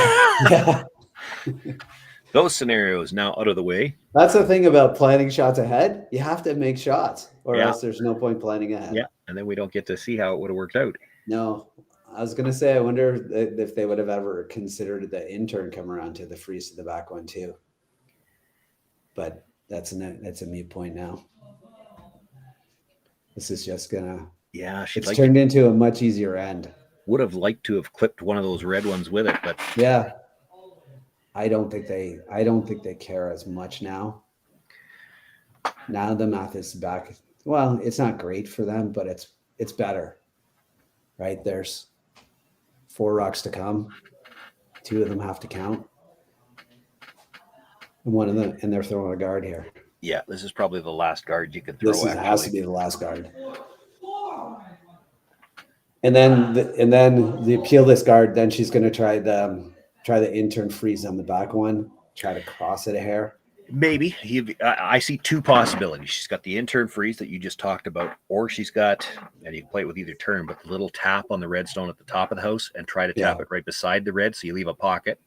Those scenarios now out of the way. That's the thing about planning shots ahead. You have to make shots, or else there's no point planning ahead. Yeah, and then we don't get to see how it would have worked out. No, I was gonna say, I wonder if they would have ever considered the intern come around to the freeze to the back one too. But that's a moot point now. This is just gonna. Yeah, it's turned into a much easier end. Would have liked to have clipped one of those red ones with it, but yeah. I don't think they care as much now. Now the math is back. Well, it's not great for them, but it's better. Right? There's 4 rocks to come. 2 of them have to count. And they're throwing a guard here. Yeah, this is probably the last guard you can throw. This has to be the last guard. And then the peel this guard, then she's going to try the intern freeze on the back one, try to cross it a hair. Maybe. I see 2 possibilities. She's got the intern freeze that you just talked about, or she's got, and you can play it with either turn, but the little tap on the red stone at the top of the house and try to tap it right beside the red so you leave a pocket.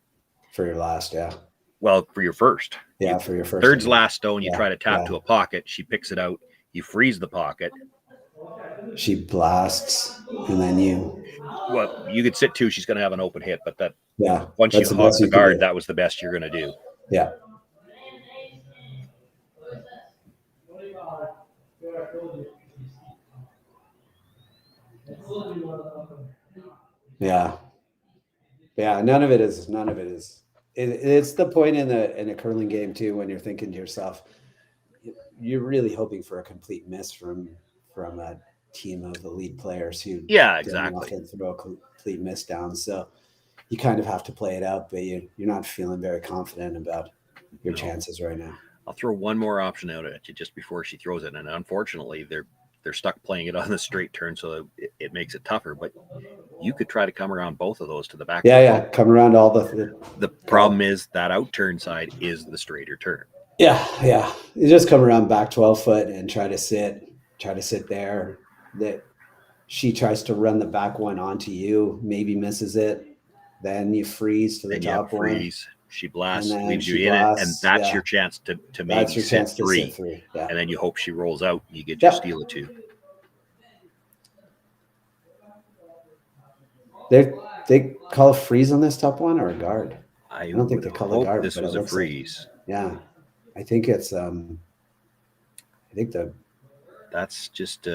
For your last, yeah. Well, for your first. Yeah, for your first. Third's last stone, you try to tap to a pocket. She picks it out. You freeze the pocket. She blasts, and then you. Well, you could sit 2. She's going to have an open hit, but once you hog the guard, that was the best you're going to do. Yeah. Yeah. None of it is. It's the point in a curling game too when you're thinking to yourself, you're really hoping for a complete miss from a team of elite players who exactly throw a complete miss down. So you kind of have to play it out, but you're not feeling very confident about your chances right now. I'll throw one more option out at you just before she throws it, and unfortunately they're stuck playing it on the straight turn, so it makes it tougher. But you could try to come around both of those to the back. Come around all the problem is that out turn side is the straighter turn. Yeah. You just come around back 12 foot and try to sit there. That she tries to run the back one onto you, maybe misses it. Then you freeze to the top one. She blasts, leaves you in it, and that's your chance to maybe sit 3. Yeah. And then you hope she rolls out. You get your steal of 2. They call a freeze on this top one or a guard? I don't think they call a guard. This was a freeze. I think it's. That's just.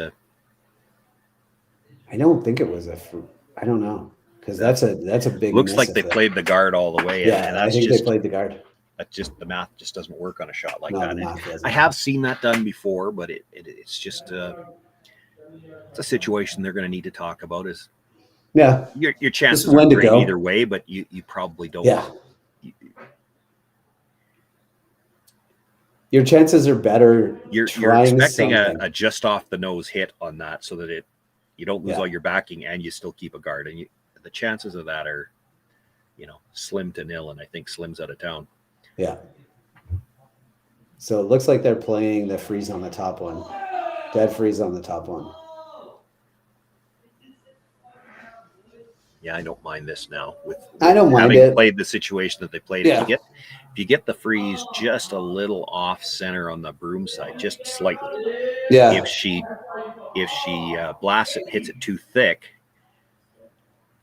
I don't think it was I don't know. Because that's a big. Looks like they played the guard all the way. Yeah, and I think they played the guard. That's just the math just doesn't work on a shot like that. I have seen that done before, but it's just it's a situation they're going to need to talk about. Is Yeah. Your chances Just when are to great go. either way, but you probably don't. Yeah. Your chances are better. You're trying expecting something. a just off the nose hit on that, so that you don't lose Yeah. all your backing and you still keep a guard. And the chances of that are, slim to nil. And I think Slim's out of town. Yeah. So it looks like they're playing the freeze on the top one. Dead freeze on the top one. Yeah, I don't mind this now. I don't mind having it. played the situation that they played. Yeah. If you get the freeze just a little off center on the broom side, just slightly. Yeah. If she blasts it and hits it too thick,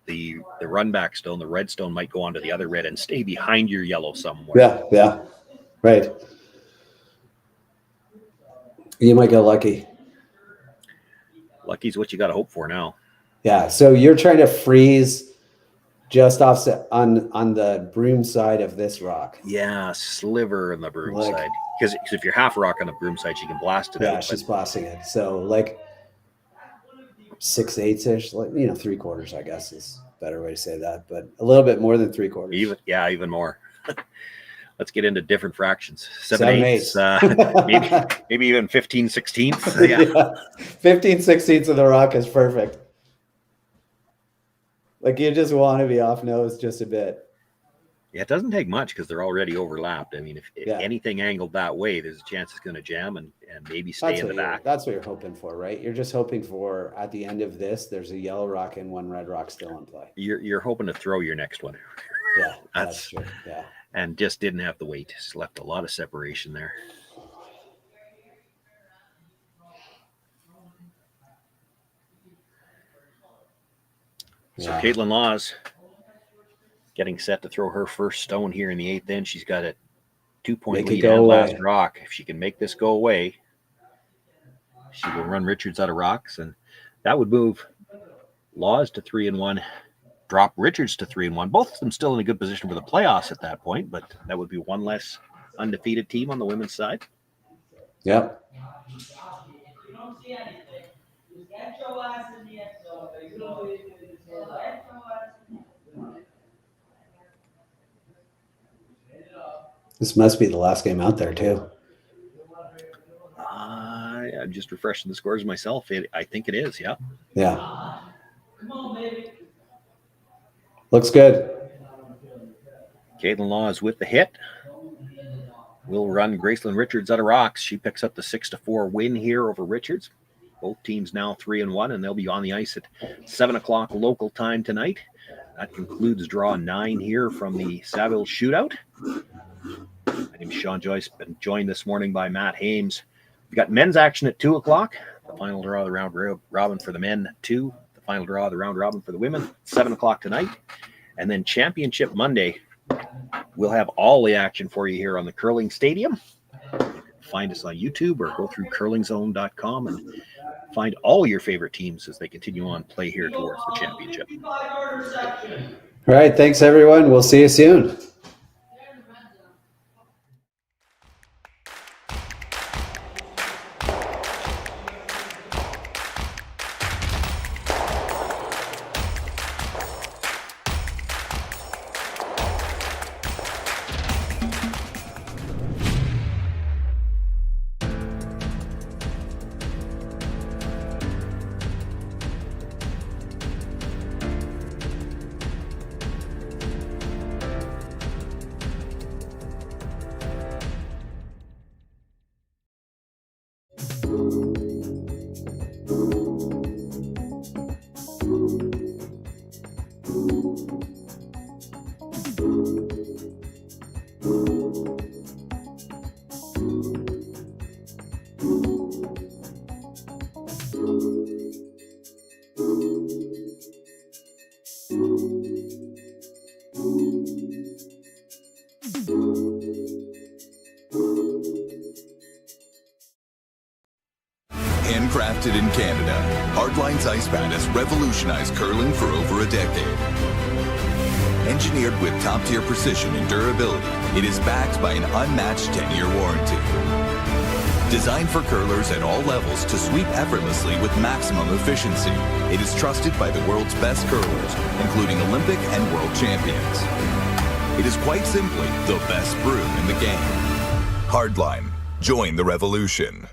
the run back stone, the red stone, might go onto the other red and stay behind your yellow somewhere. Yeah. Yeah. Right. You might get lucky. Lucky's what you got to hope for now. Yeah. So you're trying to freeze just offset on the broom side of this rock. Yeah, sliver on the broom Like- side. Because if you're half rock on the broom side, she can blast it Yeah, out. she's blasting it. So like 6/8 ish, like 3/4, I guess is a better way to say that, but a little bit more than 3/4. Even more. Let's get into different fractions. 7/8. 7/8, maybe even 15/16. Yeah. 15/16 of the rock is perfect. Like you just want to be off nose just a bit. Yeah, it doesn't take much because they're already overlapped. I mean, if anything angled that way, there's a chance it's going to jam and maybe stay in the back. That's what you're hoping for, right? You're just hoping for at the end of this, there's a yellow rock and one red rock still in play. You're hoping to throw your next one. Yeah, that's true. Yeah. And just didn't have the weight. Just left a lot of separation there. So Yeah. Kaitlyn Laws getting set to throw her first stone here in the 8th inch. She's got a 2-point Make it lead go and away. last rock. If she can make this go away, she will run Richards out of rocks, and that would move Laws to 3-1, drop Richards to 3-1. Both of them still in a good position for the playoffs at that point, but that would be one less undefeated team on the women's side. Yep. This must be the last game out there too. I'm just refreshing the scores myself. I think it is, yeah. Yeah. Looks good. Kaitlyn Laws with the hit. Will run Gracelyn Richards out of rocks. She picks up the 6-4 win here over Richards. Both teams now 3-1, and they'll be on the ice at 7 o'clock local time tonight. That concludes draw 9 here from the Saville Shootout. My name is Shawn Joyce. Been joined this morning by Matt Hames. We've got men's action at 2 o'clock. The final draw of the round robin for the men at 2. The final draw of the round robin for the women, 7 o'clock tonight. And then Championship Monday. We'll have all the action for you here on the Curling Stadium. You can find us on YouTube or go through curlingzone.com and find all your favorite teams as they continue on play here towards the championship. All right. Thanks, everyone. We'll see you soon. Handcrafted in Canada, Hardlines Ice Pad has revolutionized curling for over a decade. Engineered with top-tier precision and durability, it is backed by an unmatched 10-year warranty. Designed for curlers at all levels to sweep effortlessly with maximum efficiency, it is trusted by the world's best curlers, including Olympic and world champions. It is quite simply the best broom in the game. Hardline. Join the revolution.